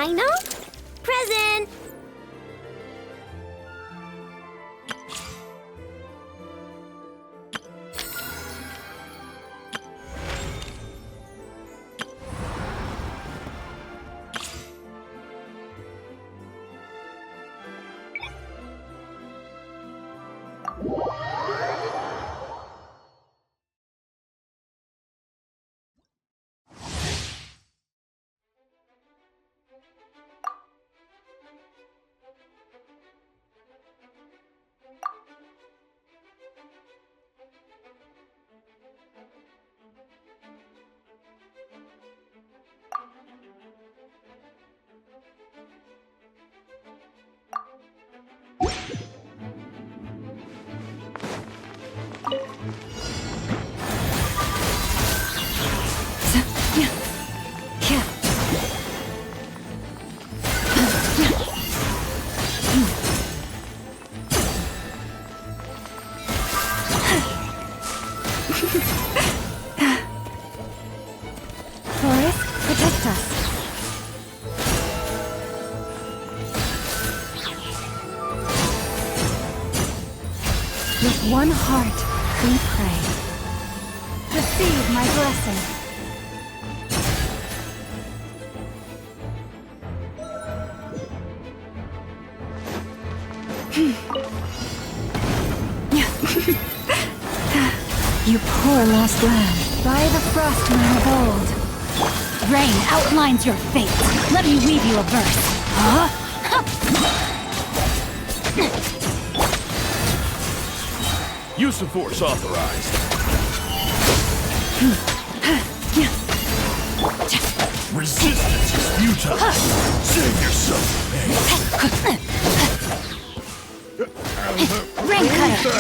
Cyno? Present! One heart, we pray. Receive my blessing. You poor lost lamb. By the frost moon of old. Rain outlines your fate. Let me weave you a verse. Huh? Use of force authorized. Resistance is futile. Save yourself, Rain cutter.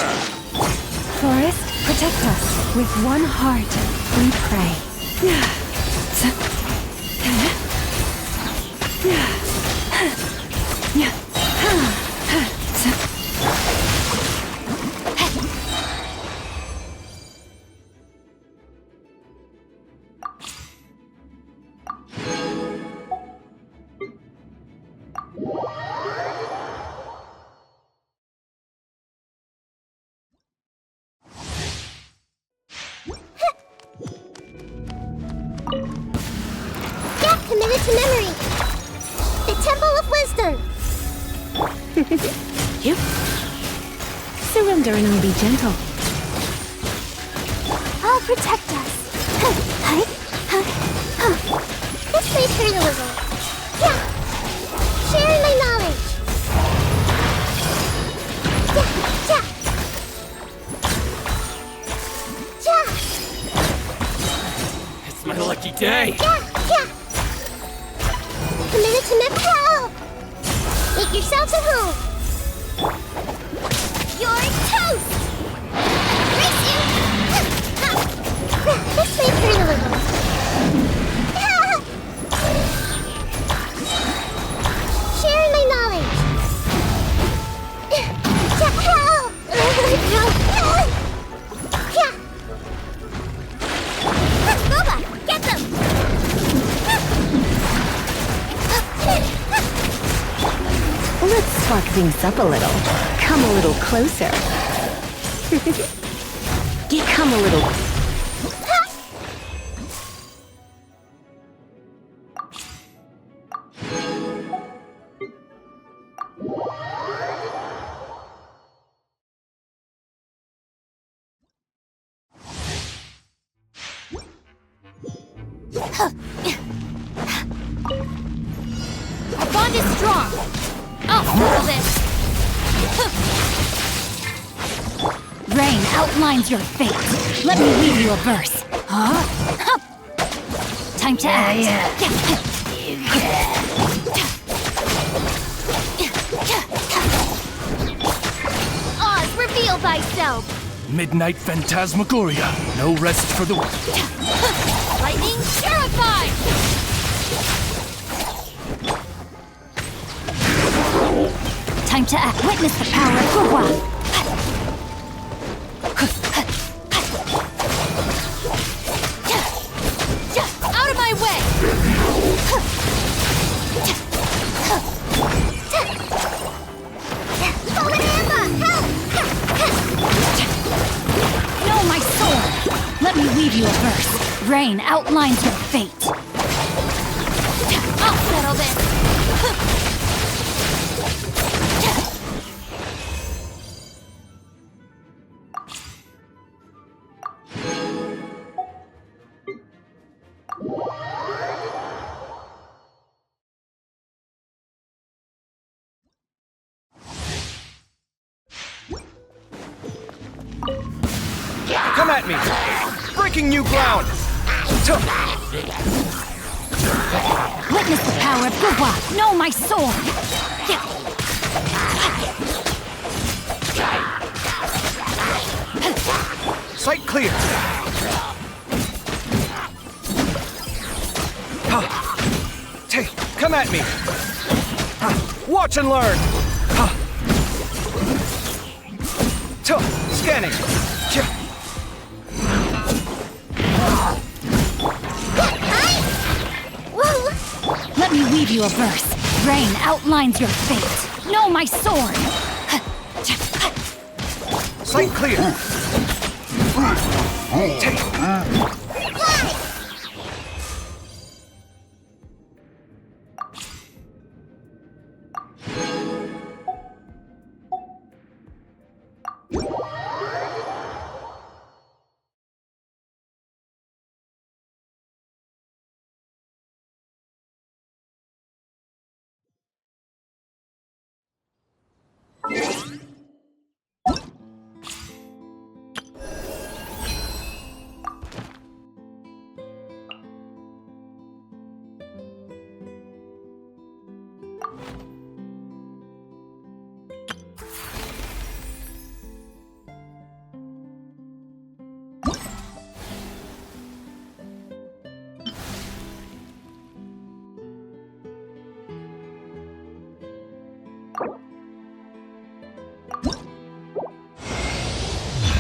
Forest, protect us. With one heart, we pray. Committed to memory! The Temple of Wisdom! You? Surrender and I'll be gentle. I'll protect us! This may hurt a little. Yeah! Sharing my knowledge! Yeah! It's my lucky day! Yeah! Committed to memory! Make yourselves at home! You're toast! Race you! This may hurt a little. Sharing my knowledge. Boba, get them! Let's spark things up a little. Come a little closer. Come a little. Our bond is strong. I'll settle this. Rain outlines your fate. Let me weave you a verse. Huh? Time to act. Oz, reveal thyself. Midnight Phantasmagoria. No rest for the wicked. Lightning terrified. Time to act. Witness the power of Gua. Out of my way. Rain outlines your fate. I'll settle this. Come at me! Breaking new ground! Witness the power of Gugwa! Know my sword! Sight clear! Come at me! Watch and learn! Scanning! Whoa! Let me weave you a verse. Rain outlines your fate. Know my sword! Sight clear!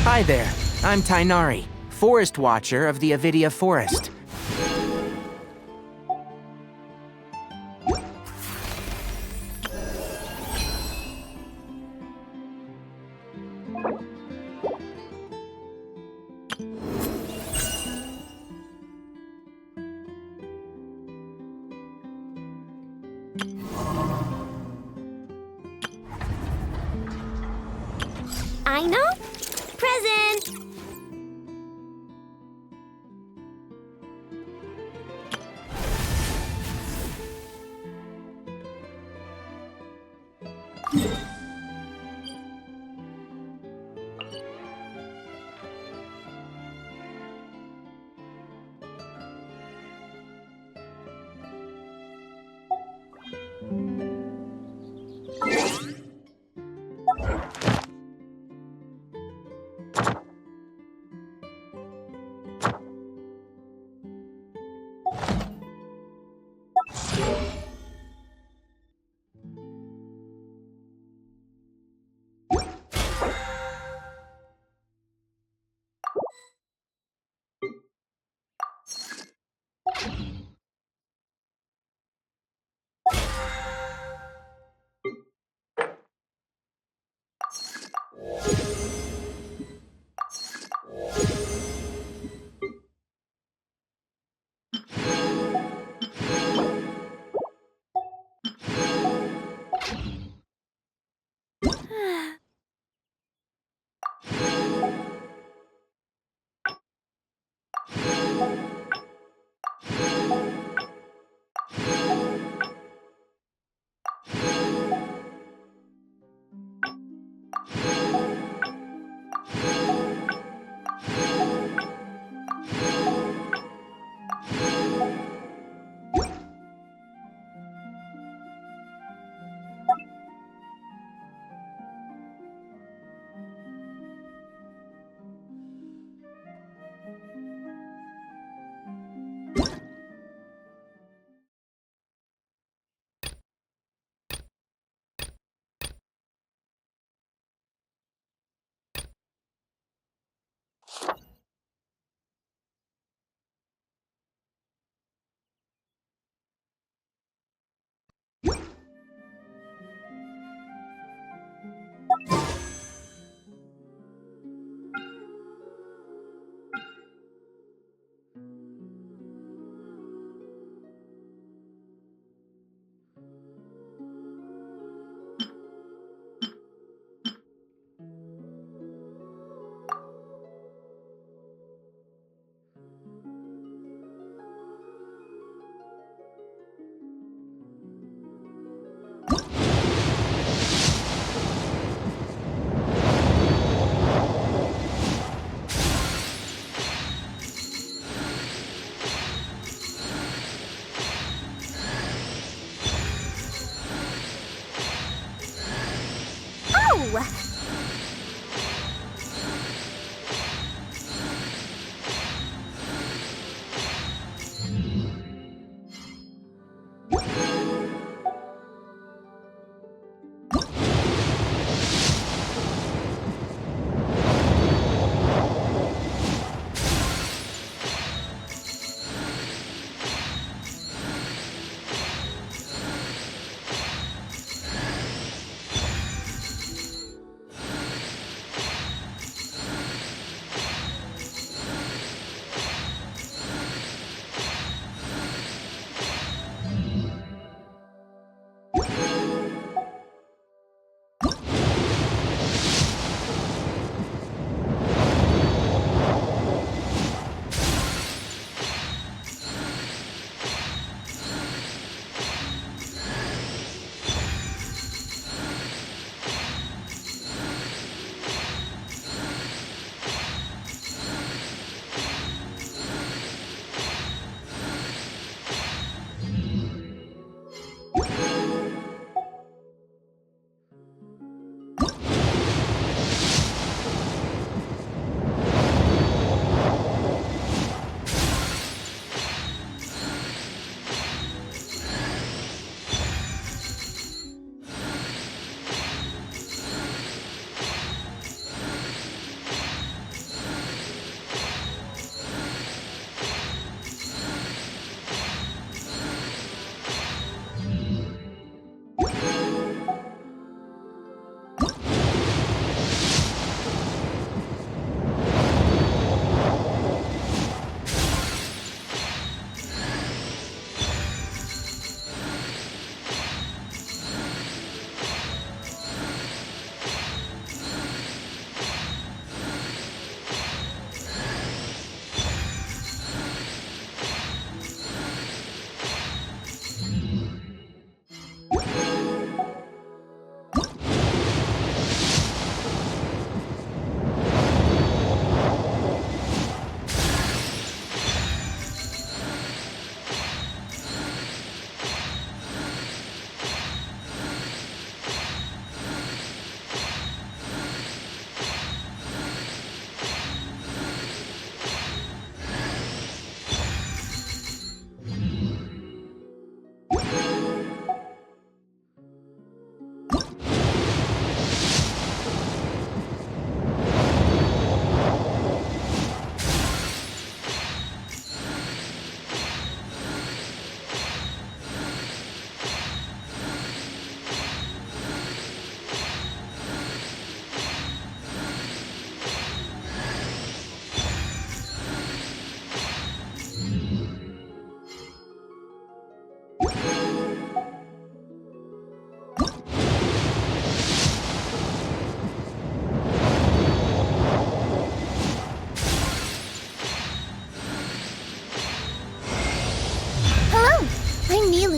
Hi there, I'm Tainari, Forest Watcher of the Avidia Forest. Aino? Present!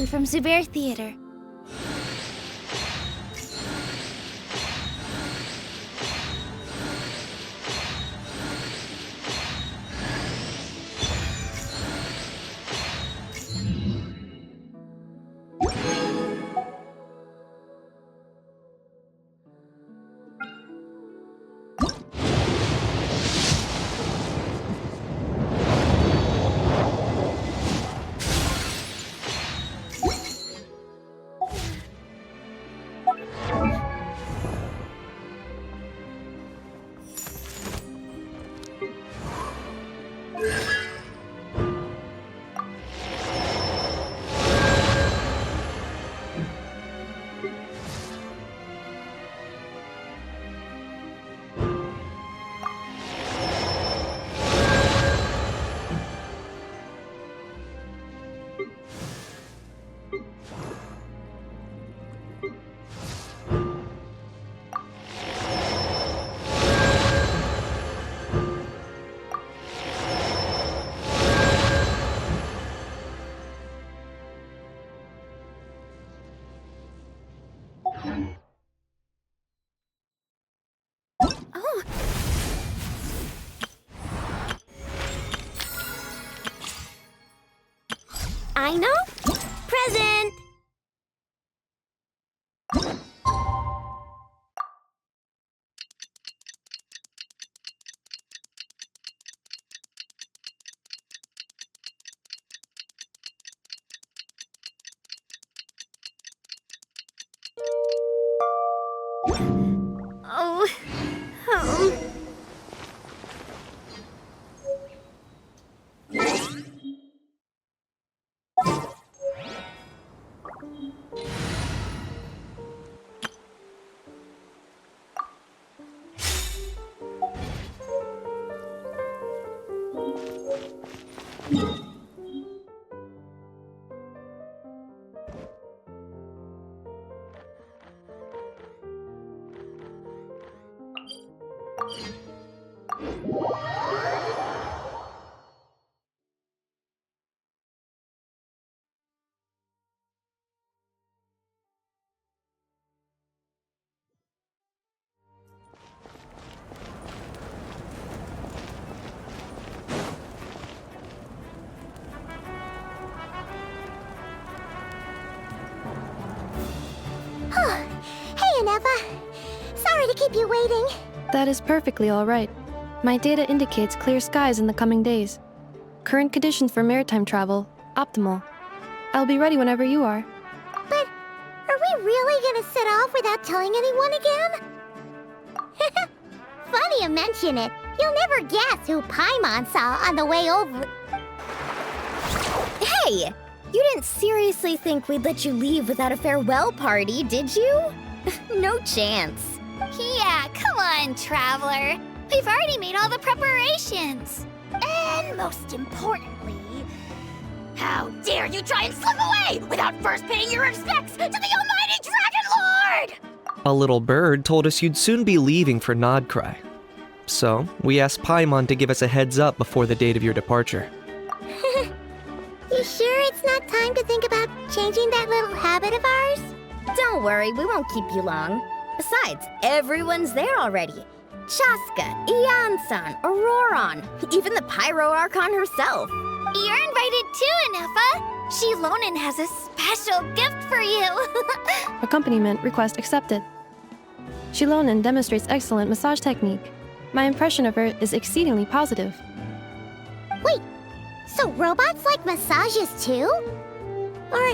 directly from Zubair Theater. Aino? Present! Oh. Hey, Aneva. Sorry to keep you waiting. That is perfectly all right. My data indicates clear skies in the coming days. Current conditions for maritime travel, optimal. I'll be ready whenever you are. But are we really gonna set off without telling anyone again? Funny you mention it. You'll never guess who Paimon saw on the way over. Hey! You didn't seriously think we'd let you leave without a farewell party, did you? No chance. Yeah, come on, Traveler. We've already made all the preparations. And most importantly, how dare you try and slip away without first paying your respects to the almighty Dragon Lord! A little bird told us you'd soon be leaving for Nod Krai. So, we asked Paimon to give us a heads up before the date of your departure. You sure it's not time to think about changing that little habit of ours? Don't worry, we won't keep you long. Besides, everyone's there already. Chaska, Ian-san, Auroron, even the Pyro Archon herself. You're invited too, Anefa. Shilonen has a special gift for you. Accompaniment request accepted. Shilonen demonstrates excellent massage technique. My impression of her is exceedingly positive. Wait, so robots like massages too? Or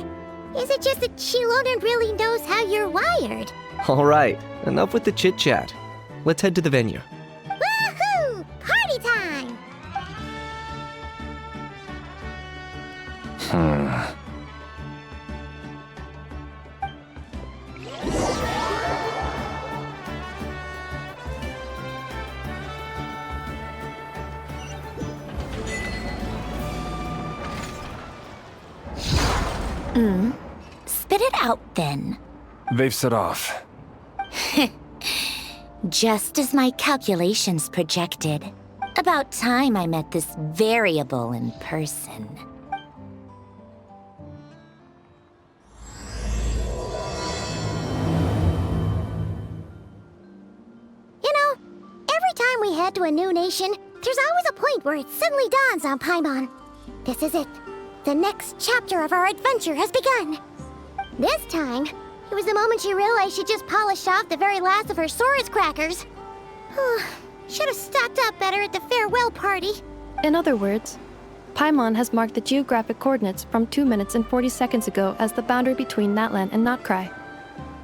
is it just that Shilonen really knows how you're wired? Alright, enough with the chit-chat. Let's head to the venue. Woohoo! Party time! Spit it out then. They've set off. Just as my calculations projected. About time I met this variable in person. head to a new nation, there's always a point where it suddenly dawns on Paimon. This is it. The next chapter of our adventure has begun. This time, it was the moment she realized she just polished off the very last of her Saurus crackers. Should have stocked up better at the farewell party. In other words, Paimon has marked the geographic coordinates from 2 minutes and 40 seconds ago as the boundary between Natlan and Nod Krai.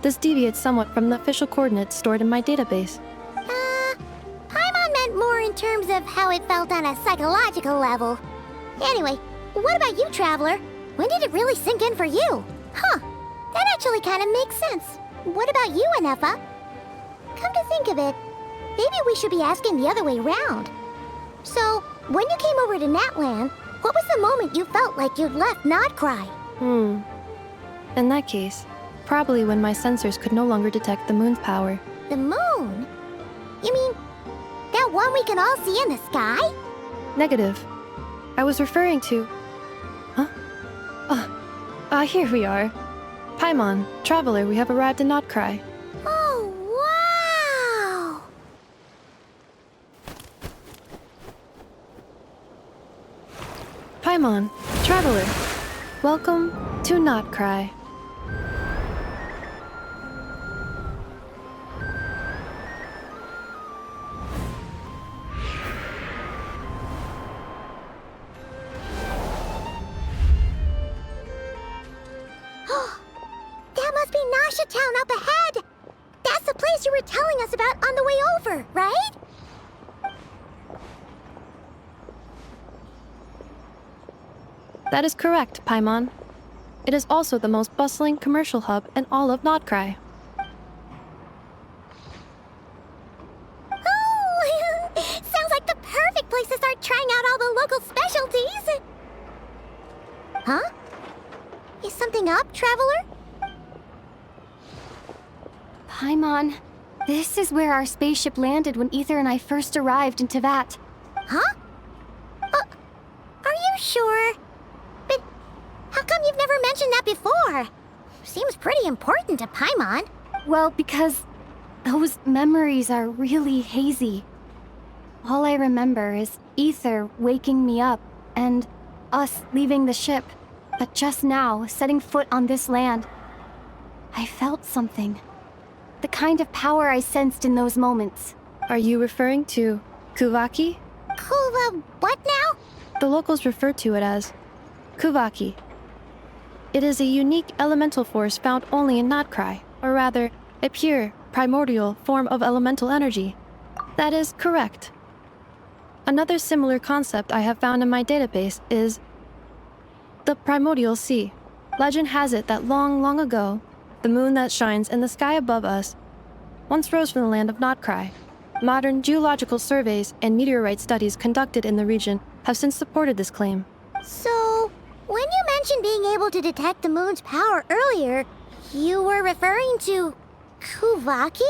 This deviates somewhat from the official coordinates stored in my database. Paimon meant more in terms of how it felt on a psychological level. Anyway, what about you, Traveler? When did it really sink in for you? Huh, that actually kind of makes sense. What about you, Anefa? Come to think of it, maybe we should be asking the other way round. So, when you came over to Natlan, what was the moment you felt like you'd left Nod Krai? In that case, probably when my sensors could no longer detect the moon's power. The moon? You mean that one we can all see in the sky? Negative. I was referring to... Huh? Here we are. Paimon, Traveler, we have arrived in Nod Krai. Oh, wow! Paimon, Traveler, welcome to Nod Krai. That must be Nasha Town up ahead! That's the place you were telling us about on the way over, right? That is correct, Paimon. It is also the most bustling commercial hub in all of Nod Krai. Oh, sounds like the perfect place to start trying out all the local specialties. Huh? Is something up, Traveler? Paimon, this is where our spaceship landed when Aether and I first arrived in Teyvat. Huh? Are you sure? But how come you've never mentioned that before? Seems pretty important to Paimon. Well, because those memories are really hazy. All I remember is Aether waking me up and us leaving the ship. But just now, setting foot on this land, I felt something. The kind of power I sensed in those moments. Are you referring to Kuvaki? What now? The locals refer to it as Kuvaki. It is a unique elemental force found only in Nod Krai, or rather, a pure, primordial form of elemental energy. That is correct. Another similar concept I have found in my database is the primordial sea. Legend has it that long, long ago, the moon that shines in the sky above us once rose from the land of Nod Krai. Modern geological surveys and meteorite studies conducted in the region have since supported this claim. So, when you mentioned being able to detect the moon's power earlier, you were referring to Kuvaki?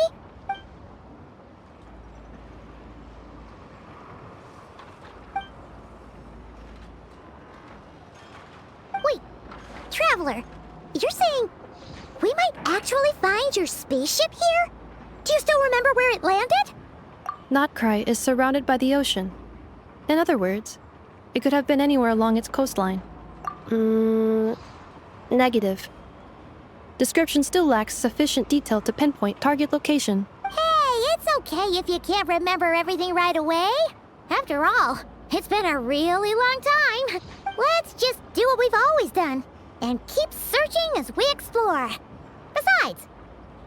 Wait, Traveler, you're saying we might actually find your spaceship here? Do you still remember where it landed? Nod Krai is surrounded by the ocean. In other words, it could have been anywhere along its coastline. Negative. Description still lacks sufficient detail to pinpoint target location. Hey, it's okay if you can't remember everything right away. After all, it's been a really long time. Let's just do what we've always done and keep searching as we explore. Besides,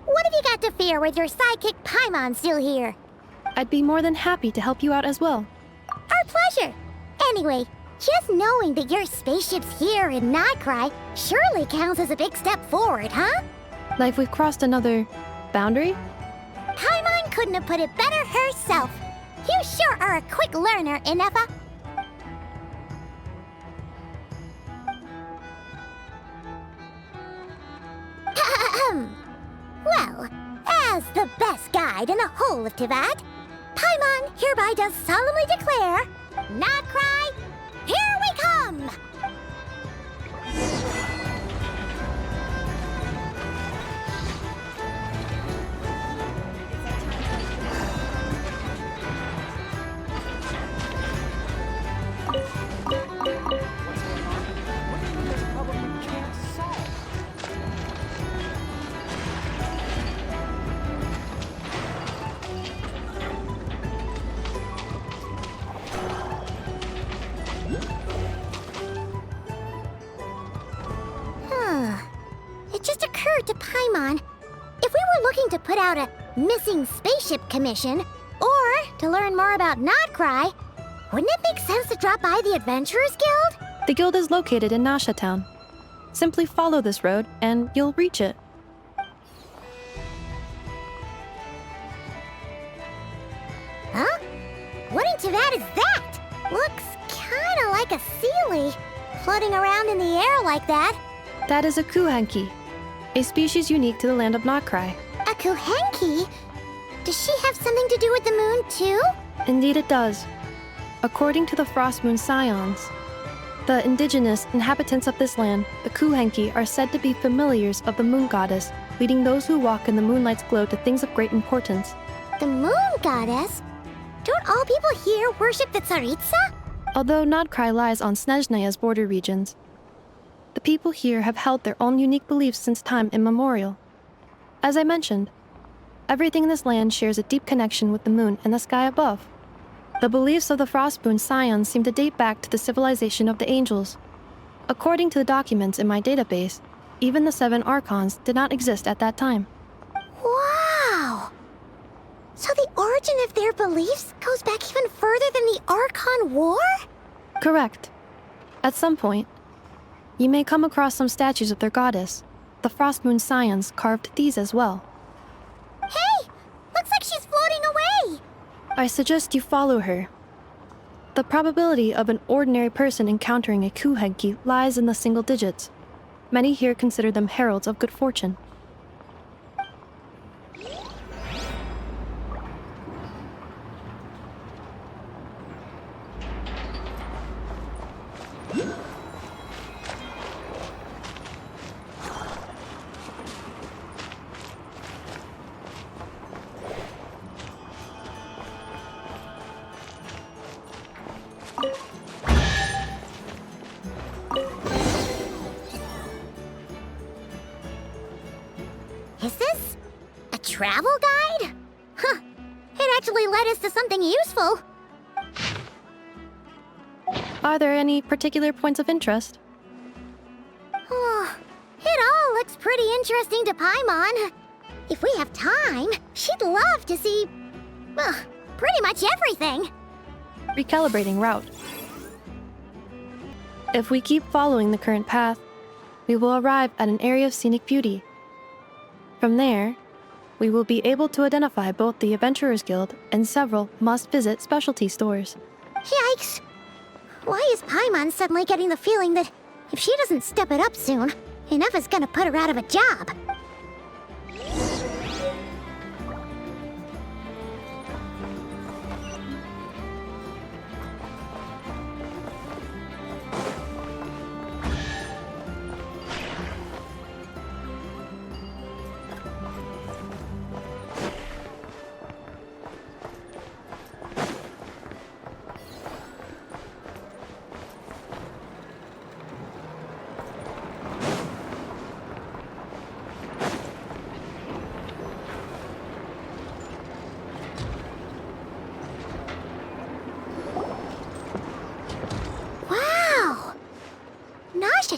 what have you got to fear with your sidekick Paimon still here? I'd be more than happy to help you out as well. Our pleasure. Anyway, just knowing that your spaceship's here in Nod Krai surely counts as a big step forward, huh? Like we've crossed another boundary? Paimon couldn't have put it better herself. You sure are a quick learner, Inefa. Well, as the best guide in the whole of Teyvat, Paimon hereby does solemnly declare, Nod Krai, here we come! word to Paimon. If we were looking to put out a missing spaceship commission, or to learn more about Nod Krai, wouldn't it make sense to drop by the Adventurers Guild? The guild is located in Nasha Town. Simply follow this road and you'll reach it. Huh? What in Teyvat is that? Looks kinda like a Sealy, floating around in the air like that. That is a Kuhenki, a species unique to the land of Nod Krai. A Kuhenki? Does she have something to do with the moon, too? Indeed it does. According to the Frost Moon Scions, the indigenous inhabitants of this land, the Kuhenki, are said to be familiars of the moon goddess, leading those who walk in the moonlight's glow to things of great importance. The moon goddess? Don't all people here worship the Tsaritsa? Although Nod Krai lies on Snezhnaya's border regions, the people here have held their own unique beliefs since time immemorial. As I mentioned, everything in this land shares a deep connection with the moon and the sky above. The beliefs of the Frostmoon Scions seem to date back to the civilization of the angels. According to the documents in my database, even the 7 Archons did not exist at that time. Wow! So the origin of their beliefs goes back even further than the Archon War? Correct. At some point, you may come across some statues of their goddess. The Frostmoon Scions carved these as well. Hey! Looks like she's floating away! I suggest you follow her. The probability of an ordinary person encountering a Kuhenki lies in the single digits. Many here consider them heralds of good fortune. Is this a travel guide? Huh. It actually led us to something useful. Are there any particular points of interest? Oh, it all looks pretty interesting to Paimon. If we have time, she'd love to see, pretty much everything. Recalibrating route. If we keep following the current path, we will arrive at an area of scenic beauty. From there, we will be able to identify both the Adventurers Guild and several must-visit specialty stores. Yikes! Why is Paimon suddenly getting the feeling that if she doesn't step it up soon, enough is gonna put her out of a job?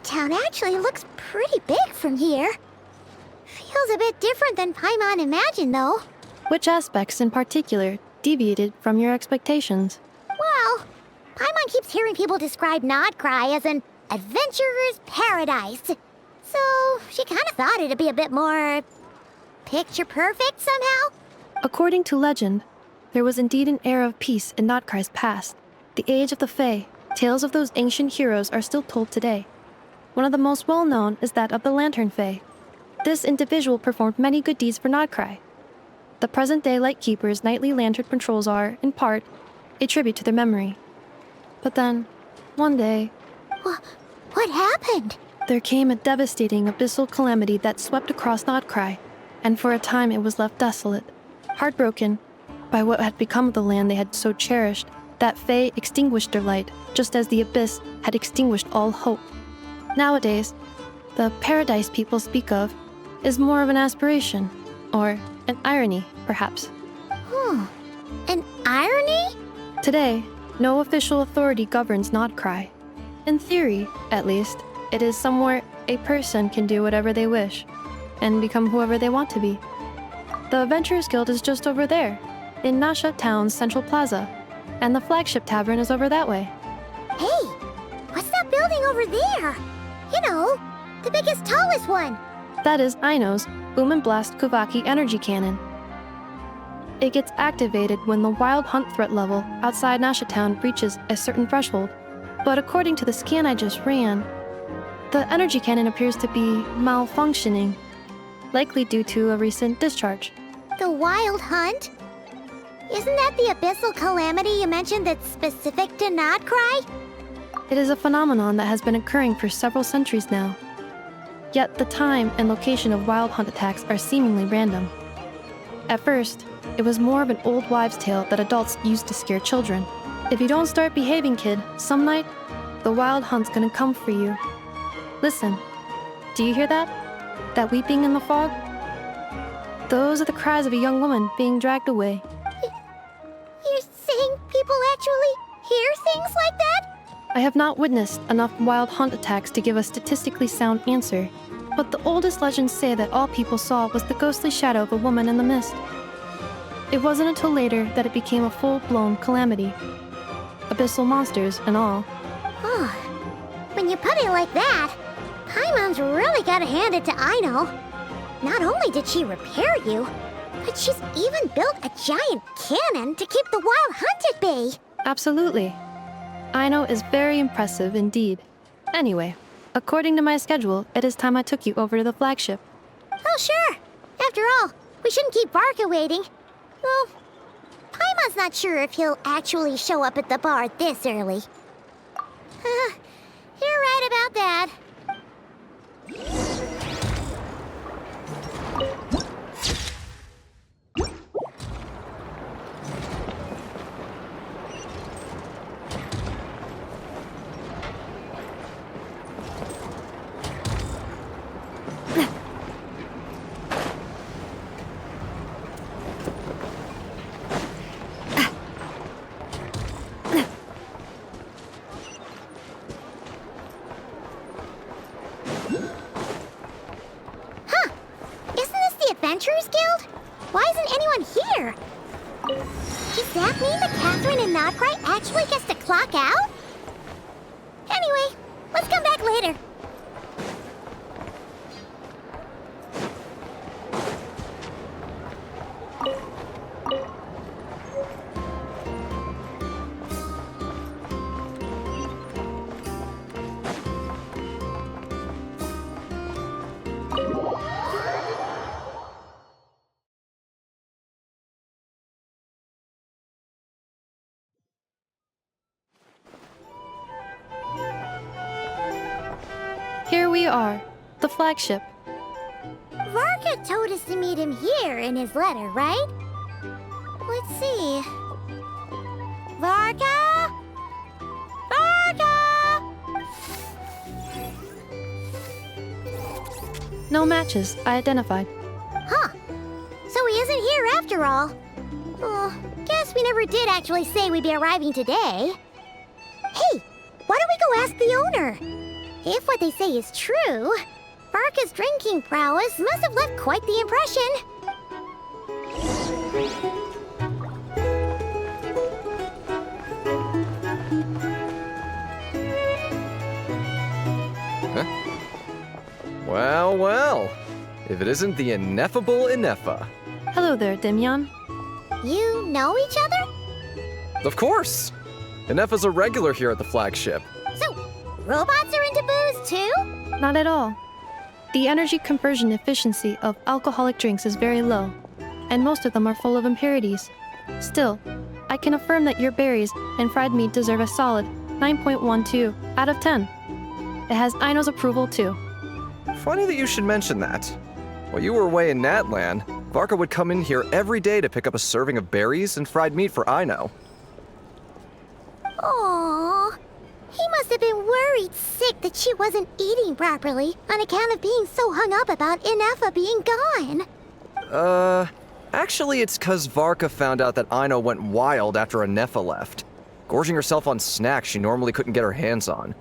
Town actually looks pretty big from here. Feels a bit different than Paimon imagined, though. Which aspects in particular deviated from your expectations? Well, Paimon keeps hearing people describe Nod Krai as an adventurer's paradise. So she kind of thought it'd be a bit more picture perfect somehow. According to legend, there was indeed an era of peace in Nod Krai's past. The age of the Fae. Tales of those ancient heroes are still told today. One of the most well-known is that of the Lantern Fae. This individual performed many good deeds for Nod Krai. The present-day Lightkeeper's nightly lantern patrols are, in part, a tribute to their memory. But then, one day... What happened? There came a devastating abyssal calamity that swept across Nod Krai, and for a time it was left desolate. Heartbroken by what had become of the land they had so cherished, that Fae extinguished their light, just as the abyss had extinguished all hope. Nowadays, the paradise people speak of is more of an aspiration, or an irony, perhaps. An irony? Today, no official authority governs Nod Krai. In theory, at least, it is somewhere a person can do whatever they wish. and become whoever they want to be. The Adventurers Guild is just over there, in Nasha Town's Central Plaza, and the flagship tavern is over that way. Hey, what's that building over there? You know, the biggest, tallest one. That is Aino's Boom and Blast Kuvaki energy cannon. It gets activated when the wild hunt threat level outside Nasha Town reaches a certain threshold, but according to the scan I just ran, the energy cannon appears to be malfunctioning, likely due to a recent discharge. The wild hunt? Isn't that the abyssal calamity you mentioned that's specific to Nod Krai? It is a phenomenon that has been occurring for several centuries now. Yet the time and location of wild hunt attacks are seemingly random. At first, it was more of an old wives' tale that adults used to scare children. If you don't start behaving, kid, some night, the wild hunt's gonna come for you. Listen, do you hear that? That weeping in the fog? Those are the cries of a young woman being dragged away. You're saying people actually hear things like that? I have not witnessed enough wild hunt attacks to give a statistically sound answer, but the oldest legends say that all people saw was the ghostly shadow of a woman in the mist. It wasn't until later that it became a full-blown calamity. Abyssal monsters and all. Oh, when you put it like that, Paimon's really gotta hand it to Aino. Not only did she repair you, but she's even built a giant cannon to keep the wild hunt at bay. Absolutely. Aino is very impressive indeed. Anyway, according to my schedule, it is time I took you over to the flagship. Oh, sure. After all, we shouldn't keep Varka waiting. Well, Paimon's not sure if he'll actually show up at the bar this early. You're right about that. Adventurers Guild? Why isn't anyone here? Does that mean that Catherine and Nod Krai actually gets to clock out? Anyway, let's come back later. Here we are, the flagship. Varka told us to meet him here in his letter, right? Let's see. Varka? Varka! No matches, I identified. Huh. So he isn't here after all. Oh, guess we never did actually say we'd be arriving today. Hey, why don't we go ask the owner? If what they say is true, Varka's drinking prowess must have left quite the impression. Huh? Well, well. If it isn't the ineffable Inefa. Hello there, Demyon. You know each other? Of course! Inefa's a regular here at the flagship. So, robots are into booze too? Not at all. The energy conversion efficiency of alcoholic drinks is very low, and most of them are full of impurities. Still, I can affirm that your berries and fried meat deserve a solid 9.12 out of 10. It has Aino's approval too. Funny that you should mention that. While you were away in Natlan, Varka would come in here every day to pick up a serving of berries and fried meat for Aino. Aww. He must have been worried sick that she wasn't eating properly on account of being so hung up about Inefa being gone. Actually it's 'cause Varka found out that Aino went wild after Inefa left, gorging herself on snacks she normally couldn't get her hands on.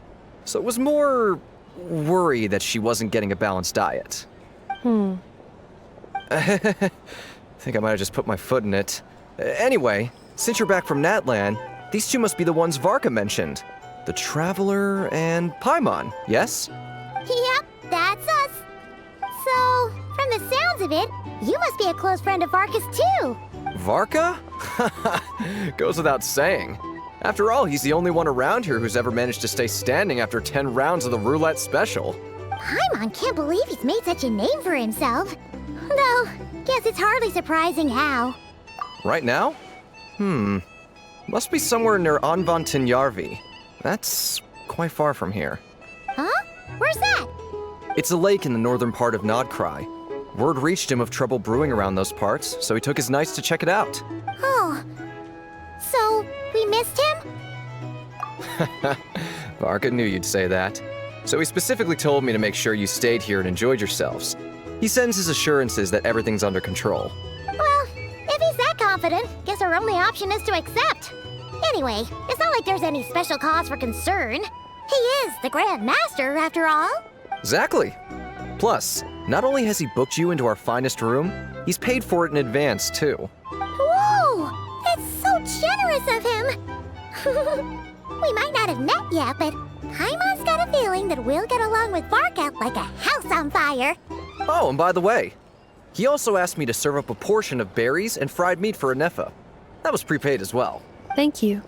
So it was more worry that she wasn't getting a balanced diet. I think I might have just put my foot in it. Anyway, since you're back from Natlan, these two must be the ones Varka mentioned. The Traveler and Paimon, yes? Yep, that's us. So, from the sounds of it, you must be a close friend of Varka's too. Varka? Goes without saying. After all, he's the only one around here who's ever managed to stay standing after 10 rounds of the roulette special. Paimon can't believe he's made such a name for himself. Though, guess it's hardly surprising how. Right now? Must be somewhere near Anvantinyarvi. That's quite far from here. Huh? Where's that? It's a lake in the northern part of Nod Krai. Word reached him of trouble brewing around those parts, so he took his knights to check it out. Oh. So, we missed him? Varka knew you'd say that. So he specifically told me to make sure you stayed here and enjoyed yourselves. He sends his assurances that everything's under control. Well, if he's that confident, guess our only option is to accept. Anyway, it's not like there's any special cause for concern. He is the Grand Master, after all. Exactly. Plus, not only has he booked you into our finest room, he's paid for it in advance, too. Whoa! That's so generous of him! We might not have met yet, but Paimon's got a feeling that we'll get along with Varka like a house on fire. Oh, and by the way, he also asked me to serve up a portion of berries and fried meat for Anefa. That was prepaid as well. Thank you.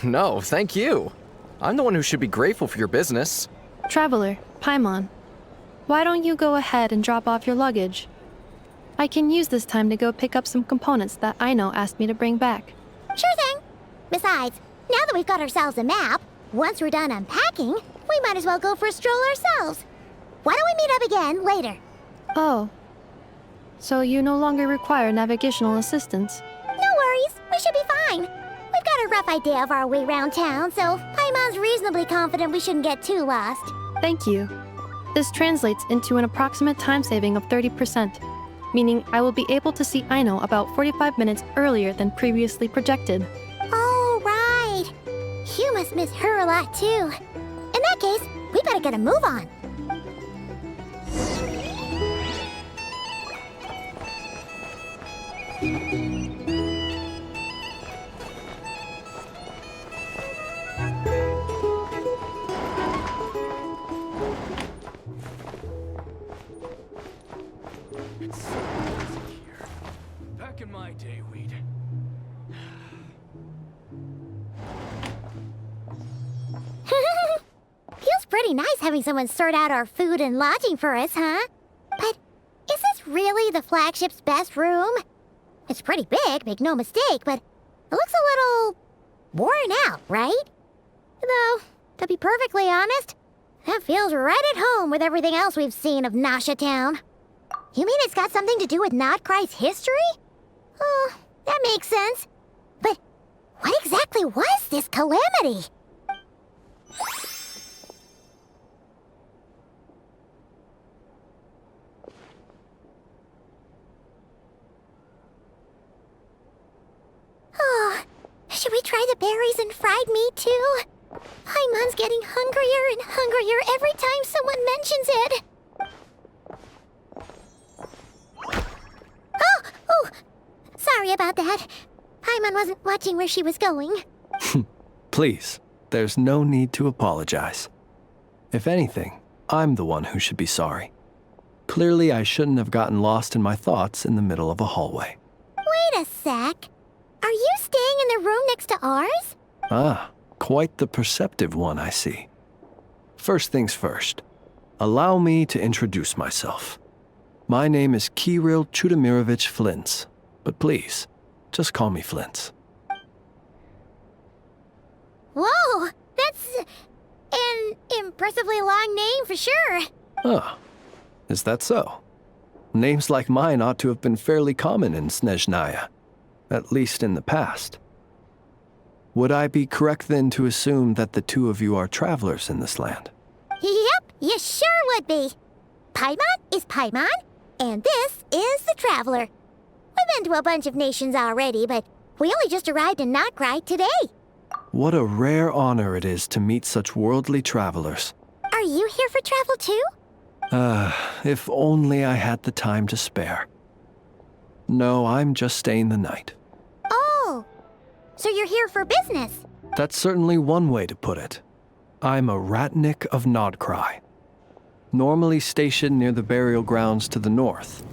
No, thank you. I'm the one who should be grateful for your business. Traveler, Paimon, why don't you go ahead and drop off your luggage? I can use this time to go pick up some components that Aino asked me to bring back. Sure thing. Besides, now that we've got ourselves a map, once we're done unpacking, we might as well go for a stroll ourselves. Why don't we meet up again later? Oh. So you no longer require navigational assistance? No worries, we should be fine. We've got a rough idea of our way around town, so Paimon's reasonably confident we shouldn't get too lost. Thank you. This translates into an approximate time saving of 30%, meaning I will be able to see Aino about 45 minutes earlier than previously projected. Oh, right. You must miss her a lot, too. In that case, we better get a move on. It's so busy here. Back in my day, we'd... Feels pretty nice having someone sort out our food and lodging for us, huh? But is this really the flagship's best room? It's pretty big, make no mistake, but it looks a little worn out, right? Though, to be perfectly honest, that feels right at home with everything else we've seen of Nasha Town. You mean it's got something to do with Nod Krai's history? Oh, that makes sense. But what exactly was this calamity? Oh, should we try the berries and fried meat too? Paimon's getting hungrier and hungrier every time someone mentions it. Oh, sorry about that. Paimon wasn't watching where she was going. Please, there's no need to apologize. If anything, I'm the one who should be sorry. Clearly, I shouldn't have gotten lost in my thoughts in the middle of a hallway. Wait a sec. Are you staying in the room next to ours? Ah, quite the perceptive one, I see. First things first, allow me to introduce myself. My name is Kirill Chudamirovich Flins, but please, just call me Flins. Whoa, that's an impressively long name for sure. Ah, is that so? Names like mine ought to have been fairly common in Snezhnaya, at least in the past. Would I be correct then to assume that the two of you are travelers in this land? Yep, you sure would be. Paimon is Paimon, and this is the Traveler. We've been to a bunch of nations already, but we only just arrived in Nod Krai today. What a rare honor it is to meet such worldly travelers. Are you here for travel too? If only I had the time to spare. No, I'm just staying the night. Oh, so you're here for business? That's certainly one way to put it. I'm a Ratnik of Nod Krai, normally stationed near the burial grounds to the north.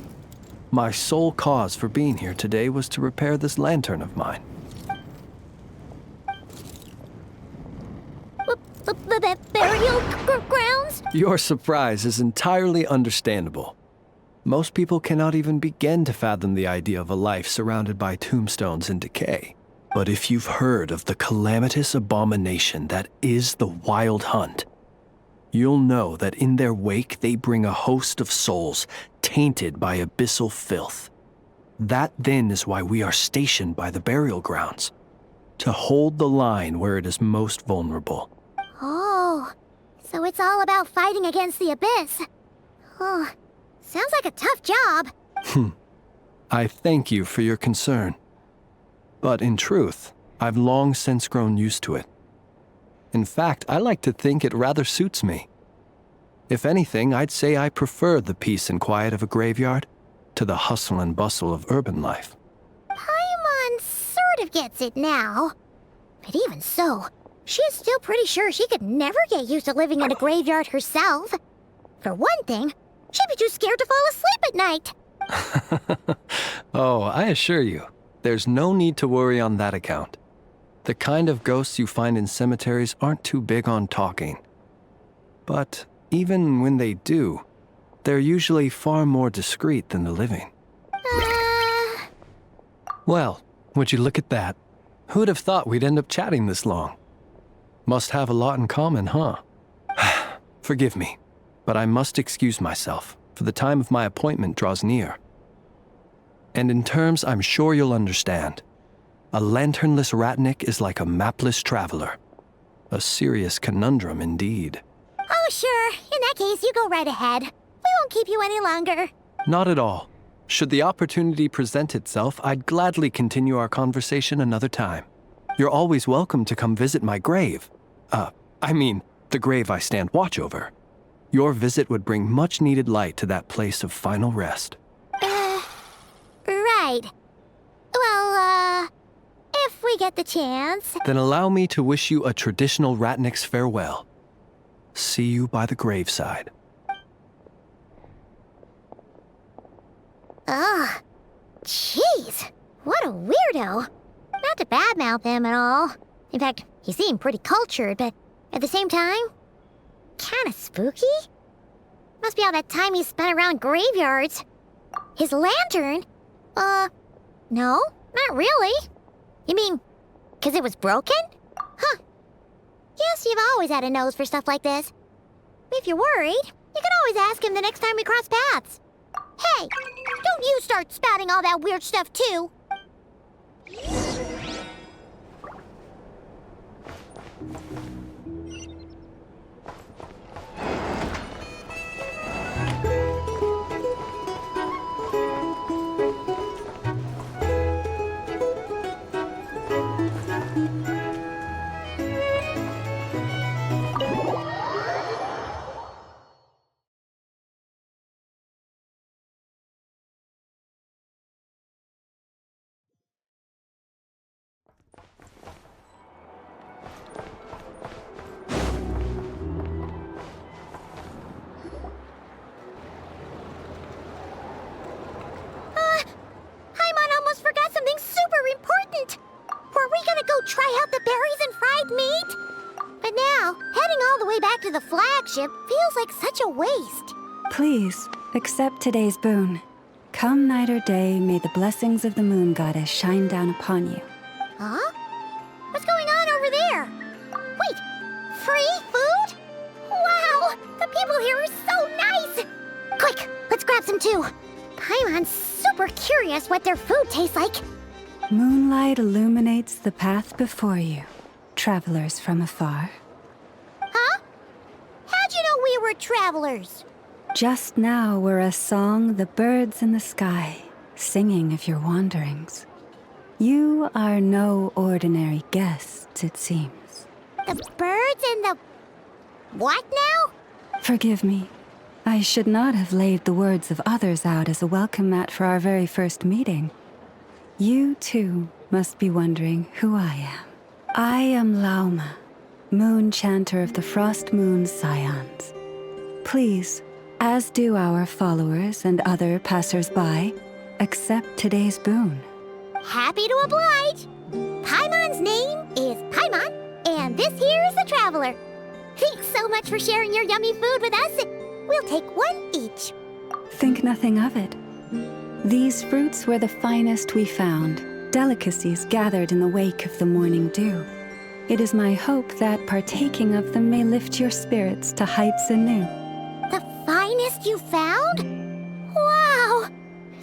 My sole cause for being here today was to repair this lantern of mine. The burial grounds? Your surprise is entirely understandable. Most people cannot even begin to fathom the idea of a life surrounded by tombstones and decay. But if you've heard of the calamitous abomination that is the Wild Hunt, you'll know that in their wake they bring a host of souls tainted by abyssal filth. That then is why we are stationed by the burial grounds, to hold the line where it is most vulnerable. Oh, so it's all about fighting against the abyss. Oh, sounds like a tough job. I thank you for your concern. But in truth, I've long since grown used to it. In fact, I like to think it rather suits me. If anything, I'd say I prefer the peace and quiet of a graveyard to the hustle and bustle of urban life. Paimon sort of gets it now. But even so, she's still pretty sure she could never get used to living in a graveyard herself. For one thing, she'd be too scared to fall asleep at night. Oh, I assure you, there's no need to worry on that account. The kind of ghosts you find in cemeteries aren't too big on talking. But even when they do, they're usually far more discreet than the living. Well, would you look at that? Who'd have thought we'd end up chatting this long? Must have a lot in common, huh? Forgive me, but I must excuse myself, for the time of my appointment draws near. And in terms I'm sure you'll understand, a lanternless Ratnik is like a mapless traveler. A serious conundrum indeed. Oh, sure. In that case, you go right ahead. We won't keep you any longer. Not at all. Should the opportunity present itself, I'd gladly continue our conversation another time. You're always welcome to come visit my grave. The grave I stand watch over. Your visit would bring much needed light to that place of final rest. Right. Well, if we get the chance. Then allow me to wish you a traditional Ratnik's farewell. See you by the graveside. Ugh. Jeez. What a weirdo. Not to badmouth him at all. In fact, he seemed pretty cultured, but at the same time, kinda spooky? Must be all that time he spent around graveyards. His lantern? No, not really. You mean, 'cause it was broken? Huh. Guess you've always had a nose for stuff like this. If you're worried, you can always ask him the next time we cross paths. Hey, don't you start spouting all that weird stuff too. Paimon almost forgot something super important. Were we gonna go try out the berries and fried meat? But now, heading all the way back to the flagship feels like such a waste. Please, accept today's boon. Come night or day, may the blessings of the moon goddess shine down upon you. Huh? What's going on over there? Wait, free food? Wow, the people here are so nice! Quick, let's grab some too. Paimon's super curious what their food tastes like. Moonlight illuminates the path before you, travelers from afar. Huh? How'd you know we were travelers? Just now were a song the birds in the sky, singing of your wanderings. You are no ordinary guests, it seems. The birds and the... what now? Forgive me. I should not have laid the words of others out as a welcome mat for our very first meeting. You, too, must be wondering who I am. I am Lauma, Moon Chanter of the Frost Moon Scions. Please, as do our followers and other passers-by, accept today's boon. Happy to oblige. Paimon's name is Paimon, and this here is the Traveler. Thanks so much for sharing your yummy food with us. We'll take one each. Think nothing of it. These fruits were the finest we found, delicacies gathered in the wake of the morning dew. It is my hope that partaking of them may lift your spirits to heights anew. The finest you found? Wow!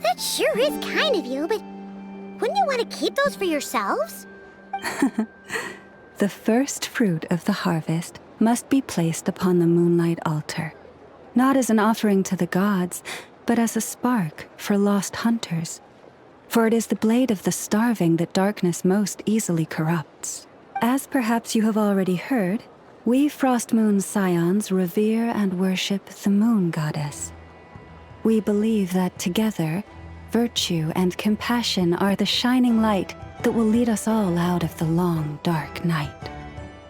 That sure is kind of you, but wouldn't you want to keep those for yourselves? The first fruit of the harvest must be placed upon the moonlight altar, not as an offering to the gods, but as a spark for lost hunters. For it is the blade of the starving that darkness most easily corrupts. As perhaps you have already heard, we Frost Moon Scions revere and worship the moon goddess. We believe that together, virtue and compassion are the shining light that will lead us all out of the long, dark night.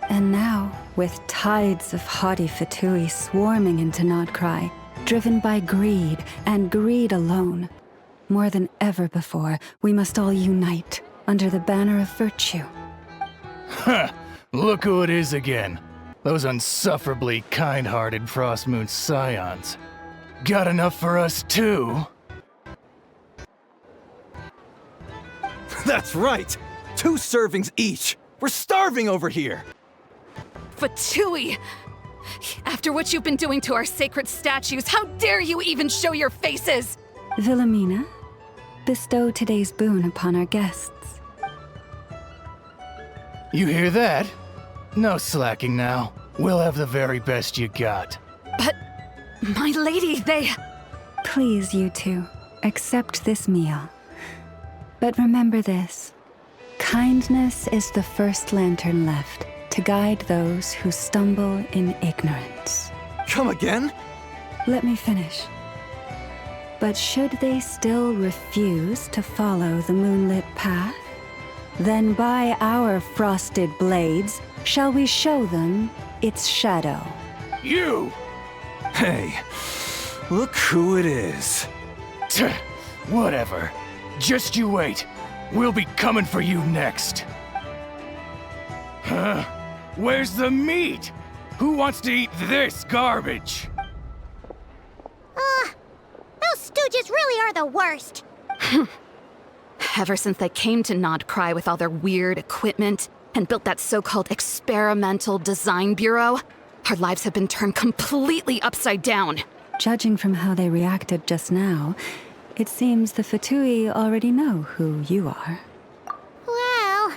And now, with tides of haughty Fatui swarming into Nod Krai, driven by greed and greed alone, more than ever before, we must all unite under the banner of virtue. Huh! Look who it is again. Those unsufferably kind-hearted Frost Moon Scions. Got enough for us too? That's right! 2 servings each! We're starving over here! Fatui! After what you've been doing to our sacred statues, how dare you even show your faces? Wilhelmina, bestow today's boon upon our guests. You hear that? No slacking now. We'll have the very best you got. But, my lady, they... Please, you two, accept this meal. But remember this. Kindness is the first lantern left to guide those who stumble in ignorance. Come again? Let me finish. But should they still refuse to follow the moonlit path, then by our frosted blades shall we show them its shadow. You! Hey, look who it is. Whatever. Just you wait. We'll be coming for you next. Huh? Where's the meat? Who wants to eat this garbage? Those stooges really are the worst. Ever since they came to Nod Krai with all their weird equipment and built that so-called experimental design bureau, our lives have been turned completely upside down. Judging from how they reacted just now, it seems the Fatui already know who you are. Well,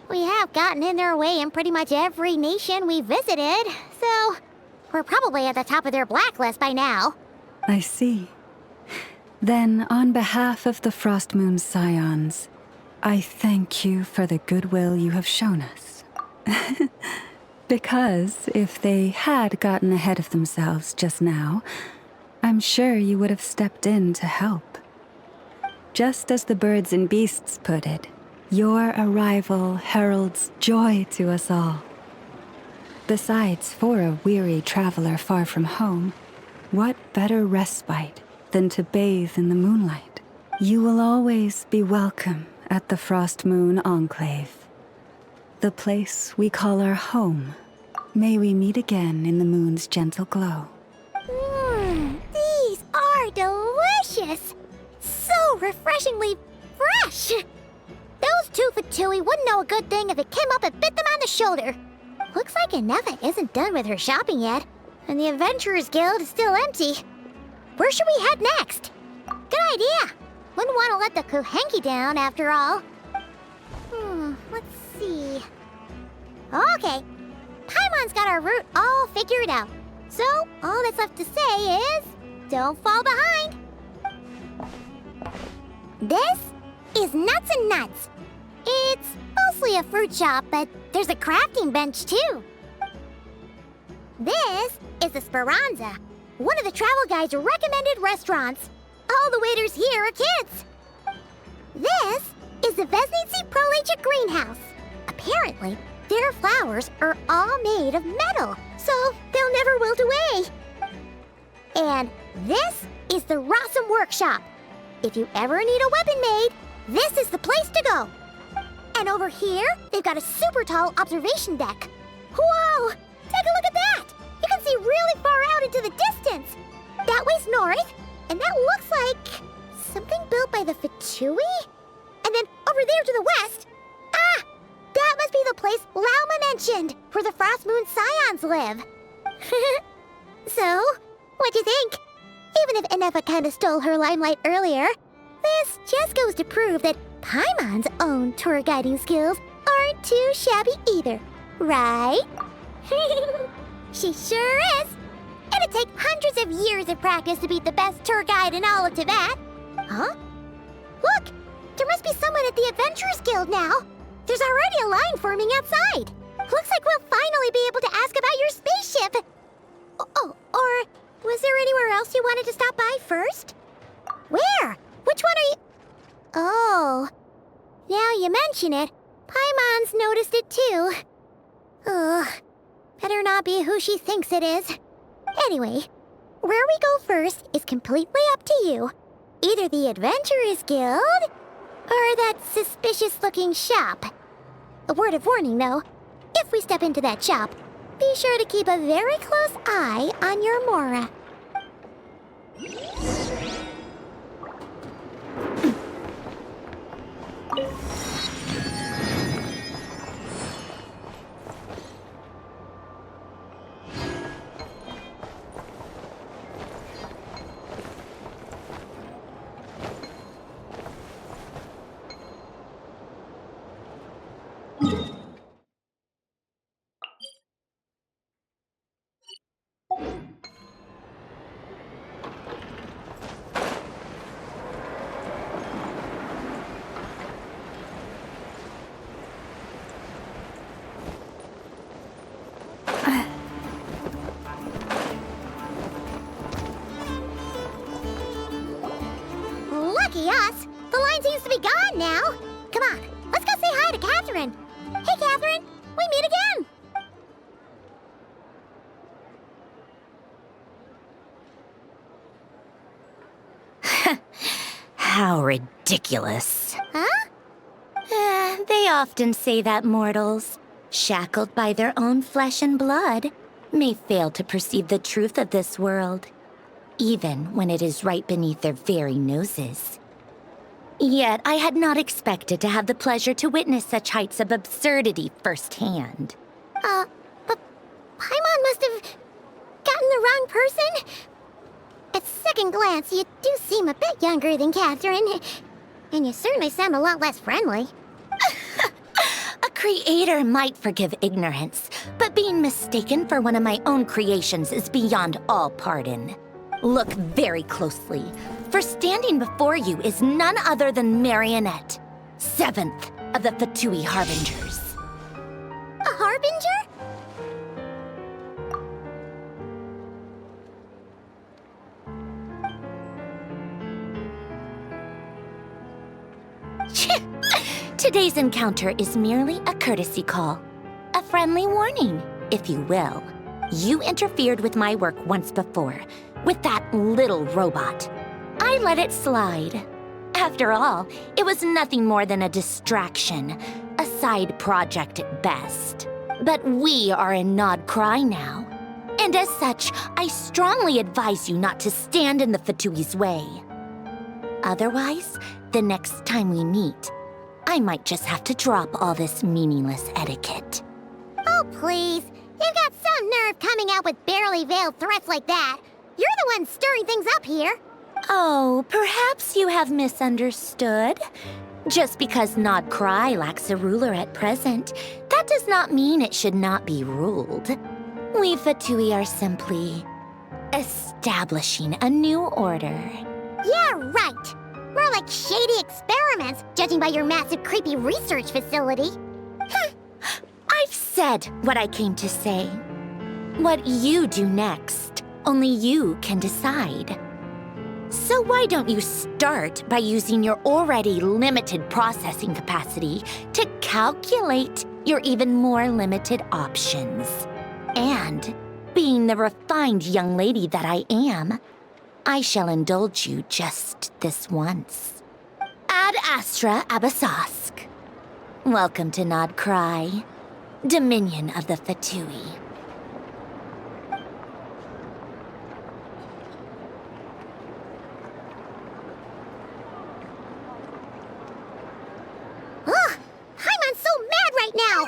we have gotten in their way in pretty much every nation we visited, so we're probably at the top of their blacklist by now. I see. Then, on behalf of the Frost Moon Scions, I thank you for the goodwill you have shown us. Because if they had gotten ahead of themselves just now, I'm sure you would have stepped in to help. Just as the birds and beasts put it, your arrival heralds joy to us all. Besides, for a weary traveler far from home, what better respite than to bathe in the moonlight? You will always be welcome at the Frost Moon Enclave, the place we call our home. May we meet again in the moon's gentle glow. These are delicious! So refreshingly fresh! Those 2 Fatui wouldn't know a good thing if it came up and bit them on the shoulder. Looks like Inefa isn't done with her shopping yet, and the Adventurers Guild is still empty. Where should we head next? Good idea! Wouldn't want to let the Kuhenki down, after all. Let's see... Okay. Paimon's got our route all figured out. So, all that's left to say is... don't fall behind! This is Nuts and Nuts. It's mostly a fruit shop, but there's a crafting bench, too. This is the Speranza. one of the travel guide's recommended restaurants. All the waiters here are kids. This is the Vesnitsi Prolegic Greenhouse. Apparently, their flowers are all made of metal, so they'll never wilt away. And this is the Rossum Workshop. If you ever need a weapon made, this is the place to go. And over here, they've got a super tall observation deck. Whoa! Take a look at that! You can see really far out into the distance. That way's north, and that looks like something built by the Fatui? And then over there to the west, that must be the place Lauma mentioned, where the Frost Moon Scions live. So, what'd you think? Even if Enefa kinda stole her limelight earlier, this just goes to prove that Paimon's own tour guiding skills aren't too shabby either, right? She sure is! It'd take hundreds of years of practice to beat the best tour guide in all of Teyvat. Huh? Look! There must be someone at the Adventurers Guild now! There's already a line forming outside! Looks like we'll finally be able to ask about your spaceship! Oh, or was there anywhere else you wanted to stop by first? Where? Which one are you... Oh, now you mention it, Paimon's noticed it too. Ugh, better not be who she thinks it is. Anyway, where we go first is completely up to you. Either the Adventurers Guild, or that suspicious-looking shop. A word of warning, though. If we step into that shop, be sure to keep a very close eye on your Mora. Lucky us! The line seems to be gone now. Come on, let's go say hi to Catherine. Hey, Catherine, we meet again. How ridiculous. Huh? They often say that mortals, shackled by their own flesh and blood, may fail to perceive the truth of this world, even when it is right beneath their very noses. Yet I had not expected to have the pleasure to witness such heights of absurdity firsthand. But Paimon must have gotten the wrong person. At second glance, you do seem a bit younger than Catherine, and you certainly sound a lot less friendly. A creator might forgive ignorance, but being mistaken for one of my own creations is beyond all pardon. Look very closely, for standing before you is none other than Marionette, 7th of the Fatui Harbingers. A Harbinger? Today's encounter is merely a courtesy call. A friendly warning, if you will. You interfered with my work once before, with that little robot. I let it slide. After all, it was nothing more than a distraction, a side project at best. But we are in Nod Krai now, and as such, I strongly advise you not to stand in the Fatui's way. Otherwise, the next time we meet, I might just have to drop all this meaningless etiquette. Oh, please. You've got some nerve coming out with barely veiled threats like that. You're the one stirring things up here. Oh, perhaps you have misunderstood. Just because Nod Krai lacks a ruler at present, that does not mean it should not be ruled. We Fatui are simply establishing a new order. Yeah, right. More like shady experiments, judging by your massive, creepy research facility. I've said what I came to say. What you do next Only you can decide. So why don't you start by using your already limited processing capacity to calculate your even more limited options? And, being the refined young lady that I am, I shall indulge you just this once. Ad Astra Abasask. Welcome to Nod Krai, Dominion of the Fatui. Ugh! Paimon's so mad right now!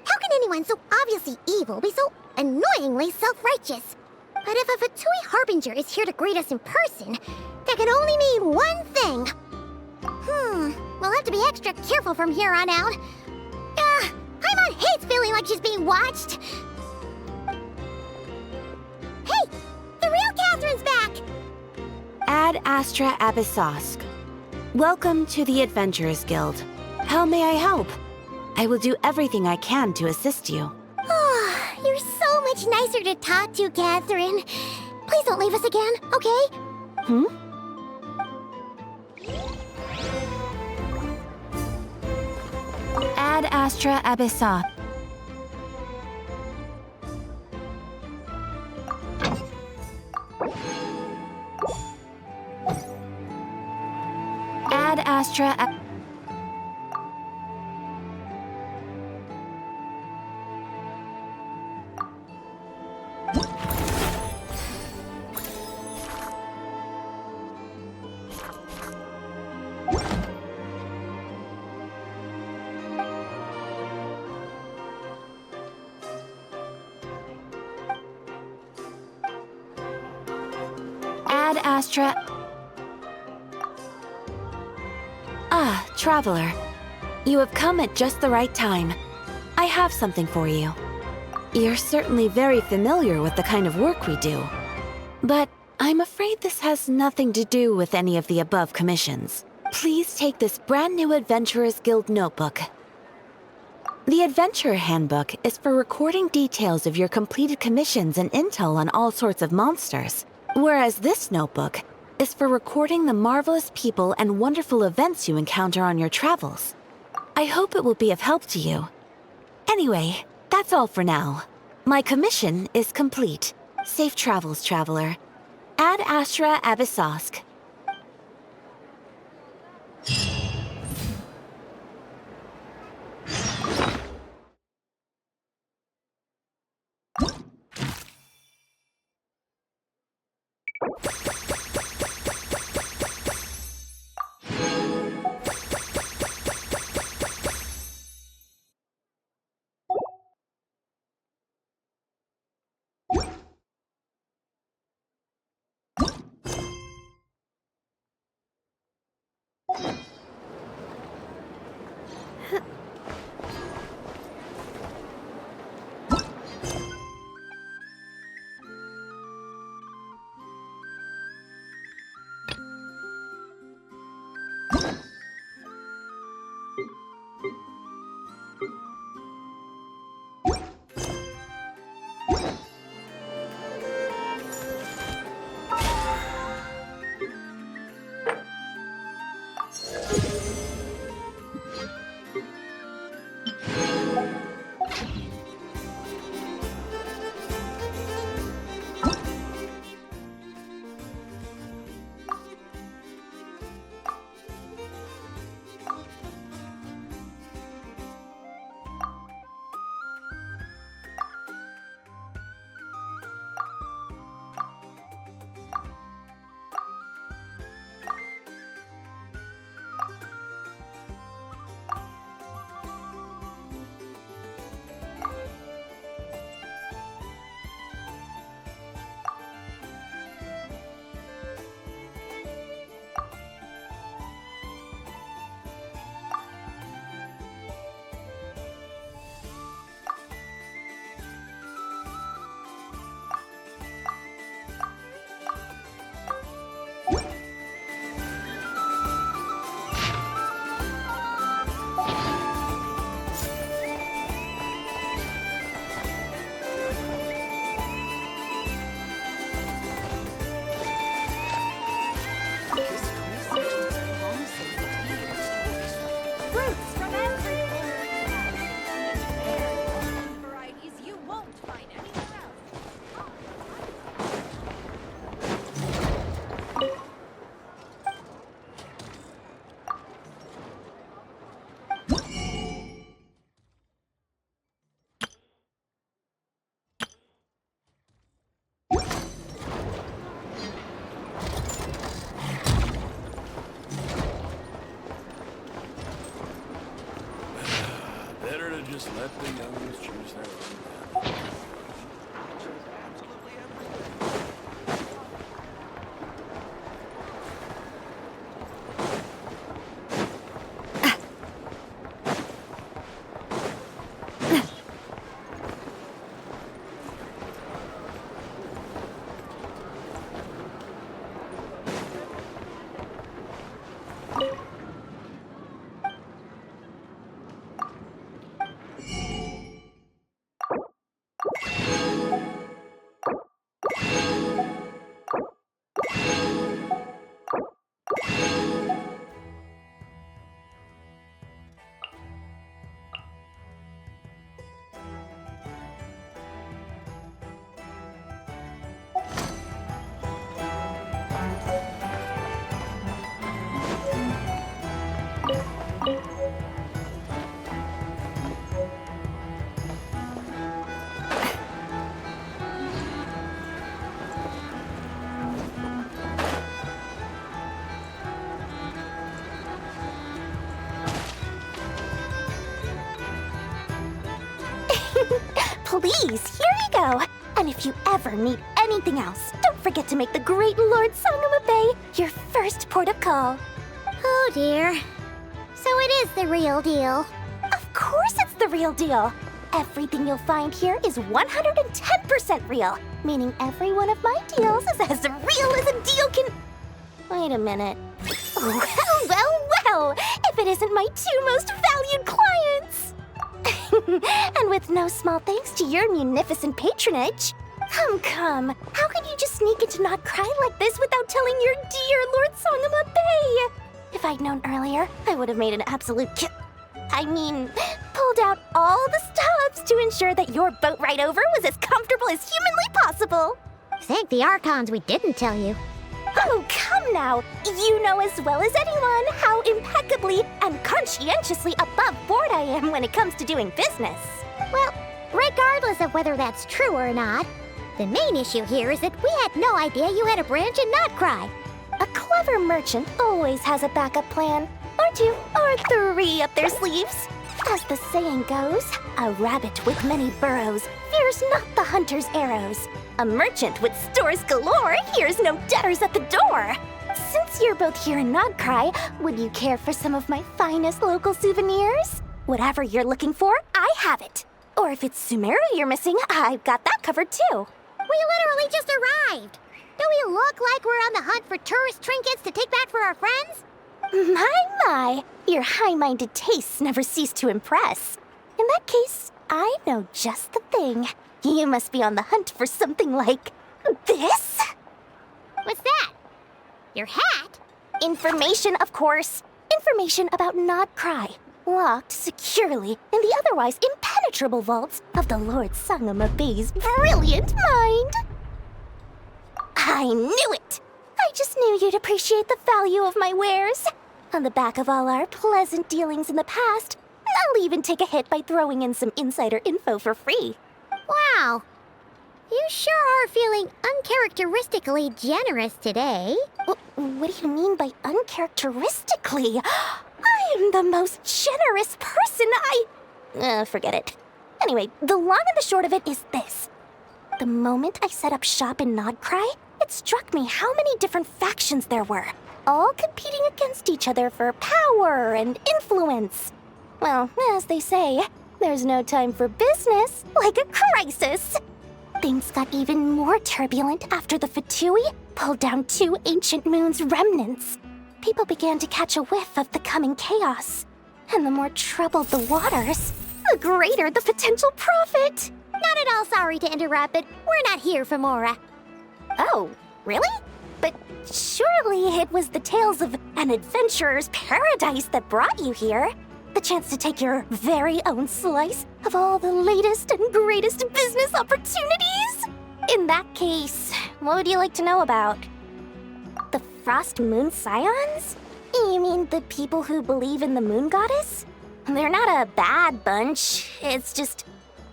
How can anyone so obviously evil be so annoyingly self-righteous? But if a Fatui Harbinger is here to greet us in person, that can only mean one thing. We'll have to be extra careful from here on out. Paimon hates feeling like she's being watched. Hey! The real Catherine's back! Ad Astra Abyssosque. Welcome to the Adventurers Guild. How may I help? I will do everything I can to assist you. Oh, you're so much nicer to talk to, Catherine. Please don't leave us again, okay? Ad Astra Abyssosque. Ad Astra Ad Astra. Ah, Traveler. You have come at just the right time. I have something for you. You're certainly very familiar with the kind of work we do. But I'm afraid this has nothing to do with any of the above commissions. Please take this brand new Adventurers Guild notebook. The Adventurer Handbook is for recording details of your completed commissions and intel on all sorts of monsters, whereas this notebook is for recording the marvelous people and wonderful events you encounter on your travels. I hope it will be of help to you. Anyway, that's all for now. My commission is complete. Safe travels, Traveler. Ad Astra Abyssosque. just let the youngest choose their own path. Please, here you go. And if you ever need anything else, don't forget to make the great Lord Sangama Bay your first port of call. Oh dear. So it is the real deal. Of course it's the real deal. Everything you'll find here is 110% real, meaning every one of my deals is as real as a deal can... Wait a minute. Well, if it isn't my two most valued clients! And with no small thanks to your munificent patronage. Come. How can you just sneak into Nod Krai like this without telling your dear Lord Sangama Bay? If I'd known earlier, I would have made an absolute pulled out all the stops to ensure that your boat ride over was as comfortable as humanly possible. Thank the Archons we didn't tell you. Oh, come now. You know as well as anyone how impeccably and conscientiously above board I am when it comes to doing business. Well, regardless of whether that's true or not, the main issue here is that we had no idea you had a branch in Nod Krai. A clever merchant always has a backup plan, or two, or three up their sleeves. As the saying goes, a rabbit with many burrows fears not the hunter's arrows. A merchant with stores galore hears no debtors at the door. Since you're both here in Nod Krai, would you care for some of my finest local souvenirs? Whatever you're looking for, I have it. Or if it's Sumeru you're missing, I've got that covered too. We literally just arrived. Do we look like we're on the hunt for tourist trinkets to take back for our friends? My, your high-minded tastes never cease to impress. In that case, I know just the thing. You must be on the hunt for something like this? What's that? Your hat? Information, of course. Information about Nod Krai, locked securely in the otherwise impenetrable vaults of the Lord Sangama Bay's brilliant mind. I knew it! I just knew you'd appreciate the value of my wares. On the back of all our pleasant dealings in the past, I'll even take a hit by throwing in some insider info for free. Wow. You sure are feeling uncharacteristically generous today. What do you mean by uncharacteristically? I am the most generous person forget it. Anyway, the long and the short of it is this. The moment I set up shop in Nod Krai, it struck me how many different factions there were, all competing against each other for power and influence. Well, as they say, there's no time for business like a crisis. Things got even more turbulent after the Fatui pulled down 2 ancient moon's remnants. People began to catch a whiff of the coming chaos. And the more troubled the waters, the greater the potential profit. Not at all sorry to interrupt, but we're not here for Mora. Oh, really? But surely it was the tales of an adventurer's paradise that brought you here. The chance to take your very own slice of all the latest and greatest business opportunities? In that case, what would you like to know about? The Frost Moon Scions? You mean the people who believe in the Moon Goddess? They're not a bad bunch. It's just,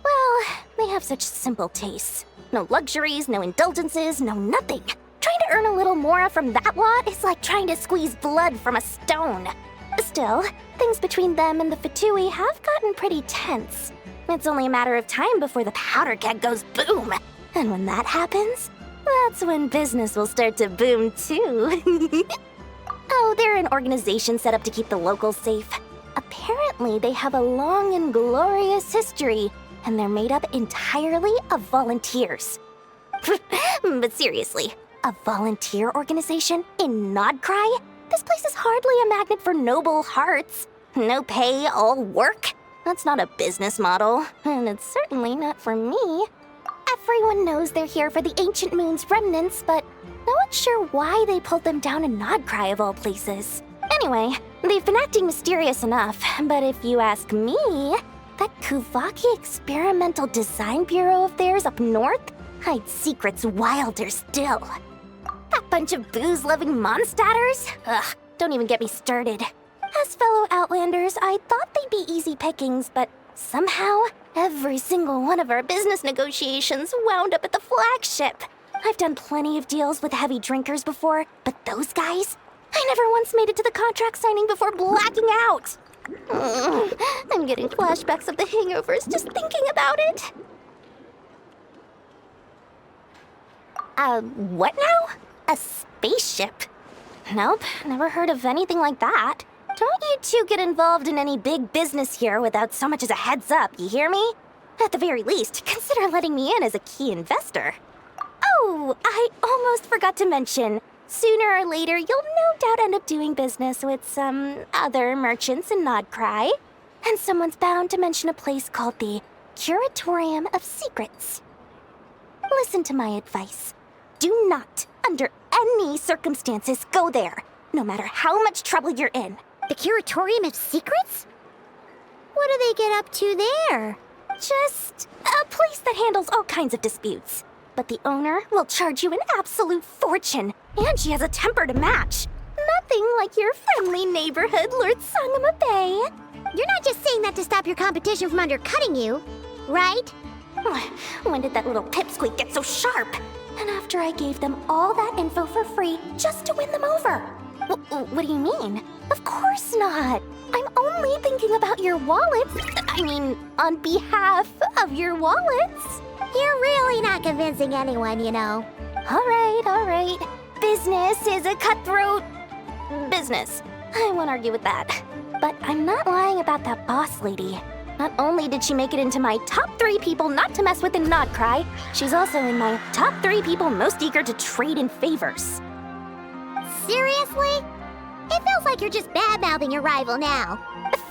well, they have such simple tastes. No luxuries, no indulgences, no nothing. Trying to earn a little more from that lot is like trying to squeeze blood from a stone. Still, things between them and the Fatui have gotten pretty tense. It's only a matter of time before the powder keg goes boom. And when that happens, that's when business will start to boom too. Oh, they're an organization set up to keep the locals safe. Apparently, they have a long and glorious history, and they're made up entirely of volunteers. But seriously, a volunteer organization in Nod Krai? This place is hardly a magnet for noble hearts. No pay, all work? That's not a business model, and it's certainly not for me. Everyone knows they're here for the Ancient Moon's remnants, but no one's sure why they pulled them down in Nod Krai of all places. Anyway, they've been acting mysterious enough, but if you ask me, that Kuvaki Experimental Design Bureau of theirs up north hides secrets wilder still. That bunch of booze-loving monstaters? Ugh, don't even get me started. As fellow Outlanders, I thought they'd be easy pickings, but somehow, every single one of our business negotiations wound up at the flagship. I've done plenty of deals with heavy drinkers before, but those guys? I never once made it to the contract signing before blacking out. I'm getting flashbacks of the hangovers just thinking about it. What now? A spaceship? Nope, never heard of anything like that. Don't you two get involved in any big business here without so much as a heads up, you hear me? At the very least, consider letting me in as a key investor. Oh, I almost forgot to mention. Sooner or later, you'll no doubt end up doing business with some other merchants in Nod Krai. And someone's bound to mention a place called the Curatorium of Secrets. Listen to my advice. Do not, under any circumstances, go there, no matter how much trouble you're in. The Curatorium of Secrets? What do they get up to there? Just a place that handles all kinds of disputes. But the owner will charge you an absolute fortune, and she has a temper to match. Nothing like your friendly neighborhood, Lord Sangama Bay. You're not just saying that to stop your competition from undercutting you, right? When did that little pipsqueak get so sharp? And after I gave them all that info for free just to win them over. What do you mean? Of course not. I'm only thinking about your wallets. I mean, on behalf of your wallets. You're really not convincing anyone, you know. All right. Business is a cutthroat business. I won't argue with that. But I'm not lying about that boss lady. Not only did she make it into my top 3 people not to mess with in Nod Krai, she's also in my top 3 people most eager to trade in favors. Seriously? It feels like you're just bad-mouthing your rival now.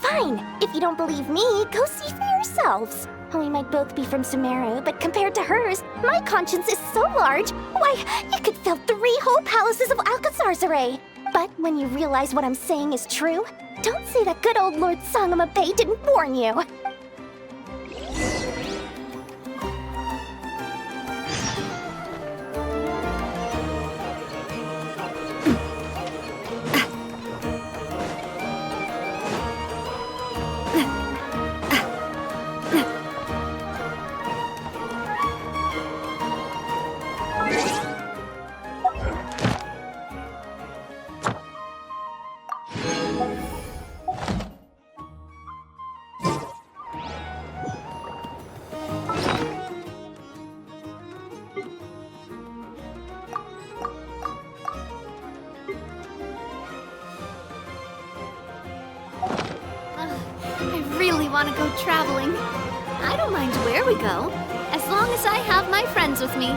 Fine. If you don't believe me, go see for yourselves. We might both be from Sumeru, but compared to hers, my conscience is so large, why, it could fill 3 whole palaces of Alcazar's array. But when you realize what I'm saying is true, don't say that good old Lord Sangama Bay didn't warn you. Want to go traveling. I don't mind where we go, as long as I have my friends with me.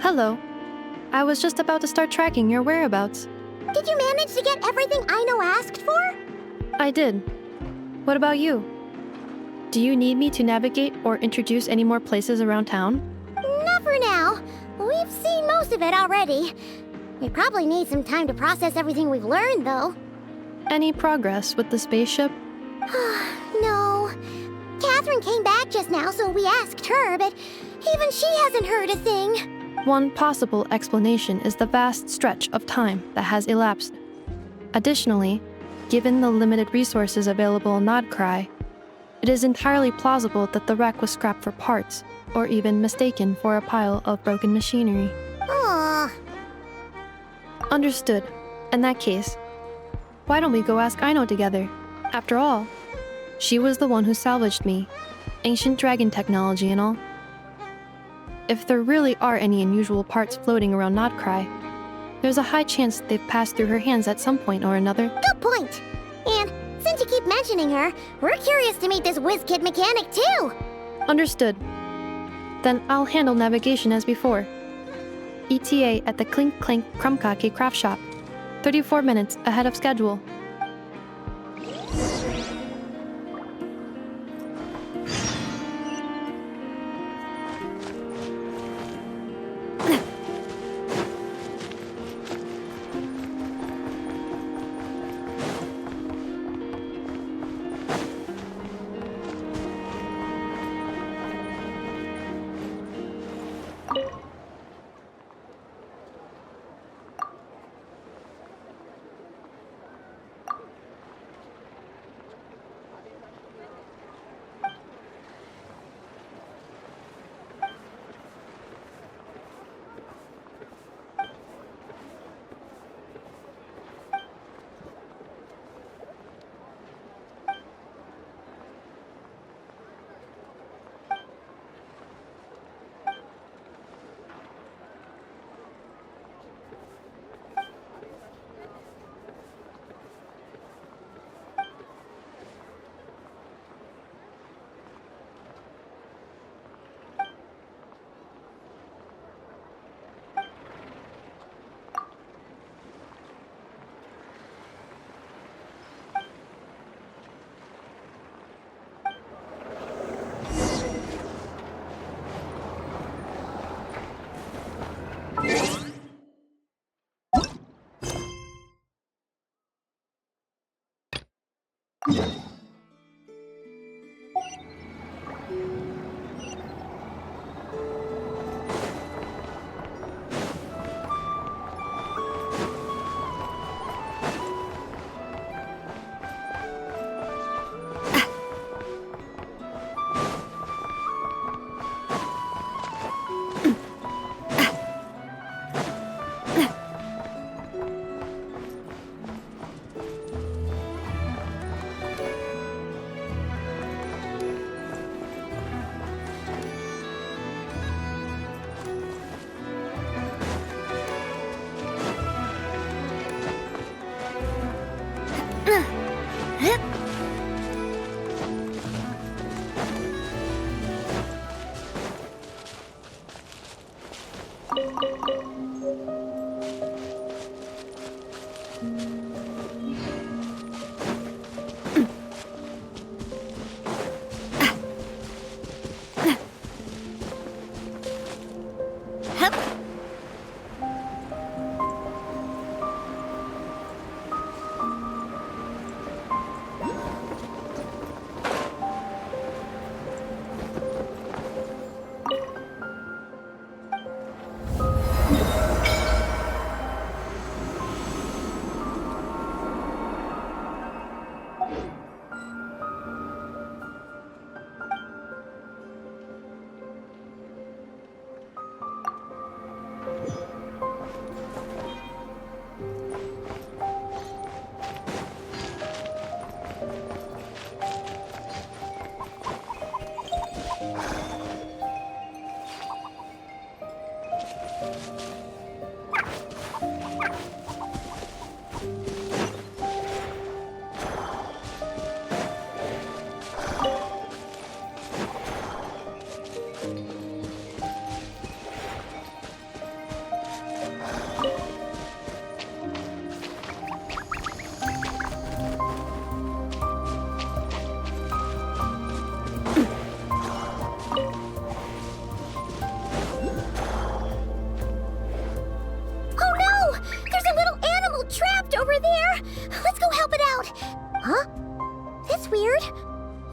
Hello. I was just about to start tracking your whereabouts. Did you manage to get everything Aino asked for? I did. What about you? Do you need me to navigate or introduce any more places around town? Not for now. We've seen most of it already. We probably need some time to process everything we've learned, though. Any progress with the spaceship? No. Catherine came back just now, so we asked her, but even she hasn't heard a thing. One possible explanation is the vast stretch of time that has elapsed. Additionally, given the limited resources available in Nod Krai, it is entirely plausible that the wreck was scrapped for parts, or even mistaken for a pile of broken machinery. Aww. Understood. In that case, why don't we go ask Aino together? After all, she was the one who salvaged me. Ancient dragon technology and all. If there really are any unusual parts floating around Nod Krai, there's a high chance they've passed through her hands at some point or another. Good point. And since you keep mentioning her, we're curious to meet this whiz-kid mechanic too. Understood. Then I'll handle navigation as before. ETA at the Clink Clink Krumkake craft shop. 34 minutes ahead of schedule.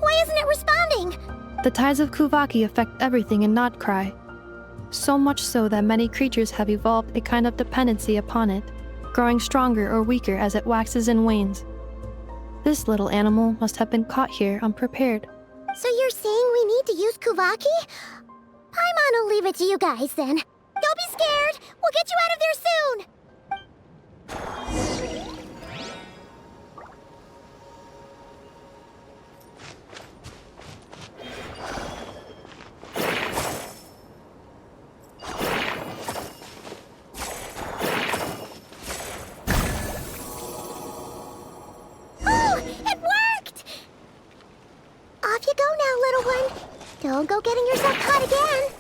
Why isn't it responding? The tides of Kuvaki affect everything in Nod Krai. So much so that many creatures have evolved a kind of dependency upon it, growing stronger or weaker as it waxes and wanes. This little animal must have been caught here unprepared. So you're saying we need to use Kuvaki? Paimon will leave it to you guys then. Don't be scared! We'll get you out of there soon! Oh, it worked! Off you go now, little one. Don't go getting yourself caught again.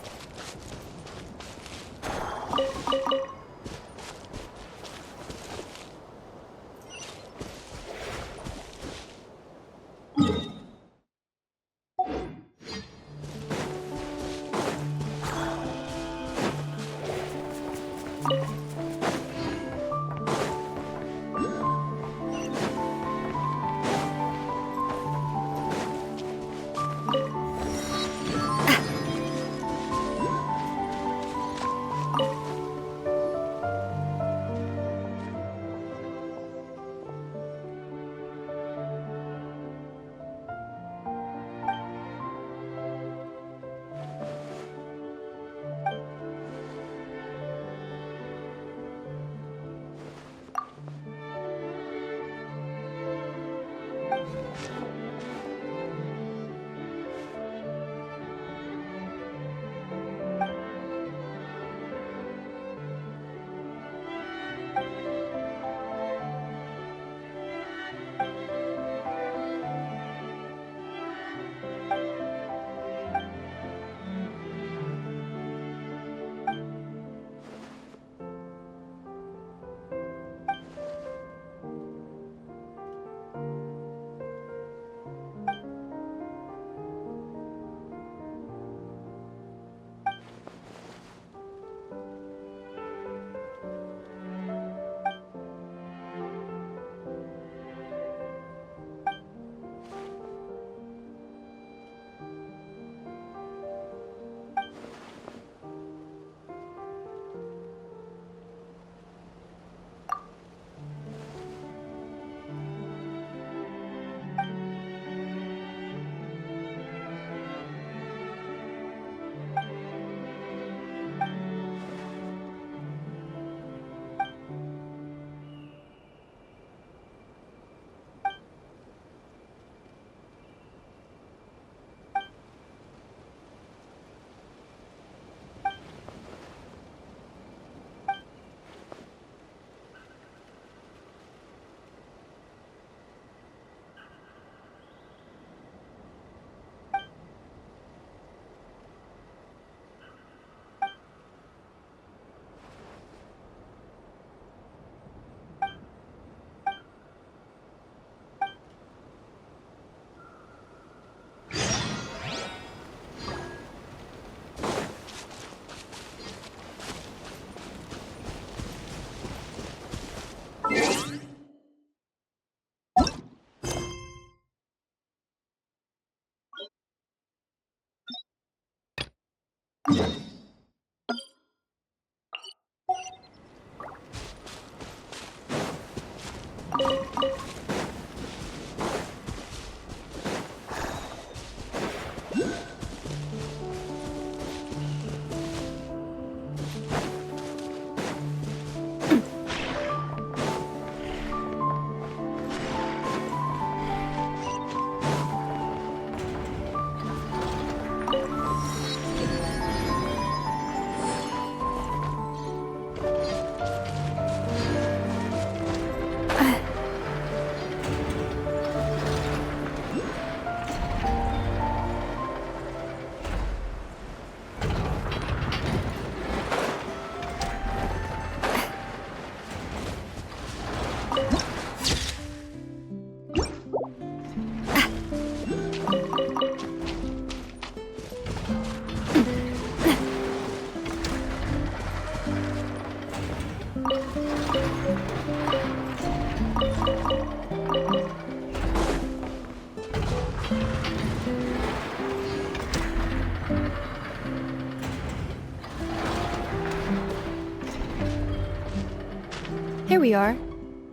Here we are.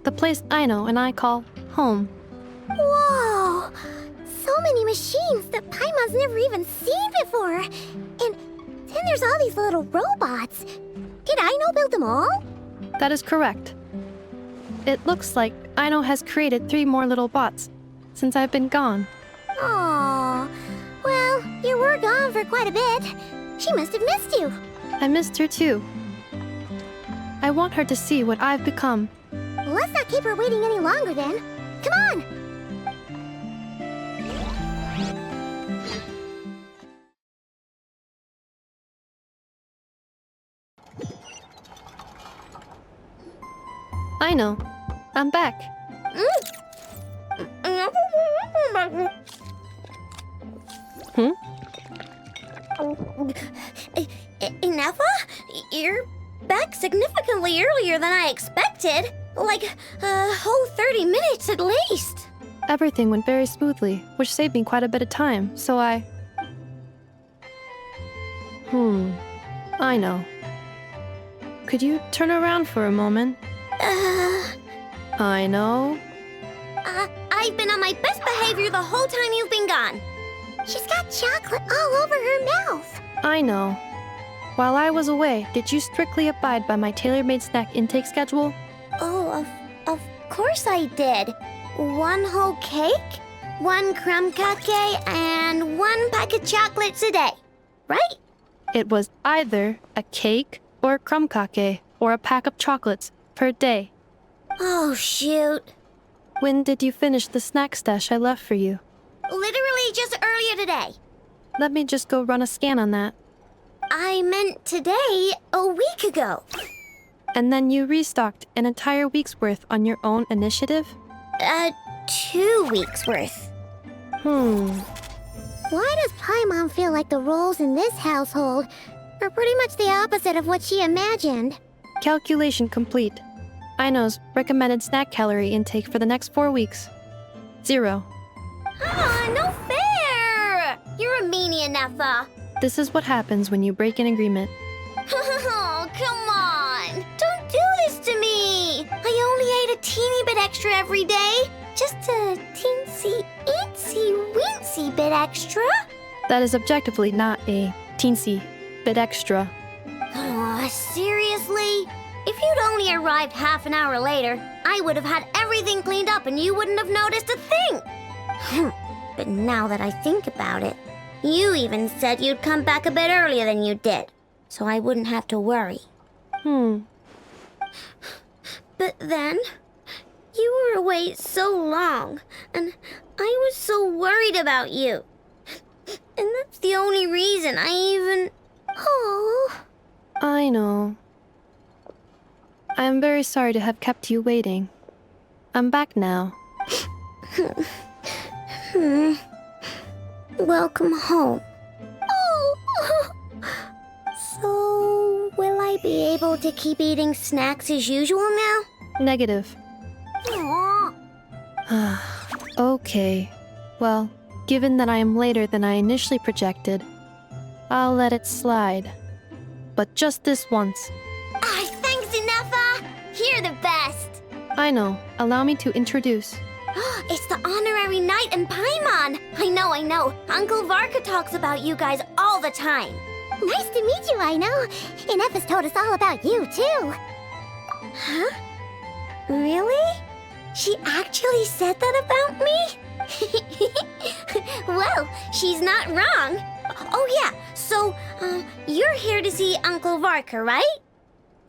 The place Aino and I call home. Whoa! So many machines that Paimon's never even seen before. And then there's all these little robots. Did Aino build them all? That is correct. It looks like Aino has created 3 more little bots since I've been gone. Aww. Well, you were gone for quite a bit. She must have missed you. I missed her too. I want her to see what I've become. Well, let's not keep her waiting any longer then. Come on! Aino, I'm back. Hmm? Ineffa? You're back significantly earlier than I expected. Like a whole 30 minutes at least. Everything went very smoothly, which saved me quite a bit of time, so I know. Could you turn around for a moment? I know. I've been on my best behavior the whole time you've been gone. She's got chocolate all over her mouth. I know. While I was away, did you strictly abide by my tailor-made snack intake schedule? Oh, of course I did. 1 whole cake, 1 crumb cake, and 1 pack of chocolates a day, right? It was either a cake or a crumb cake or a pack of chocolates per day. Oh, shoot. When did you finish the snack stash I left for you? Literally just earlier today. Let me just go run a scan on that. I meant today, a week ago. And then you restocked an entire week's worth on your own initiative? 2 weeks worth. Why does Paimon feel like the roles in this household are pretty much the opposite of what she imagined? Calculation complete. Aino's recommended snack calorie intake for the next 4 weeks. 0. No fair! You're a meanie, Ineffa. This is what happens when you break an agreement. Oh, come on! Don't do this to me! I only ate a teeny bit extra every day. Just a teensy bit extra. That is objectively not a teensy bit extra. Oh, seriously? If you'd only arrived half an hour later, I would have had everything cleaned up and you wouldn't have noticed a thing. But now that I think about it, you even said you'd come back a bit earlier than you did, so I wouldn't have to worry. But then, you were away so long, and I was so worried about you. And that's the only reason I even... Oh. I know. I am very sorry to have kept you waiting. I'm back now. Welcome home. Oh! So, will I be able to keep eating snacks as usual now? Negative. Aww. Okay. Well, given that I am later than I initially projected, I'll let it slide. But just this once. Thanks, Ineffa! You're the best! Aino, allow me to introduce. It's the honorary knight and Paimon! I know. Uncle Varka talks about you guys all the time. Nice to meet you, Aino. Ineffa's told us all about you, too. Huh? Really? She actually said that about me? Well, she's not wrong. Oh yeah, so, you're here to see Uncle Varka, right?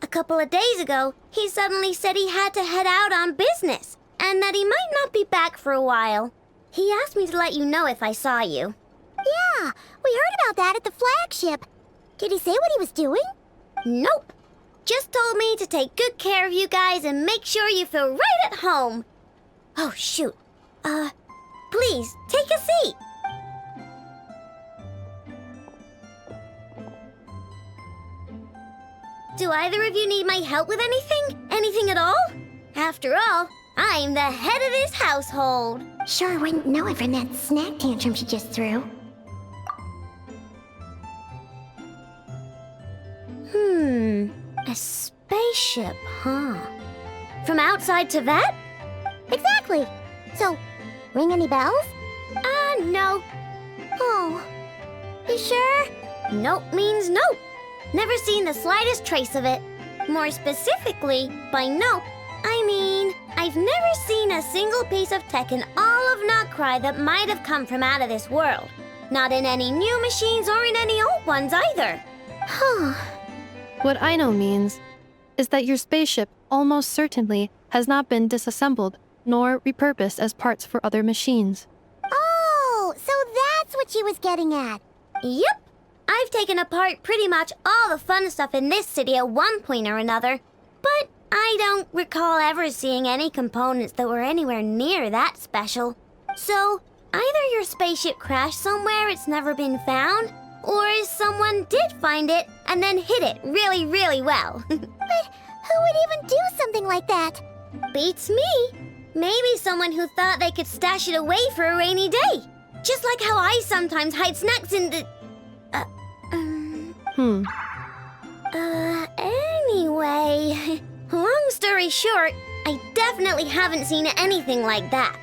A couple of days ago, he suddenly said he had to head out on business, and that he might not be back for a while. He asked me to let you know if I saw you. Yeah, we heard about that at the flagship. Did he say what he was doing? Nope. Just told me to take good care of you guys and make sure you feel right at home. Oh, shoot. Please, take a seat. Do either of you need my help with anything? Anything at all? After all, I'm the head of this household. Sure wouldn't know it from that snack tantrum she just threw. A spaceship, huh? From outside Teyvat? Exactly. So, ring any bells? No. Oh. You sure? Nope means nope. Never seen the slightest trace of it. More specifically, by nope, I mean, I've never seen a single piece of tech in all of Nod Krai that might have come from out of this world. Not in any new machines or in any old ones either. Huh. What Aino means is that your spaceship almost certainly has not been disassembled nor repurposed as parts for other machines. Oh, so that's what she was getting at. Yep. I've taken apart pretty much all the fun stuff in this city at one point or another, but I don't recall ever seeing any components that were anywhere near that special. So, either your spaceship crashed somewhere it's never been found, or someone did find it and then hid it really, really well. But who would even do something like that? Beats me. Maybe someone who thought they could stash it away for a rainy day. Just like how I sometimes hide snacks in the... Anyway, long story short, I definitely haven't seen anything like that.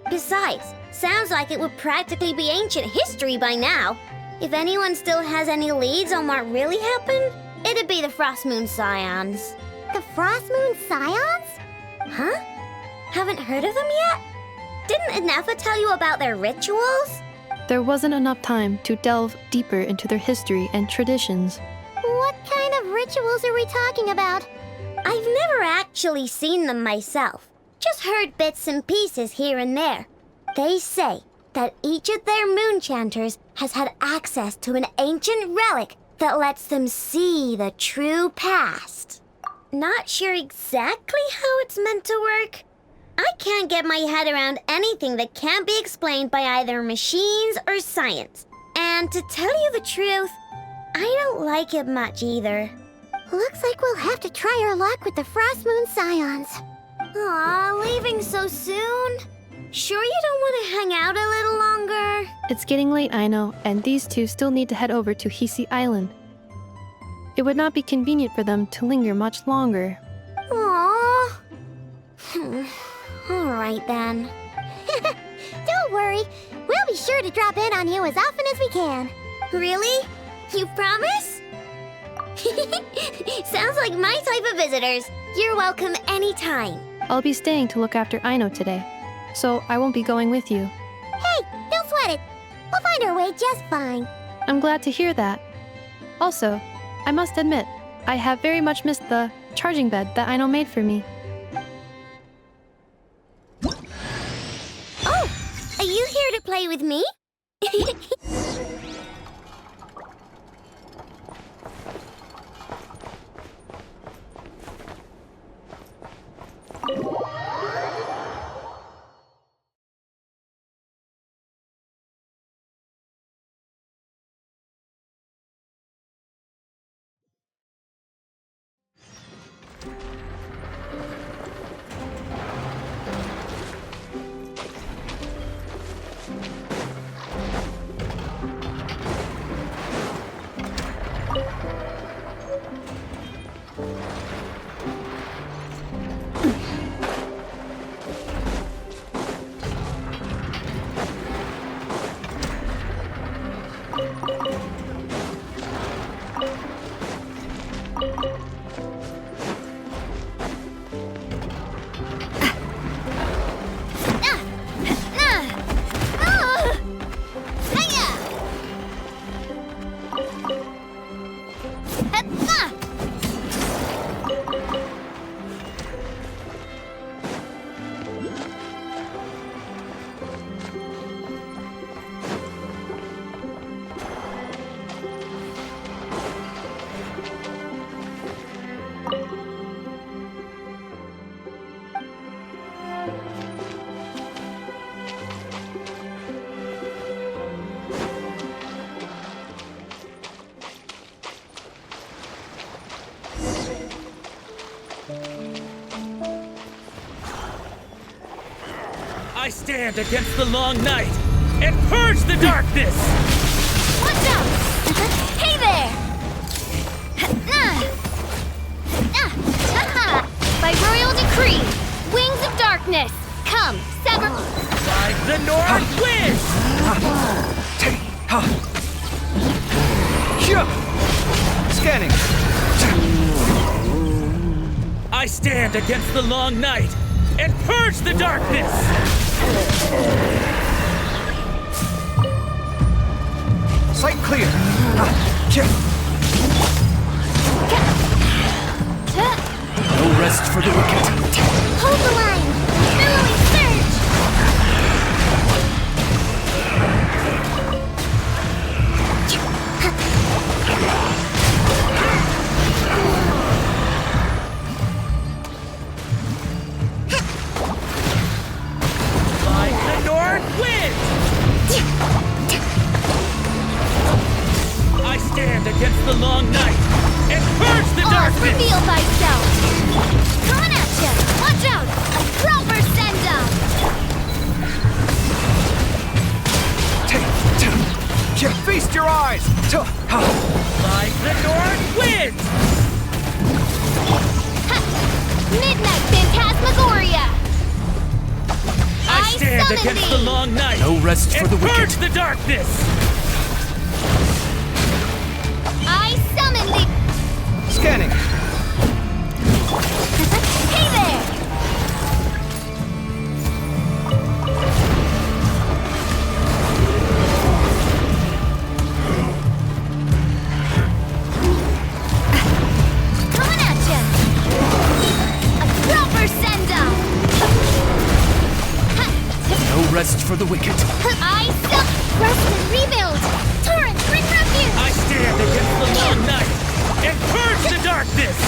Besides, sounds like it would practically be ancient history by now. If anyone still has any leads on what really happened, it'd be the Frost Moon Scions. The Frost Moon Scions? Huh? Haven't heard of them yet? Didn't Anafa tell you about their rituals? There wasn't enough time to delve deeper into their history and traditions. What kind of rituals are we talking about? I've never actually seen them myself. Just heard bits and pieces here and there. They say that each of their moon chanters has had access to an ancient relic that lets them see the true past. Not sure exactly how it's meant to work. I can't get my head around anything that can't be explained by either machines or science. And to tell you the truth, I don't like it much either. Looks like we'll have to try our luck with the Frost Moon Scions. Aw, leaving so soon? Sure you don't want to hang out a little longer? It's getting late, Aino, and these two still need to head over to Hisi Island. It would not be convenient for them to linger much longer. Aww. All right then. Don't worry. We'll be sure to drop in on you as often as we can. Really? You promise? Sounds like my type of visitors. You're welcome anytime. I'll be staying to look after Aino today, so I won't be going with you. Hey, don't sweat it. We'll find our way just fine. I'm glad to hear that. Also, I must admit, I have very much missed the charging bed that Aino made for me. Oh, are you here to play with me? I stand against the long night and purge the darkness! Watch out! Hey there! By royal decree, The North wins! Scanning. I stand against the long night and purge the darkness! Sight clear. No rest for the wicked. Hold the line! Billowing surge! Like the North wins! I stand against the long night and purge the darkness! Reveal thyself! Coming at ya! Watch out! A proper send-up! Feast your eyes! Like the North wins! Midnight Phantasmagoria! I stand summon against thee! the long night No rest for and the wicked. purge the darkness! I summon thee! Scanning. Hey there! Coming at ya! A proper send-up! No rest for the wicked. I rest and rebuild! Torrent, bring refuge! I stand against the long night and purge the darkness!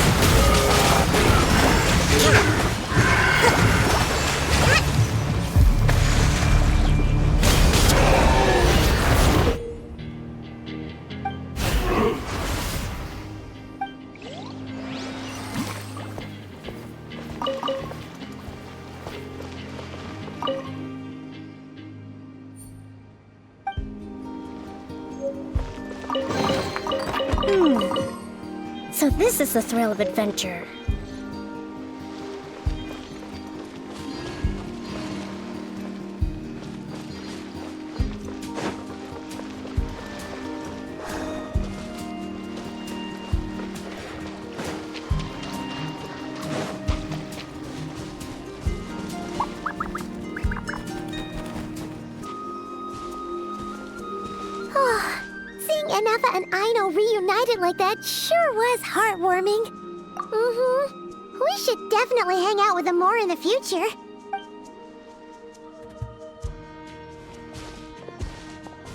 So this is the thrill of adventure. Seeing Anafa and Aino reunited like that sure was heartwarming. We should definitely hang out with them more in the future.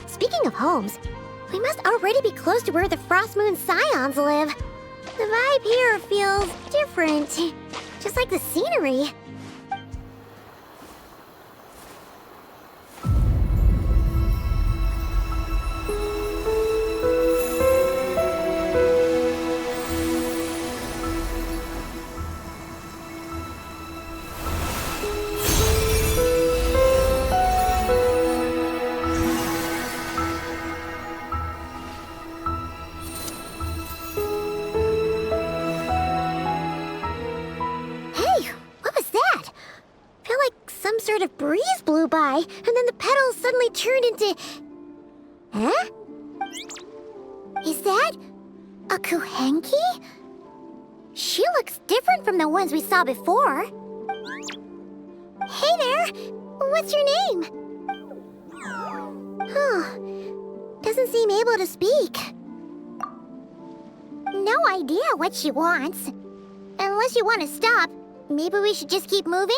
Speaking of homes, we must already be close to where the Frost Moon Scions live. The vibe here feels different, just like the scenery. Sort of breeze blew by, and then the petals suddenly turned into... Huh? Is that a Kuhenki? She looks different from the ones we saw before. Hey there! What's your name? Doesn't seem able to speak. No idea what she wants. Unless you want to stop, maybe we should just keep moving?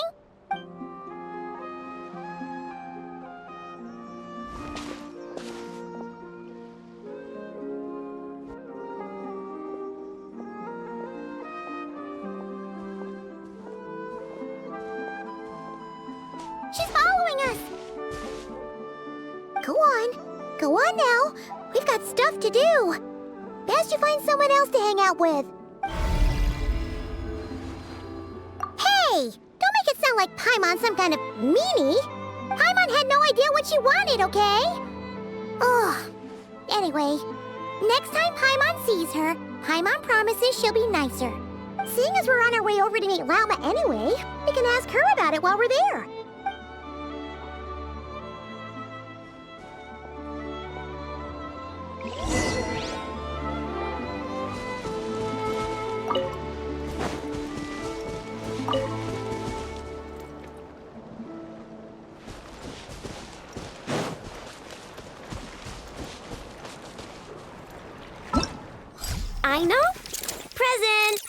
She's following us! Go on. Go on now. We've got stuff to do. Best you find someone else to hang out with. Hey! Don't make it sound like Paimon's some kind of meanie. Paimon had no idea what she wanted, okay? Ugh. Anyway, next time Paimon sees her, Paimon promises she'll be nicer. Seeing as we're on our way over to meet Lauma anyway, we can ask her about it while we're there. Aino? Present!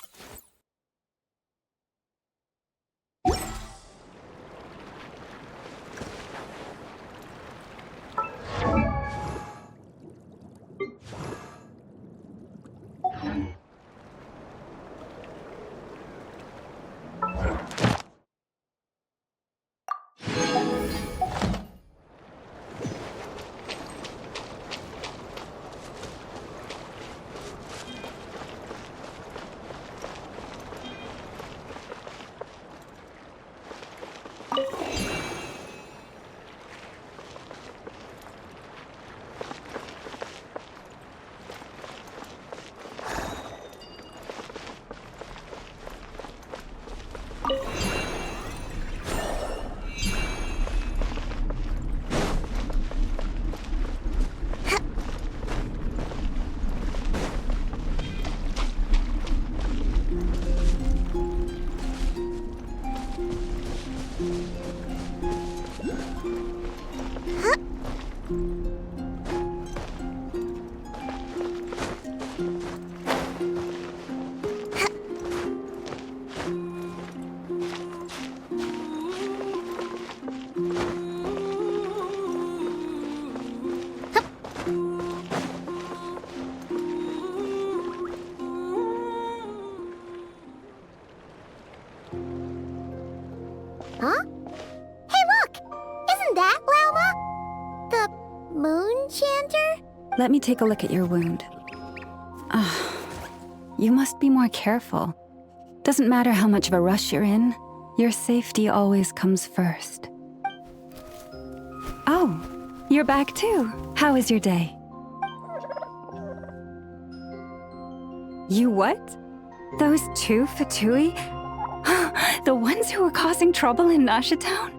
Huh? Hey, look! Isn't that Lauma? The moon chanter? Let me take a look at your wound. You must be more careful. Doesn't matter how much of a rush you're in, your safety always comes first. Oh, you're back too. How was your day? You what? Those two Fatui? The ones who were causing trouble in Nasha Town?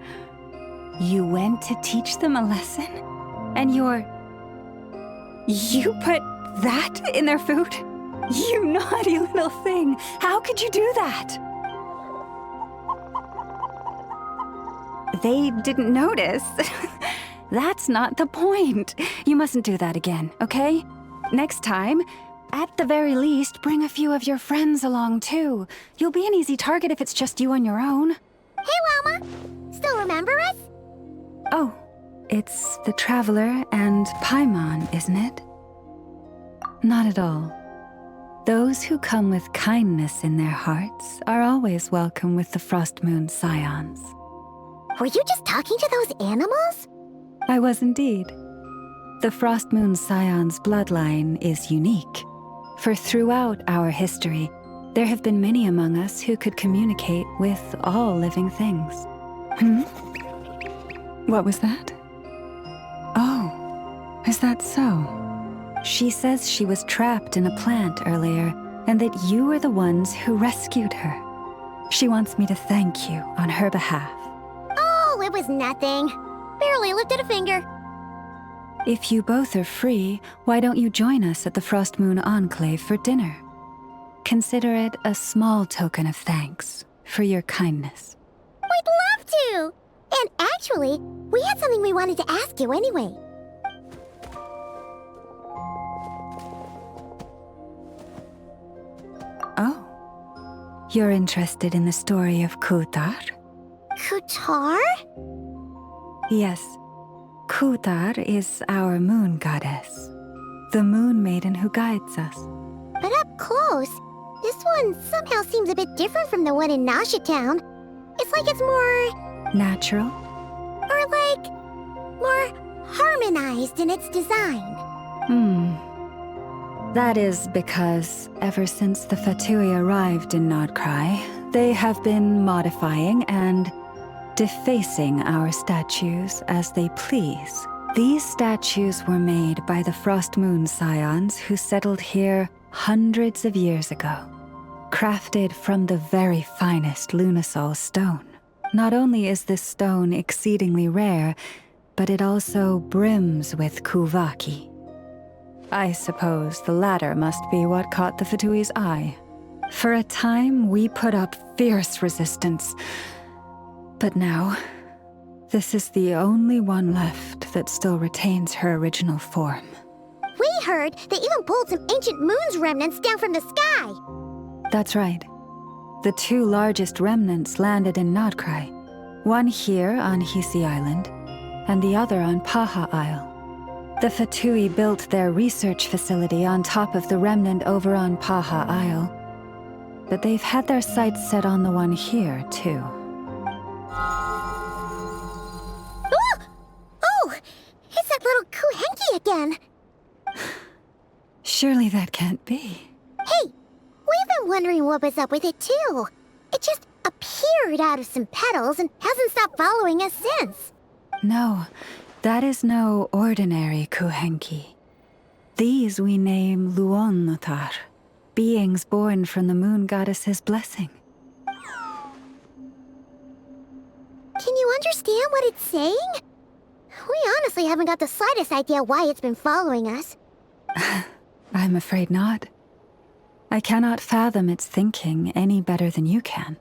You went to teach them a lesson? And you put that in their food? You naughty little thing! How could you do that? They didn't notice. That's not the point. You mustn't do that again, okay? Next time, at the very least, bring a few of your friends along too. You'll be an easy target if it's just you on your own. Hey, Lauma! Still remember us? Oh, it's the Traveler and Paimon, isn't it? Not at all. Those who come with kindness in their hearts are always welcome with the Frost Moon Scions. Were you just talking to those animals? I was indeed. The Frost Moon Scions bloodline is unique, for throughout our history, there have been many among us who could communicate with all living things. What was that? Oh, is that so? She says she was trapped in a plant earlier, and that you were the ones who rescued her. She wants me to thank you on her behalf. Oh, it was nothing. Barely lifted a finger. If you both are free, why don't you join us at the Frost Moon Enclave for dinner? Consider it a small token of thanks for your kindness. We'd love to! And actually, we had something we wanted to ask you anyway. Oh, you're interested in the story of Kutar? Kutar? Yes. Kutar is our moon goddess, the moon maiden who guides us. But up close, this one somehow seems a bit different from the one in Nasha Town. It's like it's more... natural? Or like... more harmonized in its design. That is because ever since the Fatui arrived in Nod Krai, they have been modifying and defacing our statues as they please. These statues were made by the Frost Moon Scions who settled here hundreds of years ago, crafted from the very finest Lunasol stone. Not only is this stone exceedingly rare, but it also brims with Kuvaki. I suppose the latter must be what caught the Fatui's eye. For a time, we put up fierce resistance. But now, this is the only one left that still retains her original form. We I heard they even pulled some ancient moon's remnants down from the sky. That's right. The two largest remnants landed in Nod Krai. One here on Hisi Island, and the other on Paha Isle. The Fatui built their research facility on top of the remnant over on Paha Isle. But they've had their sights set on the one here, too. Oh! It's that little Kuhenki again! Surely that can't be. Hey! We've been wondering what was up with it, too. It just appeared out of some petals and hasn't stopped following us since. No, that is no ordinary Kuhenki. These we name Luonnotar, beings born from the moon goddess's blessing. Can you understand what it's saying? We honestly haven't got the slightest idea why it's been following us. I'm afraid not. I cannot fathom its thinking any better than you can.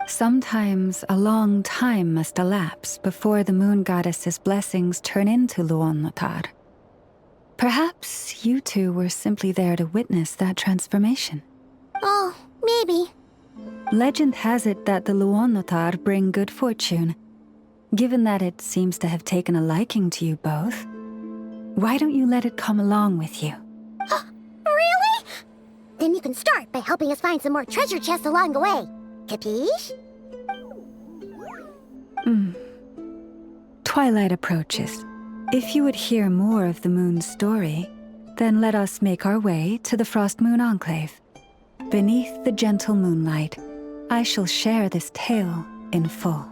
Sometimes a long time must elapse before the moon goddess's blessings turn into Luonnotar. Perhaps you two were simply there to witness that transformation. Oh, maybe. Legend has it that the Luonnotar bring good fortune. Given that it seems to have taken a liking to you both, why don't you let it come along with you? Really? Then you can start by helping us find some more treasure chests along the way. Capiche? Twilight approaches. If you would hear more of the moon's story, then let us make our way to the Frost Moon Enclave. Beneath the gentle moonlight, I shall share this tale in full.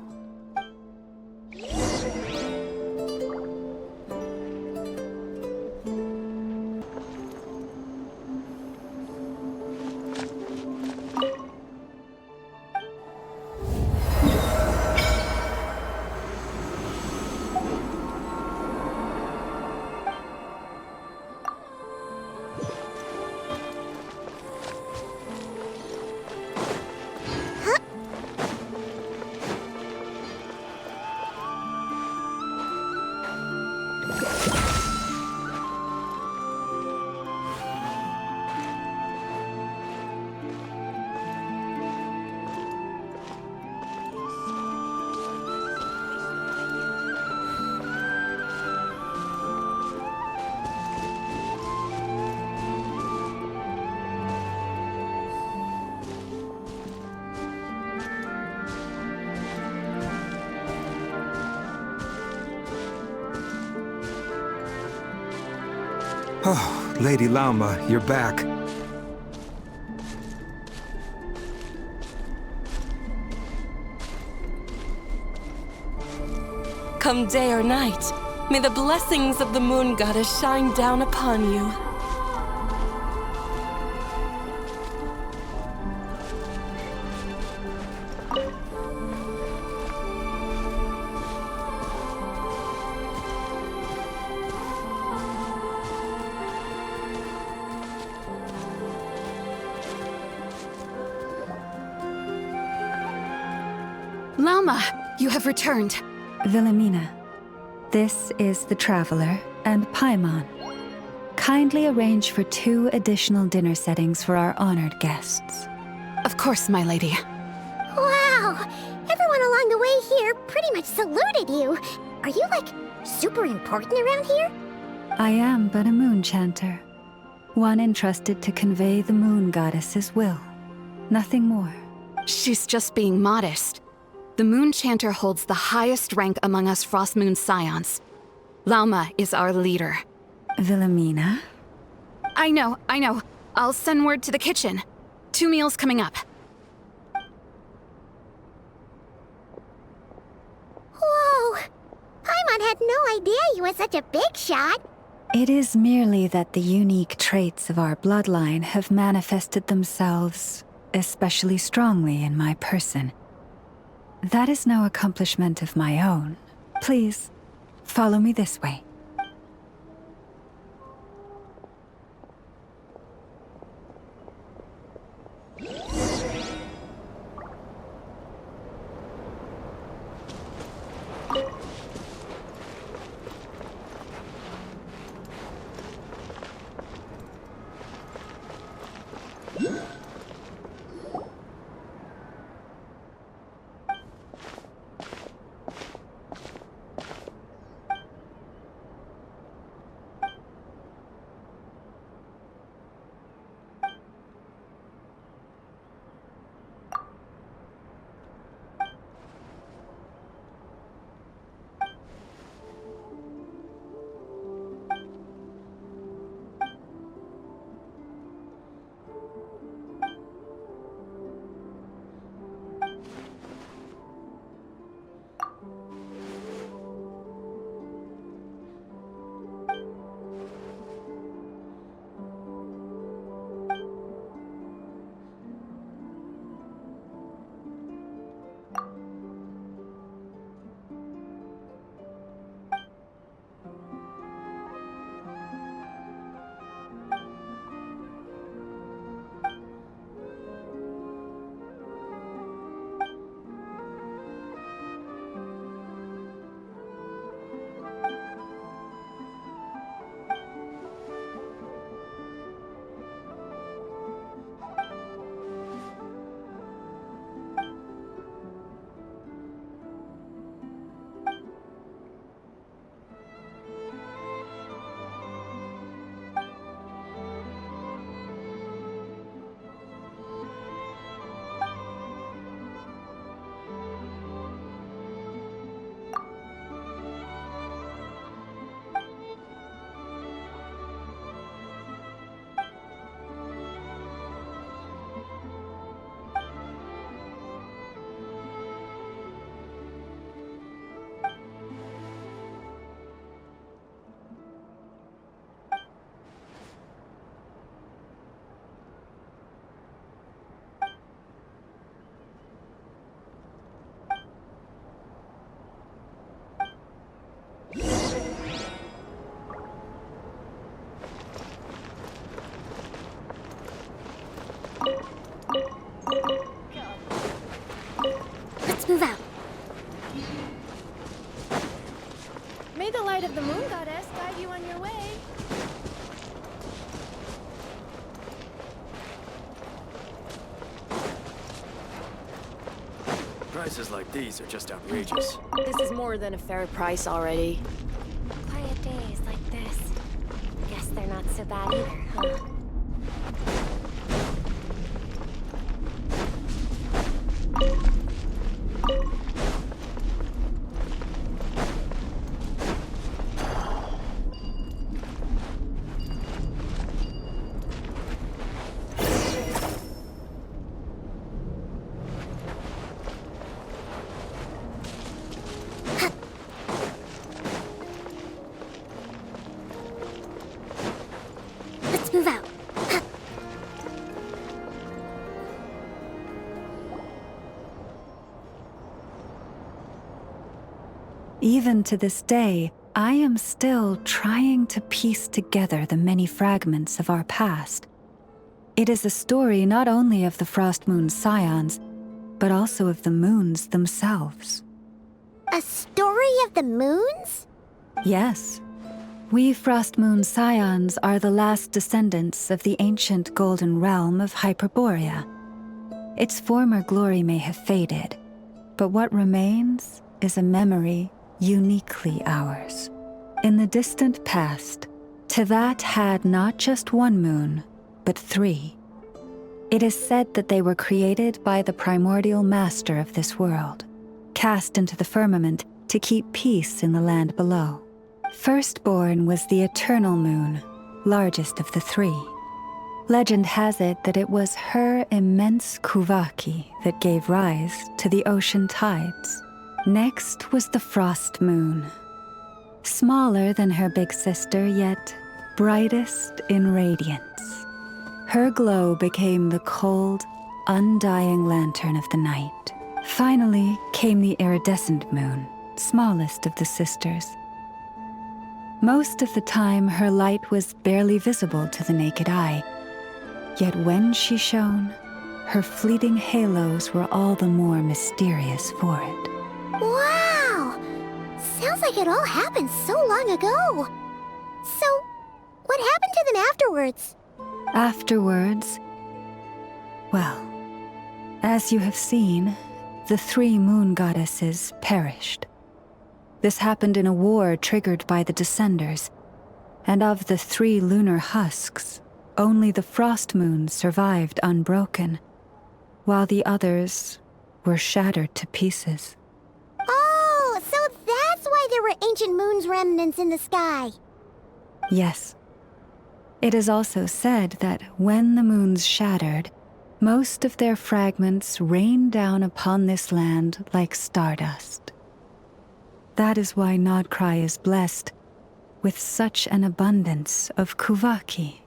Oh, Lady Lauma, you're back. Come day or night, may the blessings of the moon goddess shine down upon you. Lauma, you have returned. Wilhelmina, this is the Traveler and Paimon. Kindly arrange for 2 additional dinner settings for our honored guests. Of course, my lady. Wow! Everyone along the way here pretty much saluted you. Are you, like, super important around here? I am but a moon chanter, one entrusted to convey the moon goddess's will. Nothing more. She's just being modest. The Moon Chanter holds the highest rank among us Frost Moon Scions. Lauma is our leader. Wilhelmina? I know. I'll send word to the kitchen. 2 meals coming up. Whoa! Paimon had no idea you were such a big shot. It is merely that the unique traits of our bloodline have manifested themselves especially strongly in my person. That is no accomplishment of my own. Please, follow me this way. Prices like these are just outrageous. This is more than a fair price already. Quiet days like this. Guess they're not so bad either, huh? Let's move out. Even to this day, I am still trying to piece together the many fragments of our past. It is a story not only of the Frost Moon Scions, but also of the moons themselves. A story of the moons? Yes. We Frost Moon Scions are the last descendants of the ancient golden realm of Hyperborea. Its former glory may have faded, but what remains is a memory uniquely ours. In the distant past, Teyvat had not just one moon, but 3. It is said that they were created by the primordial master of this world, cast into the firmament to keep peace in the land below. Firstborn was the eternal moon, largest of the 3. Legend has it that it was her immense kuvaki that gave rise to the ocean tides. Next was the frost moon, smaller than her big sister, yet brightest in radiance. Her glow became the cold, undying lantern of the night. Finally came the iridescent moon, smallest of the sisters. Most of the time, her light was barely visible to the naked eye. Yet when she shone, her fleeting halos were all the more mysterious for it. Wow! Sounds like it all happened so long ago. So, what happened to them afterwards? Afterwards, well, as you have seen, the 3 moon goddesses perished. This happened in a war triggered by the Descenders, and of the 3 lunar husks, only the frost moon survived unbroken, while the others were shattered to pieces. Oh, so that's why there were ancient moon's remnants in the sky. Yes. It is also said that when the moons shattered, most of their fragments rained down upon this land like stardust. That is why Nod Krai is blessed with such an abundance of kuvaki.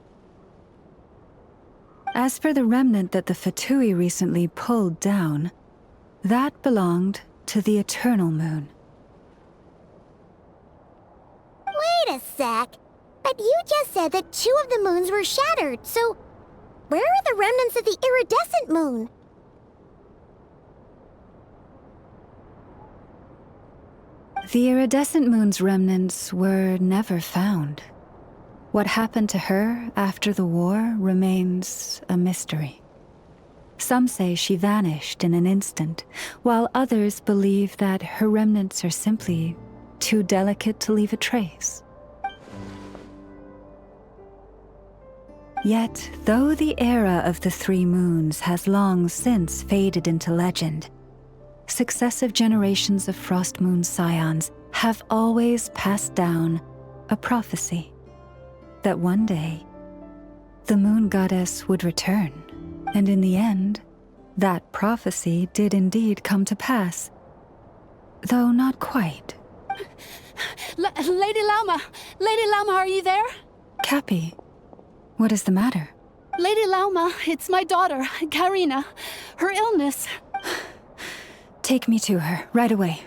As for the remnant that the Fatui recently pulled down, that belonged to the eternal moon. Wait a sec. But you just said that 2 of the moons were shattered, so where are the remnants of the iridescent moon? The iridescent moon's remnants were never found. What happened to her after the war remains a mystery. Some say she vanished in an instant, while others believe that her remnants are simply too delicate to leave a trace. Yet, though the era of the 3 moons has long since faded into legend, successive generations of Frost Moon Scions have always passed down a prophecy that one day the moon goddess would return, and in the end, that prophecy did indeed come to pass, though not quite. Lady Lauma! Lady Lauma, are you there? Cappy, what is the matter? Lady Lauma, it's my daughter, Karina. Her illness. Take me to her, right away.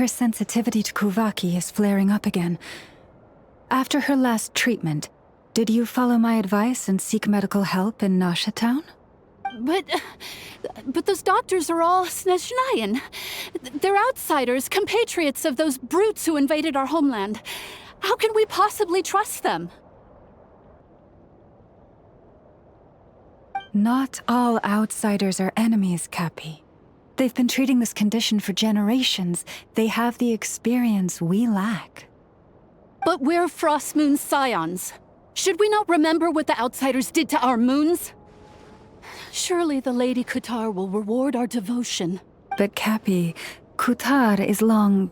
Her sensitivity to Kuvaki is flaring up again. After her last treatment, did you follow my advice and seek medical help in Nasha Town? But those doctors are all Snezhnayan. They're outsiders, compatriots of those brutes who invaded our homeland. How can we possibly trust them? Not all outsiders are enemies, Cappy. They've been treating this condition for generations. They have the experience we lack. But we're Frost Moon Scions. Should we not remember what the outsiders did to our moons? Surely the Lady Kutar will reward our devotion. But Cappy, Kutar is long...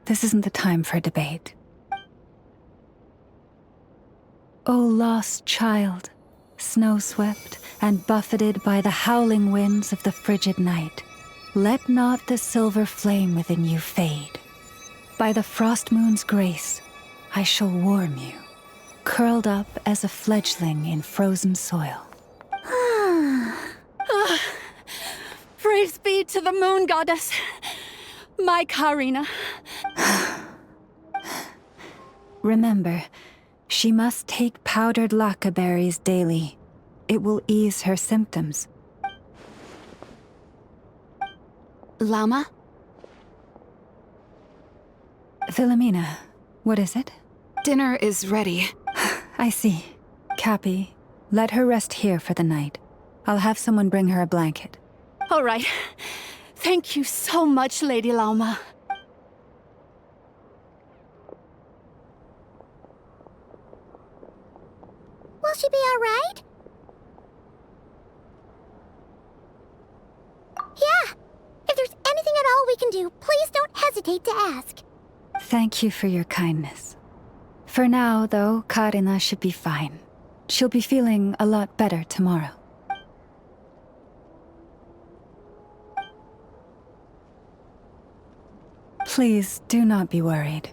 This isn't the time for a debate. O lost child, snow-swept and buffeted by the howling winds of the frigid night, let not the silver flame within you fade. By the frost moon's grace, I shall warm you, curled up as a fledgling in frozen soil. Praise be to the moon goddess, my Karina. Remember, she must take powdered laka berries daily. It will ease her symptoms. Lauma? Philomena, what is it? Dinner is ready. I see. Cappy, let her rest here for the night. I'll have someone bring her a blanket. All right. Thank you so much, Lady Lauma. Will she be all right? Yeah! If there's anything at all we can do, please don't hesitate to ask. Thank you for your kindness. For now, though, Karina should be fine. She'll be feeling a lot better tomorrow. Please do not be worried.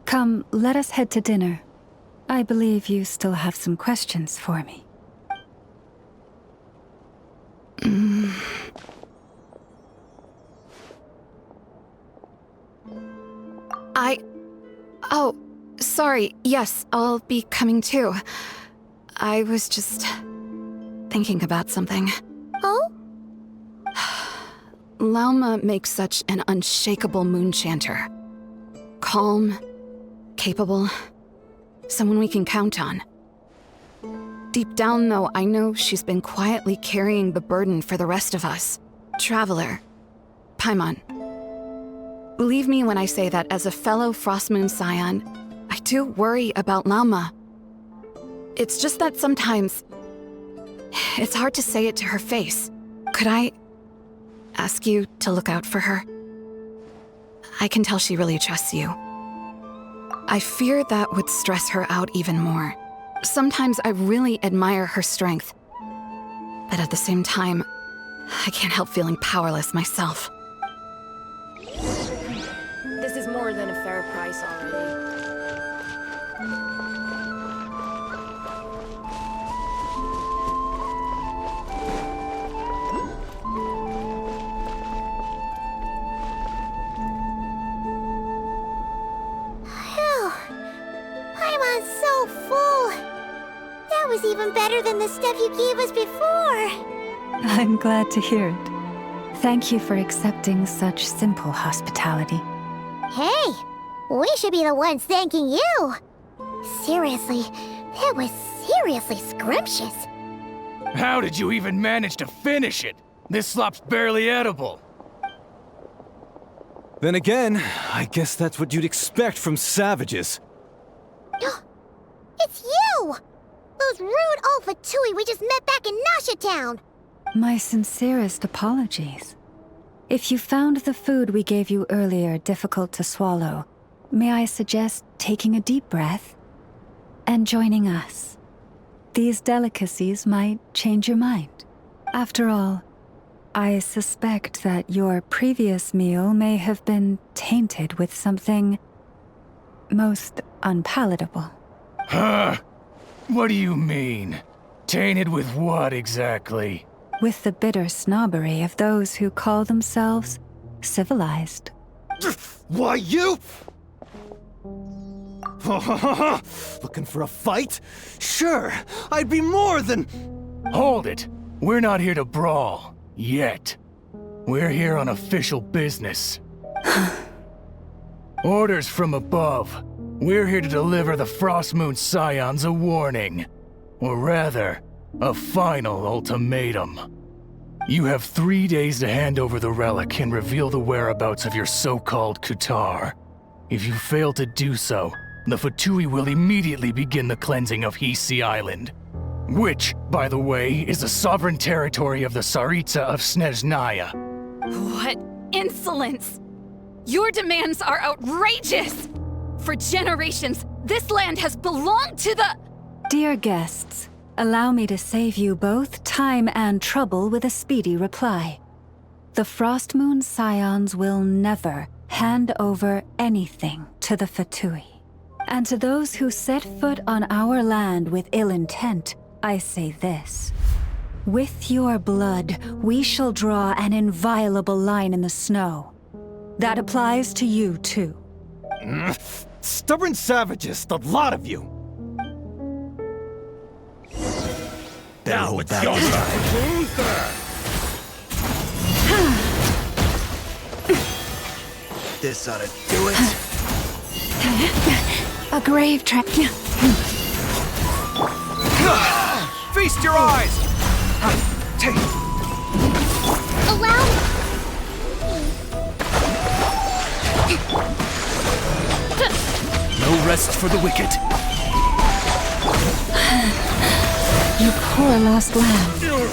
Come, let us head to dinner. I believe you still have some questions for me. Oh, sorry. Yes, I'll be coming too. I was just thinking about something. Oh? Lauma makes such an unshakable moon chanter. Calm, capable, someone we can count on. Deep down, though, I know she's been quietly carrying the burden for the rest of us. Traveler, Paimon. Believe me when I say that as a fellow Frostmoon Scion, I do worry about Lauma. It's just that sometimes it's hard to say it to her face. Could I ask you to look out for her? I can tell she really trusts you. I fear that would stress her out even more. Sometimes I really admire her strength, but at the same time, I can't help feeling powerless myself. This is more than a fair price already. Phew. Paimon's so full. That was even better than the stuff you gave us before. I'm glad to hear it. Thank you for accepting such simple hospitality. Hey, we should be the ones thanking you. Seriously, that was seriously scrumptious. How did you even manage to finish it? This slop's barely edible. Then again, I guess that's what you'd expect from savages. It's you! Those rude Alpha Tui we just met back in Nasha Town. My sincerest apologies. If you found the food we gave you earlier difficult to swallow, may I suggest taking a deep breath and joining us? These delicacies might change your mind. After all, I suspect that your previous meal may have been tainted with something most unpalatable. Huh? What do you mean? Tainted with what exactly? With the bitter snobbery of those who call themselves civilized. Why, you? Looking for a fight? Sure, I'd be more than... Hold it! We're not here to brawl. Yet. We're here on official business. Orders from above. We're here to deliver the Frostmoon Scions a warning. Or rather, a final ultimatum. You have 3 days to hand over the relic and reveal the whereabouts of your so-called Kutar. If you fail to do so, the Fatui will immediately begin the cleansing of Hisi Island. Which, by the way, is the sovereign territory of the Tsaritsa of Snezhnaya. What insolence! Your demands are outrageous! For generations, this land has belonged to the... Dear guests, allow me to save you both time and trouble with a speedy reply. The Frostmoon Scions will never hand over anything to the Fatui. And to those who set foot on our land with ill intent, I say this. With your blood, we shall draw an inviolable line in the snow. That applies to you, too. Stubborn savages, the lot of you! Now it's your time! This ought to do it. A grave trap. Feast your eyes! Allow me. No rest for the wicked. You poor lost lamb. You're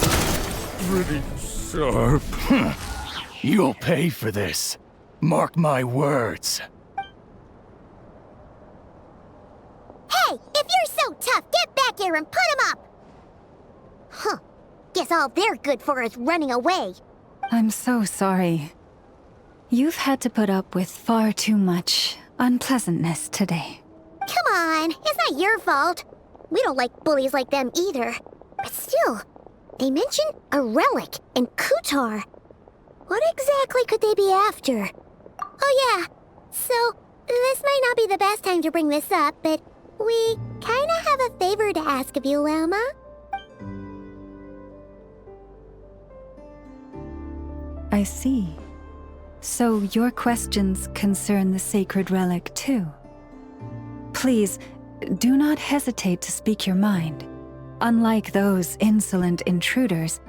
pretty sharp. You'll pay for this. Mark my words. Hey, if you're so tough, get back here and put him up! Huh. Guess all they're good for is running away. I'm so sorry. You've had to put up with far too much unpleasantness today. Come on, it's not your fault. We don't like bullies like them either. But still, they mentioned a relic and Kutar. What exactly could they be after? Oh yeah, so this might not be the best time to bring this up, but we kinda have a favor to ask of you, Lauma. I see. So your questions concern the sacred relic too. Please, do not hesitate to speak your mind. Unlike those insolent intruders,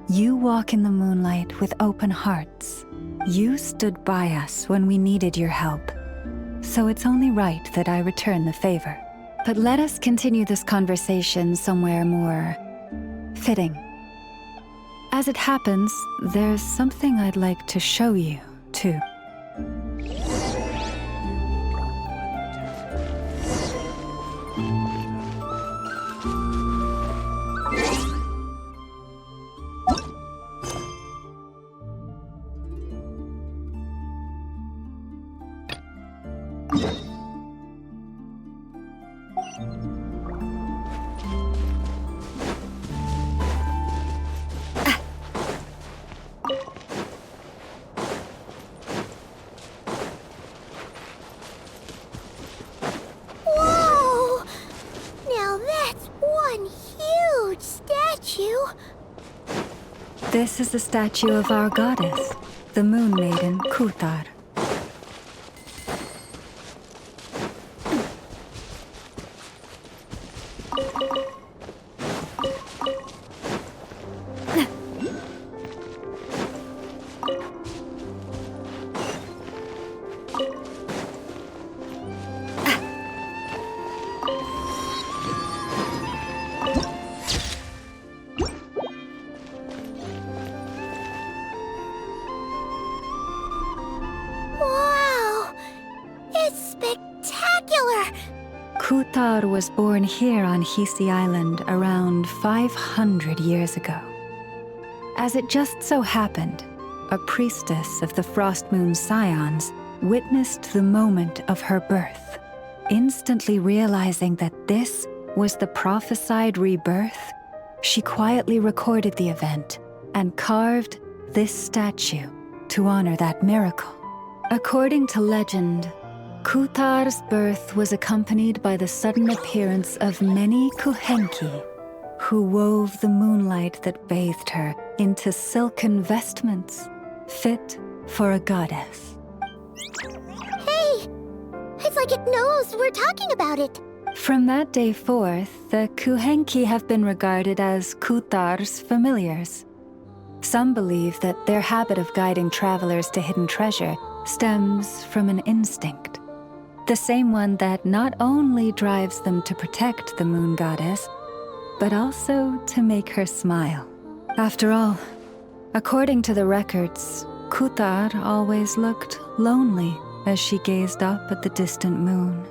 you walk in the moonlight with open hearts. You stood by us when we needed your help. So it's only right that I return the favor. But let us continue this conversation somewhere more fitting. As it happens, there's something I'd like to show you, too. Whoa! Now that's one huge statue. This is the statue of our goddess, the Moon Maiden Kutar. Wow! It's spectacular! Kutar was born here on Hisi Island around 500 years ago. As it just so happened, a priestess of the Frostmoon Scions witnessed the moment of her birth. Instantly realizing that this was the prophesied rebirth, she quietly recorded the event and carved this statue to honor that miracle. According to legend, Kutar's birth was accompanied by the sudden appearance of many Kuhenki, who wove the moonlight that bathed her into silken vestments fit for a goddess. Hey! It's like it knows we're talking about it. From that day forth, the Kuhenki have been regarded as Kutar's familiars. Some believe that their habit of guiding travelers to hidden treasure stems from an instinct. The same one that not only drives them to protect the moon goddess, but also to make her smile. After all, according to the records, Kutar always looked lonely as she gazed up at the distant moon.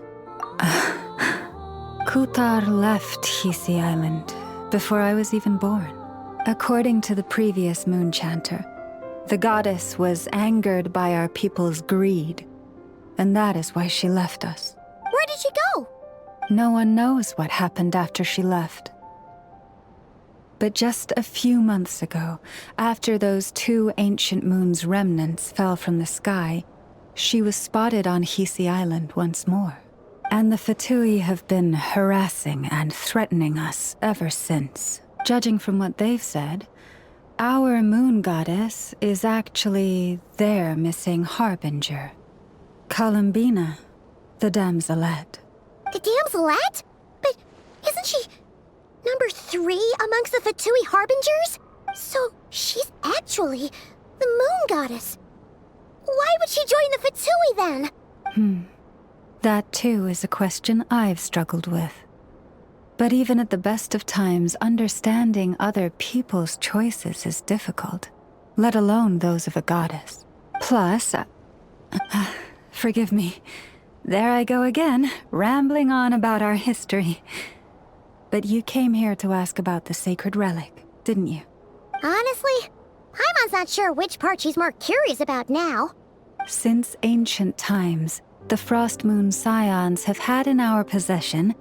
Kutar left Hisi Island before I was even born. According to the previous moon chanter, the goddess was angered by our people's greed, and that is why she left us. Where did she go? No one knows what happened after she left. But just a few months ago, after those 2 ancient moon's remnants fell from the sky, she was spotted on Hisi Island once more. And the Fatui have been harassing and threatening us ever since. Judging from what they've said, our moon goddess is actually their missing harbinger. Columbina, the damselette. The damselette? But isn't she number 3 amongst the Fatui harbingers? So she's actually the moon goddess. Why would she join the Fatui then? That too is a question I've struggled with. But even at the best of times, understanding other people's choices is difficult, let alone those of a goddess. Plus, forgive me, there I go again, rambling on about our history. But you came here to ask about the sacred relic, didn't you? Honestly, Paimon's not sure which part she's more curious about now. Since ancient times, the Frost Moon Scions have had in our possession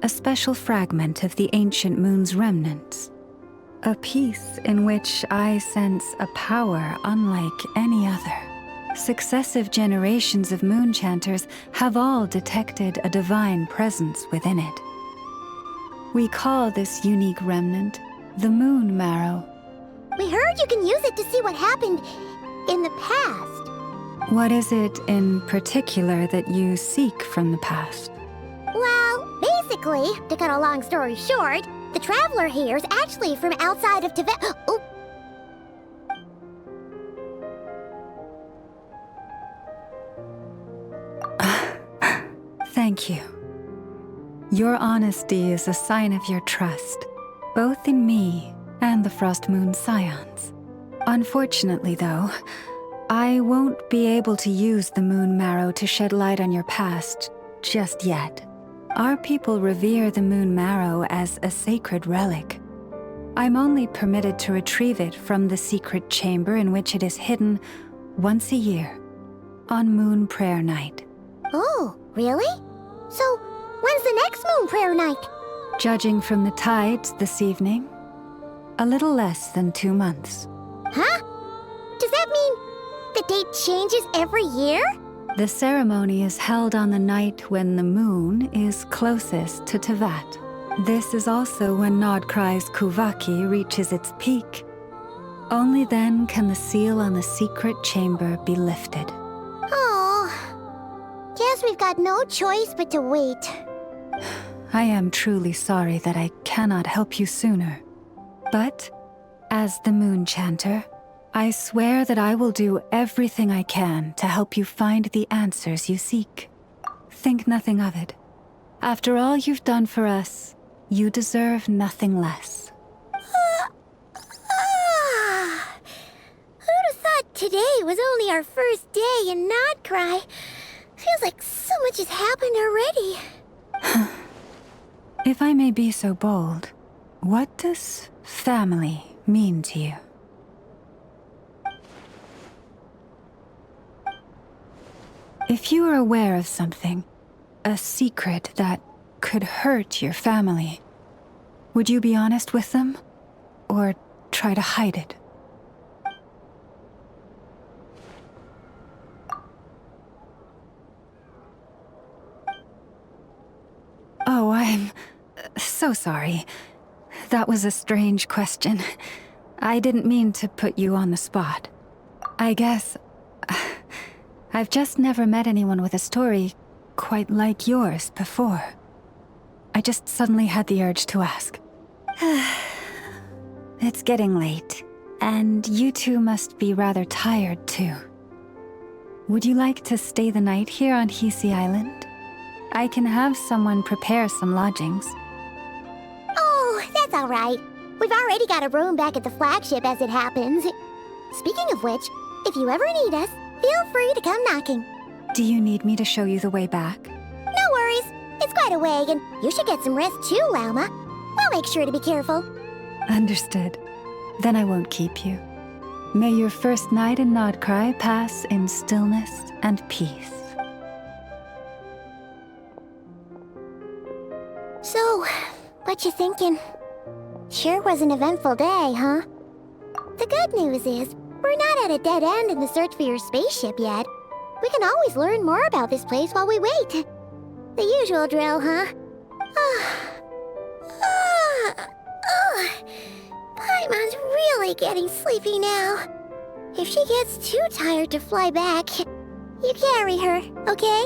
a special fragment of the ancient moon's remnants. A piece in which I sense a power unlike any other. Successive generations of moon chanters have all detected a divine presence within it. We call this unique remnant the Moon Marrow. We heard you can use it to see what happened in the past. What is it in particular that you seek from the past? Well, basically, to cut a long story short, the traveler here is actually from outside of Teyvat. Oh. Thank you. Your honesty is a sign of your trust, both in me and the Frost Moon Scions. Unfortunately, though, I won't be able to use the Moon Marrow to shed light on your past just yet. Our people revere the Moon Marrow as a sacred relic. I'm only permitted to retrieve it from the secret chamber in which it is hidden once a year, on Moon Prayer Night. Oh, really? So, when's the next Moon Prayer Night? Judging from the tides this evening, a little less than 2 months. Huh? Does that mean the date changes every year? The ceremony is held on the night when the moon is closest to Teyvat. This is also when Nod Krai's Kuvaki reaches its peak. Only then can the seal on the secret chamber be lifted. Oh, guess we've got no choice but to wait. I am truly sorry that I cannot help you sooner. But, as the Moon Chanter, I swear that I will do everything I can to help you find the answers you seek. Think nothing of it. After all you've done for us, you deserve nothing less. Who'd have thought today was only our first day in Nod Krai? Feels like so much has happened already. If I may be so bold, what does family mean to you? If you are aware of something, a secret that could hurt your family, would you be honest with them? Or try to hide it? so sorry. That was a strange question. I didn't mean to put you on the spot. I guess I've just never met anyone with a story quite like yours before. I just suddenly had the urge to ask. It's getting late, and you two must be rather tired too. Would you like to stay the night here on Hisi Island? I can have someone prepare some lodgings. Oh, that's all right. We've already got a room back at the flagship as it happens. Speaking of which, if you ever need us, feel free to come knocking. Do you need me to show you the way back? No worries. It's quite a way, and you should get some rest too, Lauma. We'll make sure to be careful. Understood. Then I won't keep you. May your first night in Nod Krai pass in stillness and peace. So, what you thinking? Sure was an eventful day, huh? The good news is, we're not at a dead end in the search for your spaceship yet. We can always learn more about this place while we wait. The usual drill, huh? Paimon's really getting sleepy now. If she gets too tired to fly back, you carry her, okay?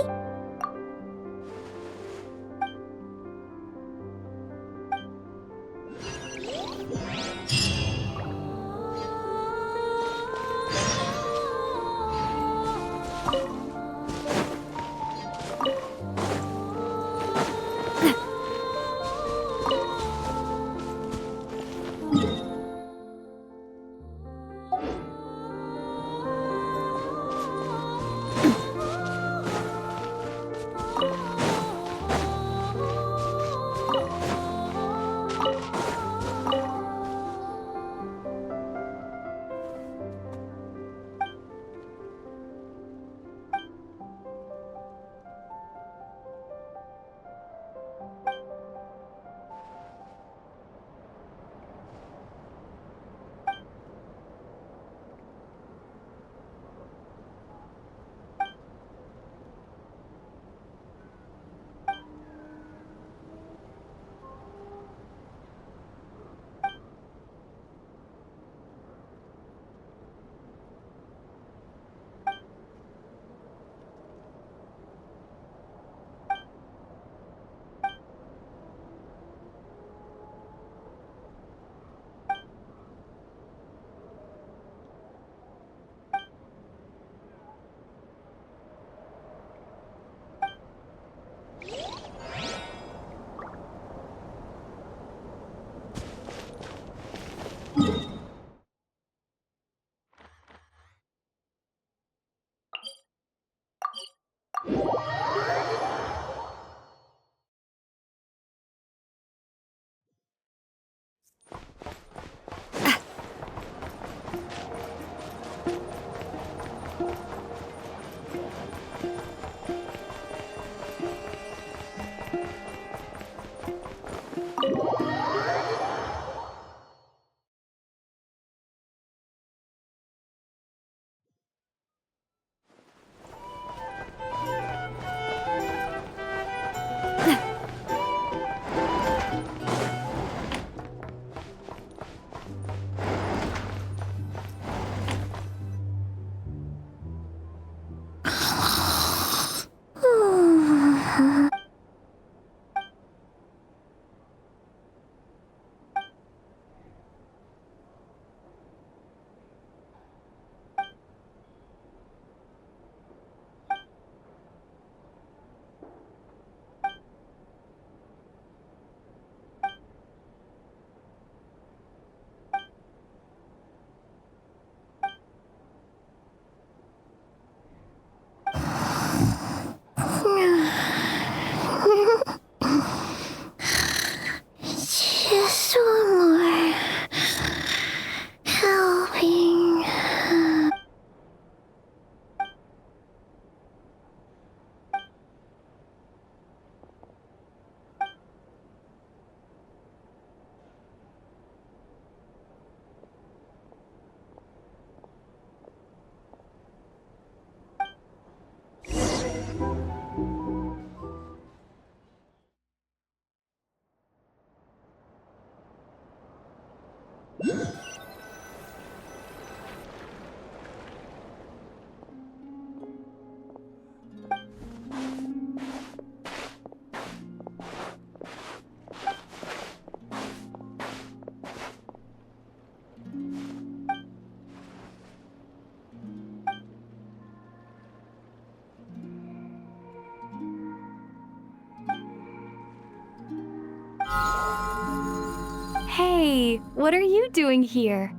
Hey, what are you doing here?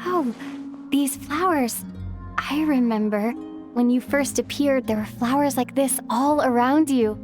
Oh, these flowers. I remember. When you first appeared, there were flowers like this all around you.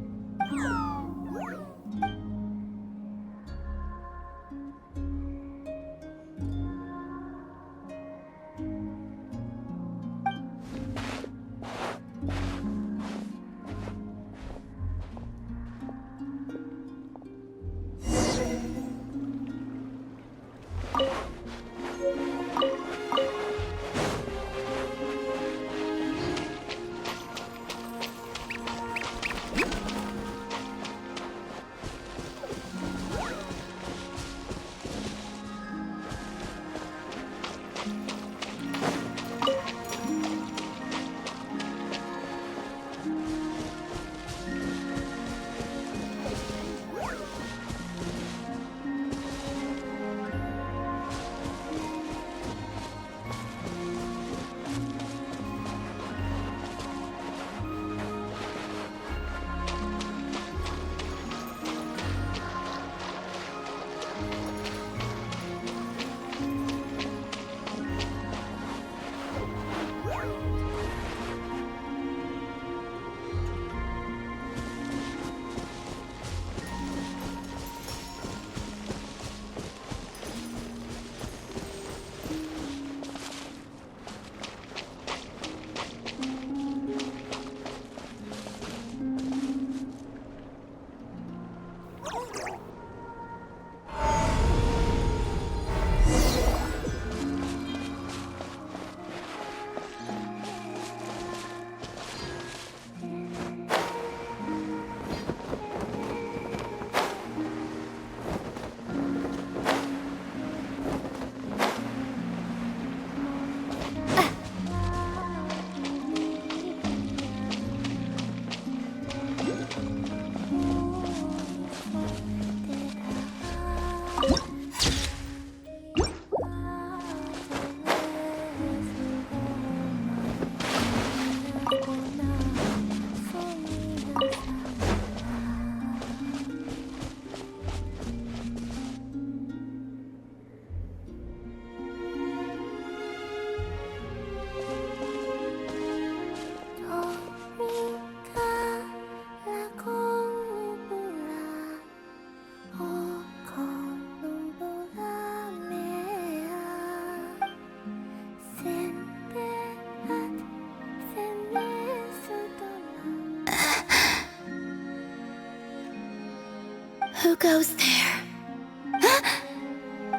Who goes there?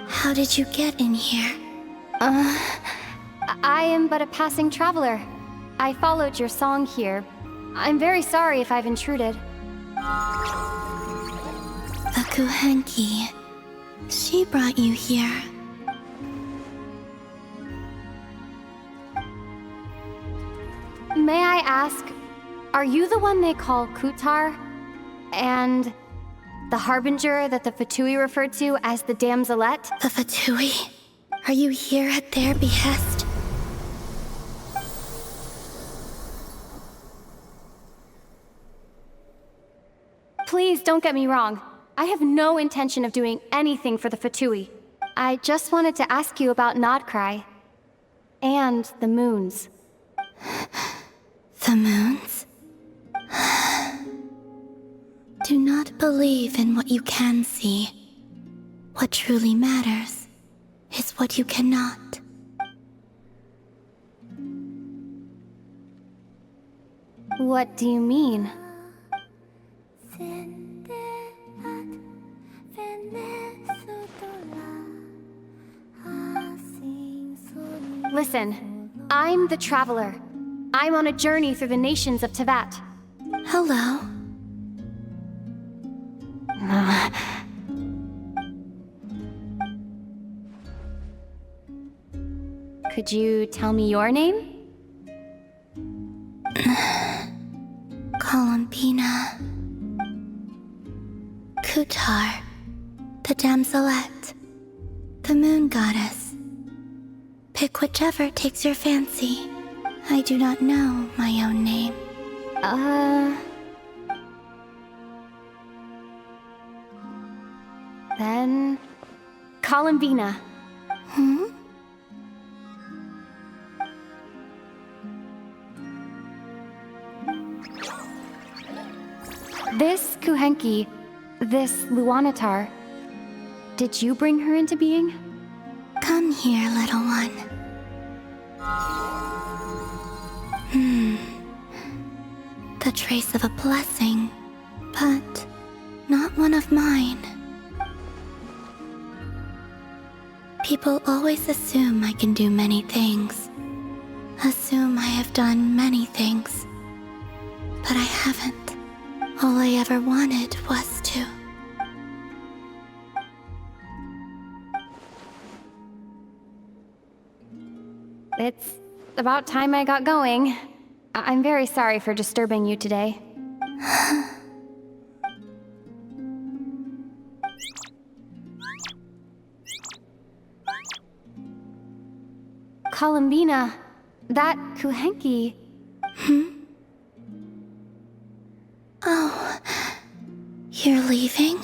How did you get in here? I am but a passing traveler. I followed your song here. I'm very sorry if I've intruded. The Kuhenki. She brought you here. May I ask, are you the one they call Kutar? And the harbinger that the Fatui referred to as the Damselette? The Fatui? Are you here at their behest? Please don't get me wrong. I have no intention of doing anything for the Fatui. I just wanted to ask you about Nod Krai. And the moons. The moons? Do not believe in what you can see. What truly matters is what you cannot. What do you mean? Listen, I'm the Traveler. I'm on a journey through the nations of Teyvat. Hello. Could you tell me your name? Columbina. Kutar. The Damselette. The moon goddess. Pick whichever takes your fancy. I do not know my own name. Then... Columbina. Hmm? This Kuhenki, this Luanatar, did you bring her into being? Come here, little one. The trace of a blessing, but not one of mine. People always assume I can do many things. Assume I have done many things. But I haven't. All I ever wanted was to. It's about time I got going. I'm very sorry for disturbing you today. Columbina, that Kuhenki... Oh, you're leaving?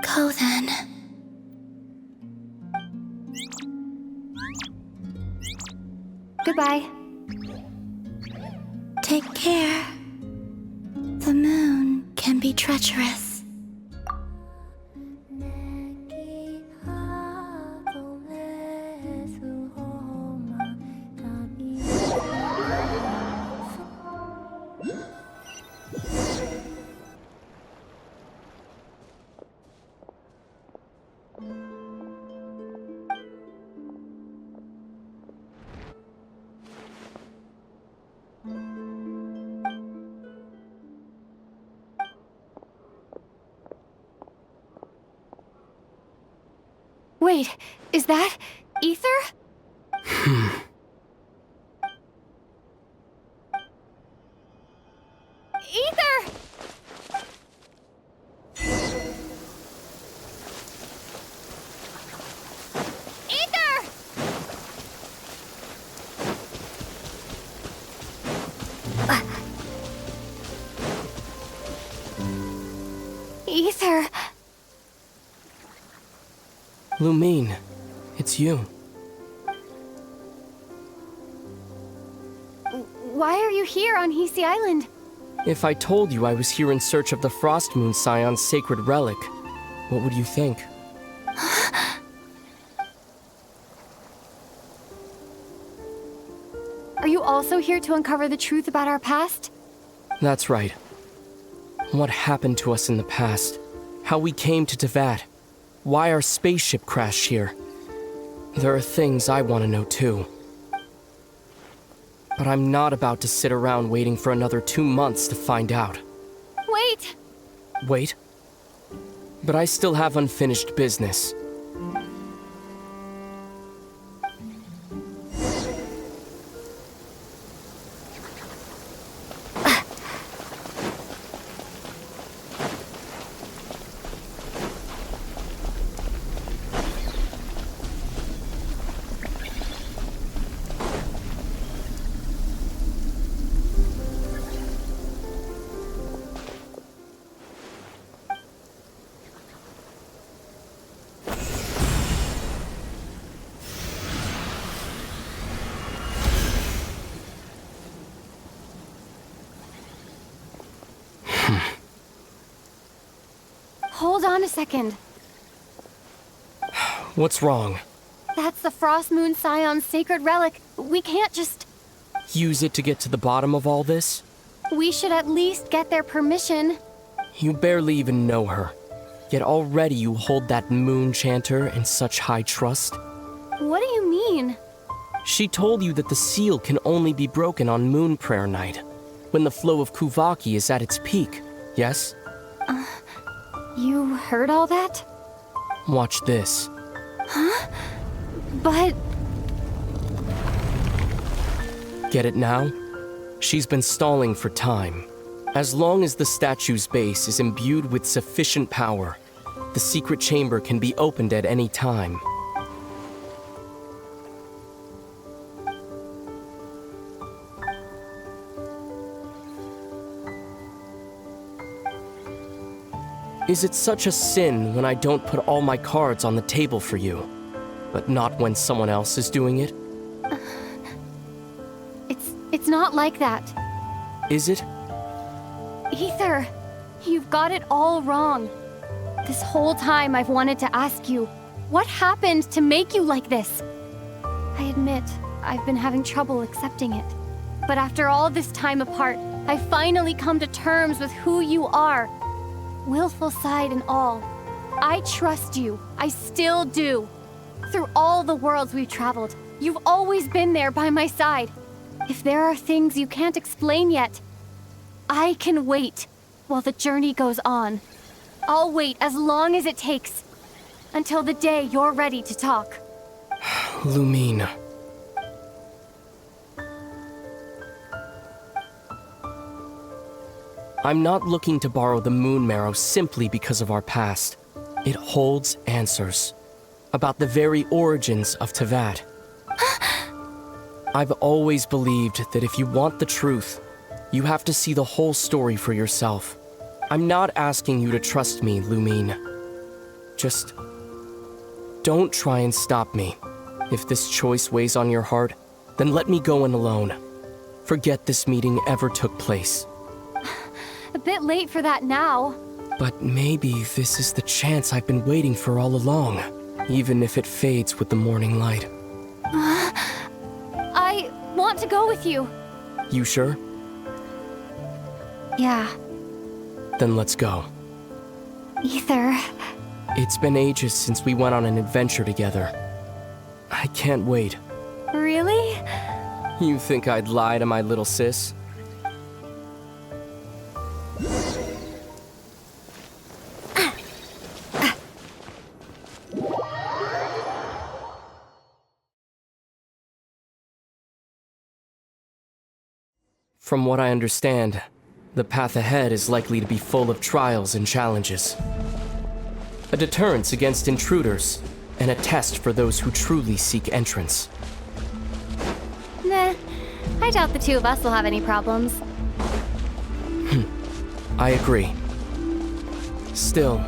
Go then. Goodbye. Take care. The moon can be treacherous. Wait, is that Aether? Aether! Aether! Aether! Lumine, it's you. Why are you here on Hisi Island? If I told you I was here in search of the Frost Moon Scion's sacred relic, what would you think? Are you also here to uncover the truth about our past? That's right. What happened to us in the past? How we came to Teyvat? Why our spaceship crashed here? There are things I want to know too. But I'm not about to sit around waiting for another 2 months to find out. Wait! Wait? But I still have unfinished business. Hold on a second. What's wrong? That's the Frost Moon Scion's sacred relic. We can't just... Use it to get to the bottom of all this? We should at least get their permission. You barely even know her. Yet already you hold that moon chanter in such high trust. What do you mean? She told you that the seal can only be broken on Moon Prayer Night, when the flow of Kuvaki is at its peak, yes? You heard all that? Watch this. Huh? But... Get it now? She's been stalling for time. As long as the statue's base is imbued with sufficient power, the secret chamber can be opened at any time. Is it such a sin when I don't put all my cards on the table for you, but not when someone else is doing it? It's not like that. Is it? Aether, you've got it all wrong. This whole time I've wanted to ask you, what happened to make you like this? I admit, I've been having trouble accepting it. But after all this time apart, I've finally come to terms with who you are. Willful side and all. I trust you. I still do. Through all the worlds we've traveled, you've always been there by my side. If there are things you can't explain yet, I can wait while the journey goes on. I'll wait as long as it takes, until the day you're ready to talk. Lumine. I'm not looking to borrow the moon marrow simply because of our past. It holds answers about the very origins of Teyvat. I've always believed that if you want the truth, you have to see the whole story for yourself. I'm not asking you to trust me, Lumine. Just don't try and stop me. If this choice weighs on your heart, then let me go in alone. Forget this meeting ever took place. A bit late for that now. But maybe this is the chance I've been waiting for all along, even if it fades with the morning light. I want to go with you. You sure? Yeah. Then let's go. Aether. It's been ages since we went on an adventure together. I can't wait. Really? You think I'd lie to my little sis? From what I understand, the path ahead is likely to be full of trials and challenges. A deterrence against intruders, and a test for those who truly seek entrance. Nah, I doubt the two of us will have any problems. I agree. Still,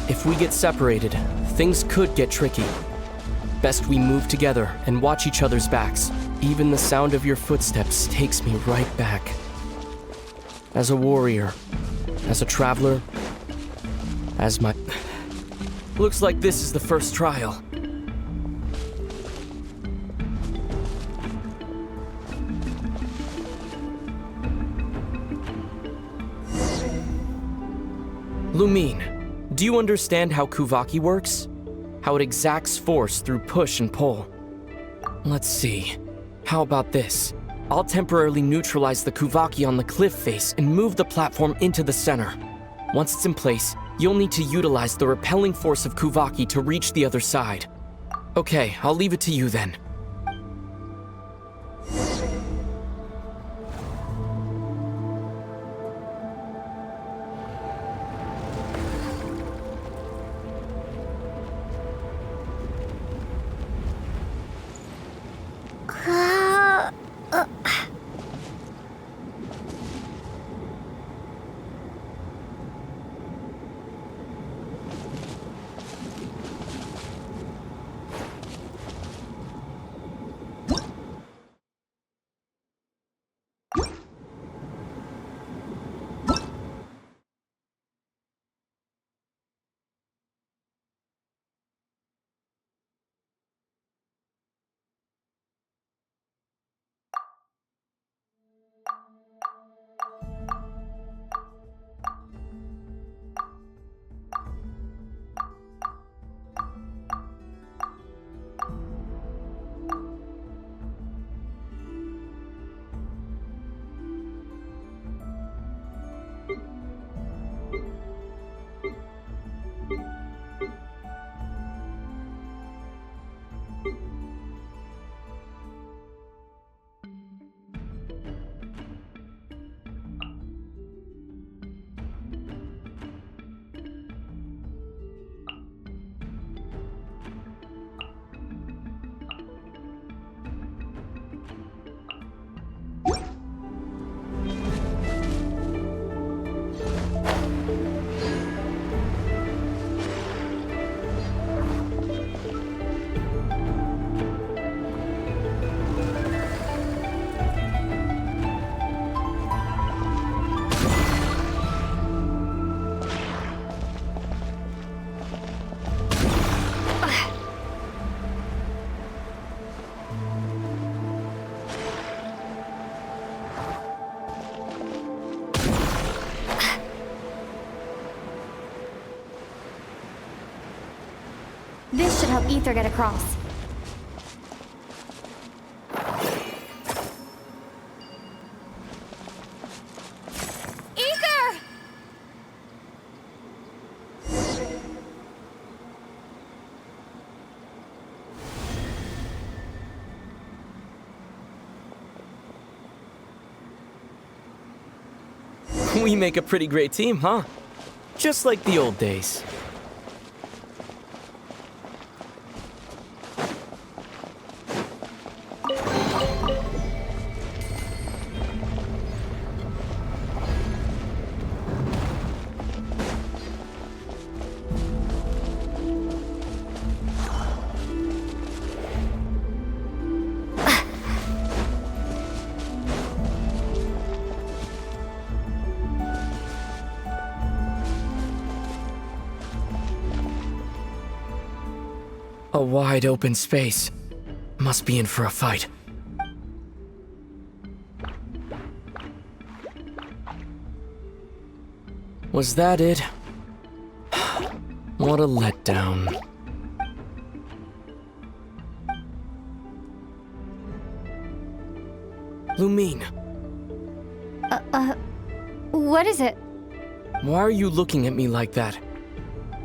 if we get separated, things could get tricky. Best we move together and watch each other's backs. Even the sound of your footsteps takes me right back. As a warrior, as a traveler, as my... Looks like this is the first trial. Lumine, do you understand how Kuvaki works? How it exacts force through push and pull? Let's see. How about this? I'll temporarily neutralize the Kuvaki on the cliff face and move the platform into the center. Once it's in place, you'll need to utilize the repelling force of Kuvaki to reach the other side. Okay, I'll leave it to you then. should help Aether get across. Aether! We make a pretty great team, huh? Just like the old days. A wide open space. Must be in for a fight. Was that it? What a letdown. Lumine. What is it? Why are you looking at me like that?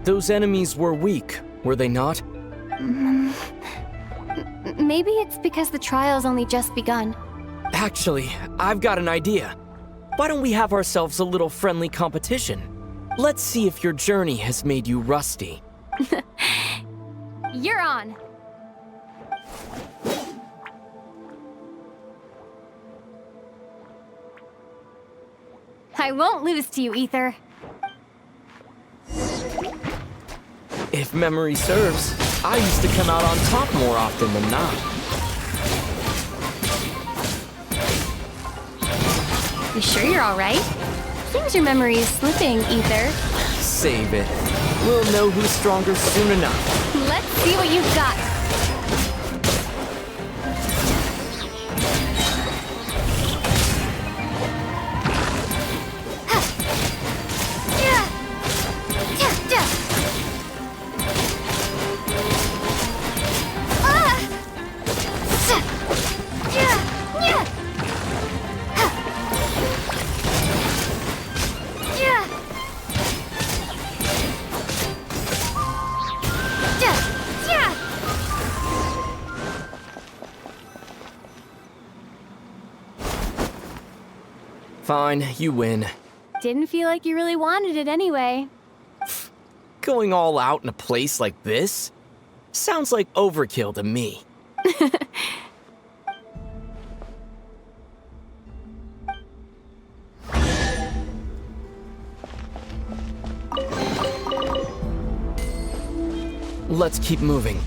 Those enemies were weak, were they not? Maybe it's because the trial's only just begun. Actually, I've got an idea. Why don't we have ourselves a little friendly competition? Let's see if your journey has made you rusty. You're on. I won't lose to you, Aether. If memory serves, I used to come out on top more often than not. You sure you're alright? Seems your memory is slipping, Aether. Save it. We'll know who's stronger soon enough. Let's see what you've got. Fine, you win. Didn't feel like you really wanted it anyway. Going all out in a place like this? Sounds like overkill to me. Let's keep moving.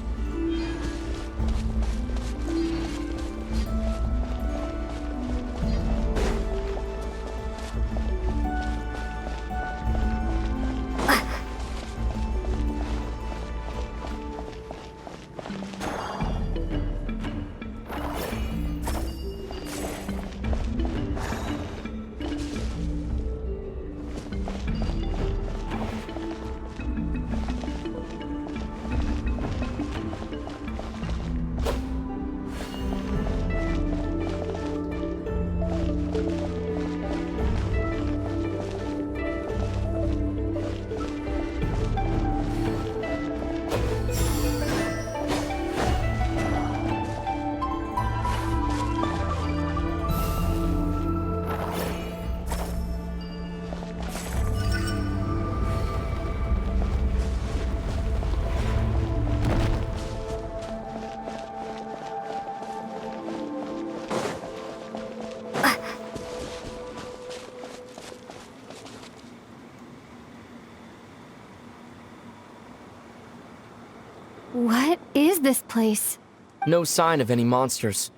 What is this place? No sign of any monsters.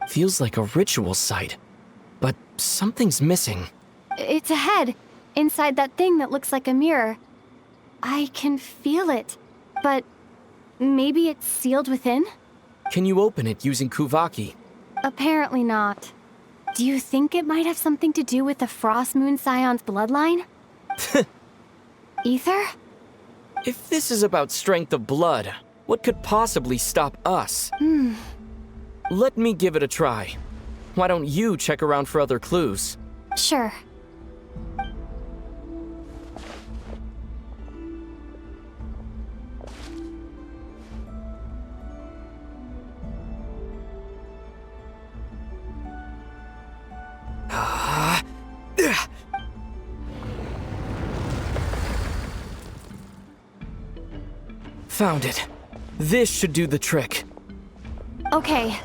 Feels like a ritual site. But something's missing. It's a head, inside that thing that looks like a mirror. I can feel it, but maybe it's sealed within? Can you open it using Kuvaki? Apparently not. Do you think it might have something to do with the Frost Moon Scion's bloodline? Aether? If this is about strength of blood, What could possibly stop us? Let me give it a try. Why don't you check around for other clues? Sure. Found it. This should do the trick. Okay.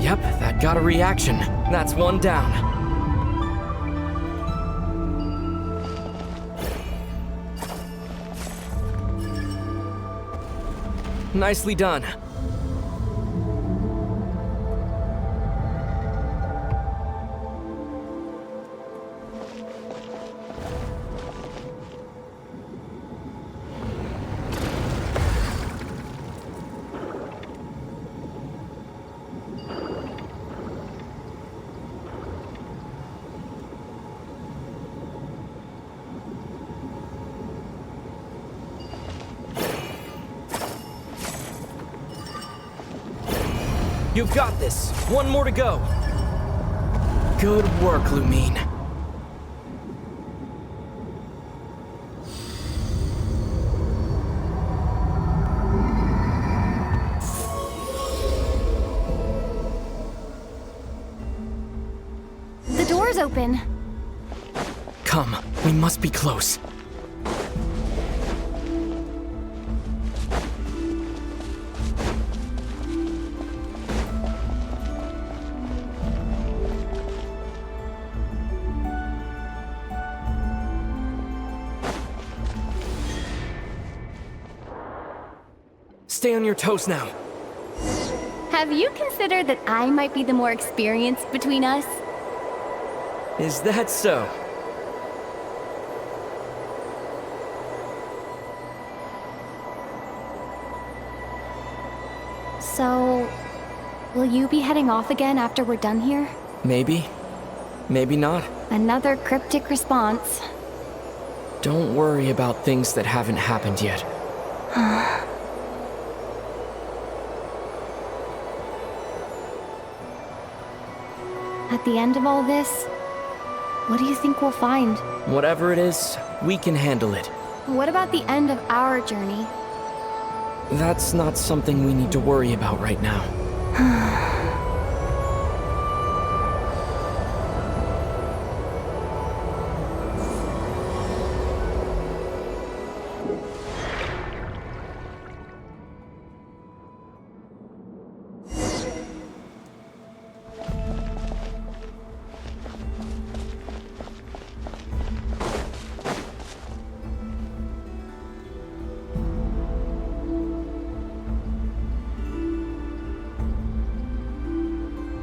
Yep, that got a reaction. That's one down. Nicely done. You've got this. One more to go. Good work, Lumine. The door's open. Come, we must be close. Stay on your toes now. Have you considered that I might be the more experienced between us? Is that so? So, will you be heading off again after we're done here? Maybe. Maybe not. Another cryptic response. Don't worry about things that haven't happened yet. At the end of all this, what do you think we'll find? Whatever it is, we can handle it. What about the end of our journey? That's not something we need to worry about right now.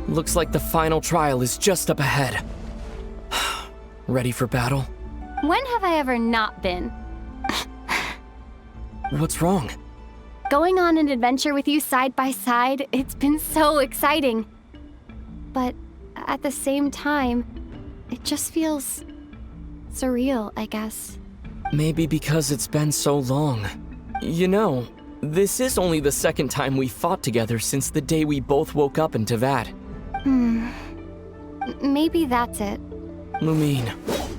Looks like the final trial is just up ahead. Ready for battle? When have I ever not been? What's wrong? Going on an adventure with you side by side, it's been so exciting. But at the same time, it just feels surreal, I guess. Maybe because it's been so long. You know, this is only the second time we fought together since the day we both woke up in Teyvat. Maybe that's it. Lumine,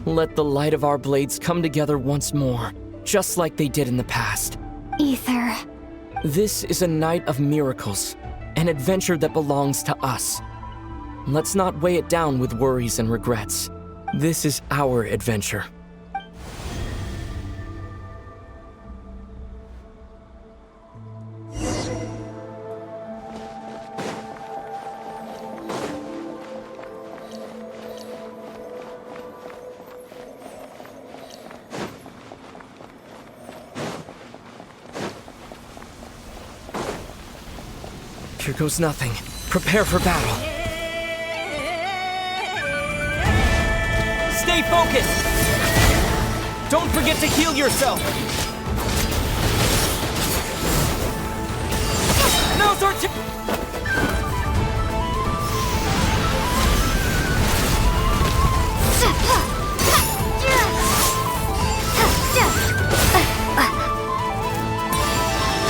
let the light of our blades come together once more, just like they did in the past. Aether. This is a night of miracles, an adventure that belongs to us. Let's not weigh it down with worries and regrets. This is our adventure. Here goes nothing. Prepare for battle. Stay focused! Don't forget to heal yourself! Now's our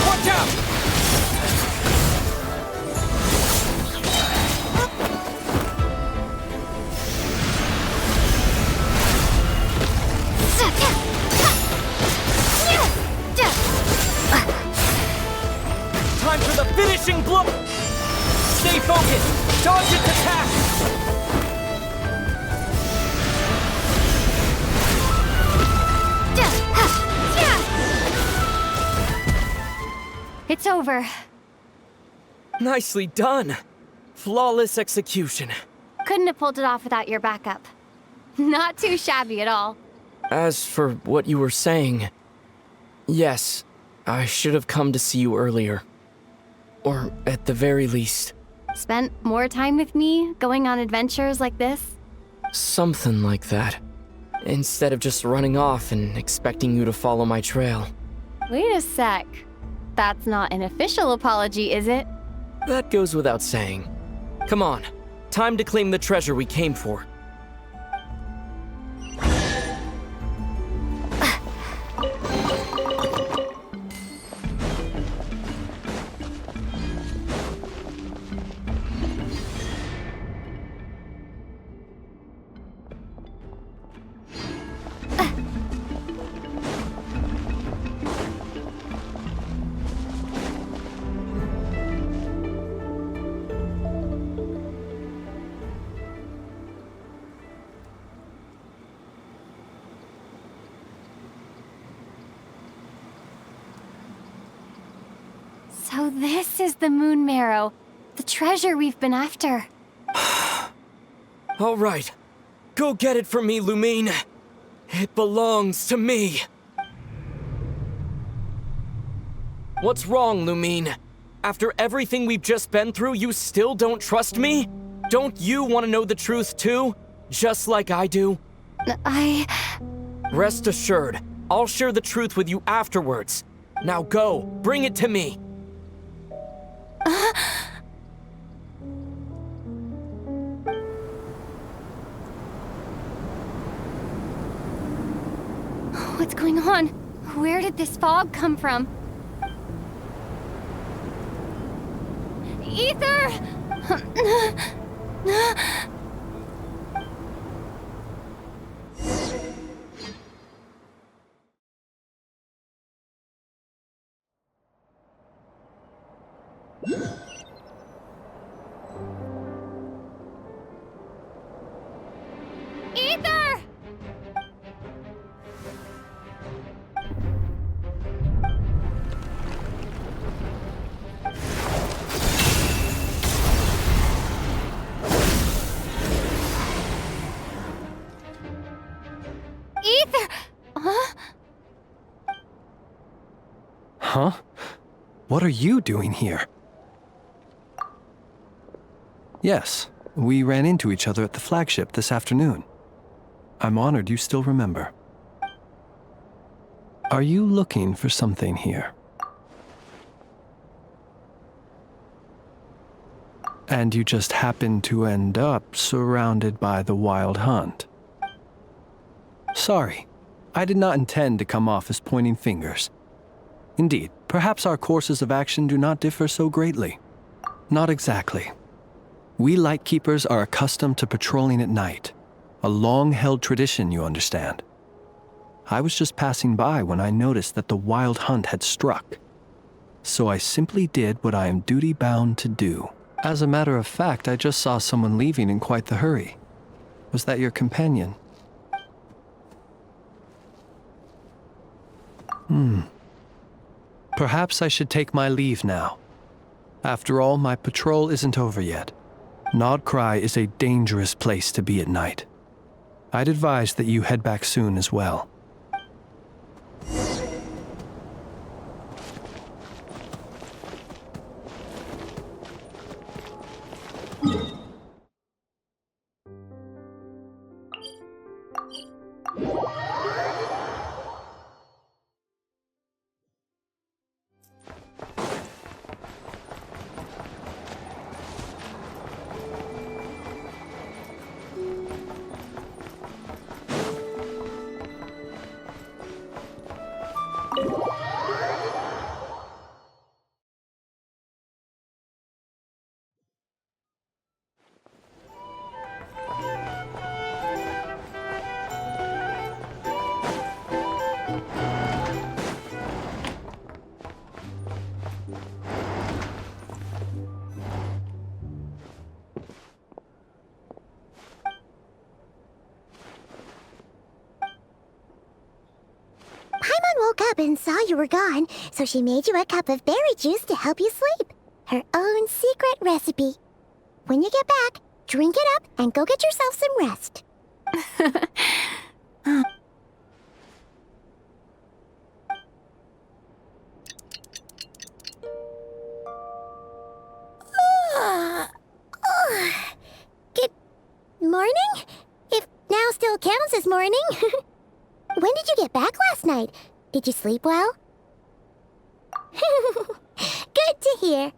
Watch out! Time for the finishing blow! Stay focused! Dodge its attack! It's over. Nicely done. Flawless execution. Couldn't have pulled it off without your backup. Not too shabby at all. As for what you were saying, yes, I should have come to see you earlier. Or at the very least. Spent more time with me, going on adventures like this? Something like that. Instead of just running off and expecting you to follow my trail. Wait a sec. That's not an official apology, is it? That goes without saying. Come on, time to claim the treasure we came for. So this is the Moon Marrow, the treasure we've been after. All right, go get it for me, Lumine. It belongs to me. What's wrong, Lumine? After everything we've just been through, you still don't trust me? Don't you want to know the truth too? Just like I do? Rest assured, I'll share the truth with you afterwards. Now go, bring it to me. What's going on? Where did this fog come from? Aether! Aether! Aether! Huh? Huh? What are you doing here? Yes, we ran into each other at the flagship this afternoon. I'm honored you still remember. Are you looking for something here? And you just happened to end up surrounded by the Wild Hunt. Sorry, I did not intend to come off as pointing fingers. Indeed, perhaps our courses of action do not differ so greatly. Not exactly. We Lightkeepers are accustomed to patrolling at night. A long-held tradition, you understand. I was just passing by when I noticed that the Wild Hunt had struck. So I simply did what I am duty-bound to do. As a matter of fact, I just saw someone leaving in quite the hurry. Was that your companion? Perhaps I should take my leave now. After all, my patrol isn't over yet. Nod Krai is a dangerous place to be at night. I'd advise that you head back soon as well. up and saw you were gone, so she made you a cup of berry juice to help you sleep. Her own secret recipe. When you get back, drink it up and go get yourself some rest. Good morning? If now still counts as morning. When did you get back last night? Did you sleep well? Good to hear.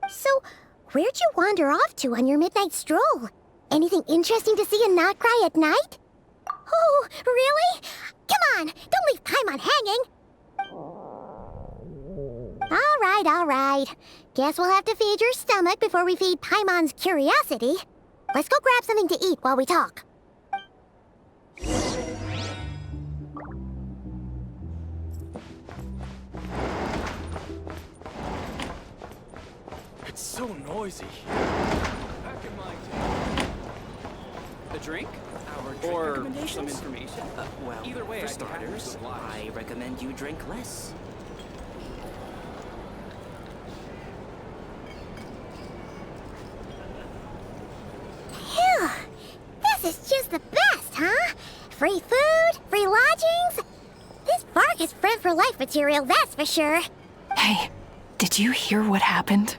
So, where'd you wander off to on your midnight stroll? Anything interesting to see in Nod Krai at night? Oh, really? Come on, don't leave Paimon hanging. All right. Guess we'll have to feed your stomach before we feed Paimon's curiosity. Let's go grab something to eat while we talk. It's so noisy. Back in my day. A drink? Or some information? Well, either way, for starters, I recommend you drink less. Phew! This is just the best, huh? Free food, free lodgings. This park is friend for life material, that's for sure. Hey, did you hear what happened?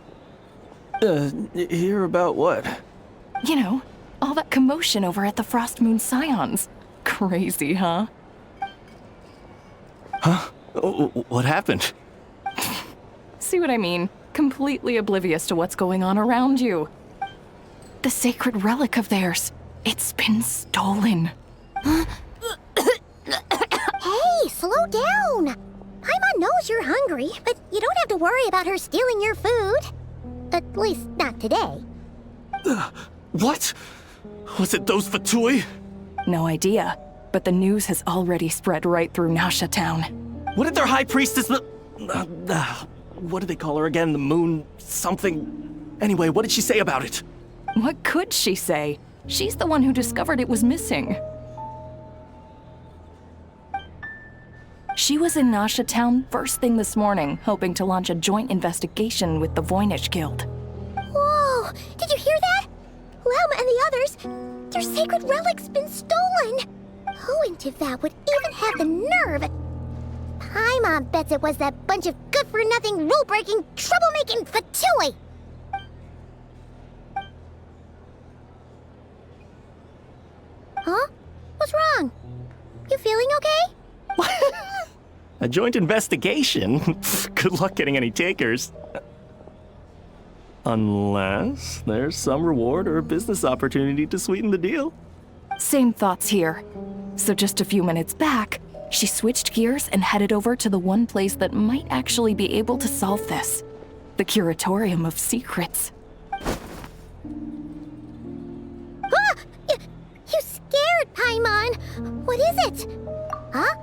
Hear about what? You know, all that commotion over at the Frost Moon Scions. Crazy, huh? Huh? What happened? See what I mean? Completely oblivious to what's going on around you. The sacred relic of theirs. It's been stolen. Hey, slow down. Paimon knows you're hungry, but you don't have to worry about her stealing your food. At least not today. What? Was it those Fatui? No idea, but the news has already spread right through Nasha Town. What did their high priestess what did they call her again? The moon something? Anyway, what did she say about it? What could she say? She's the one who discovered it was missing. She was in Nasha Town first thing this morning, hoping to launch a joint investigation with the Voynich Guild. Whoa! Did you hear that? Lauma and the others, their sacred relic's been stolen! Who in Teyvat would even have the nerve? Paimon bets it was that bunch of good-for-nothing, rule-breaking, troublemaking Fatui! Huh? What's wrong? You feeling okay? A joint investigation? Good luck getting any takers. Unless there's some reward or business opportunity to sweeten the deal. Same thoughts here. So just a few minutes back, she switched gears and headed over to the one place that might actually be able to solve this. The Curatorium of Secrets. Ah! You scared, Paimon! What is it? Huh?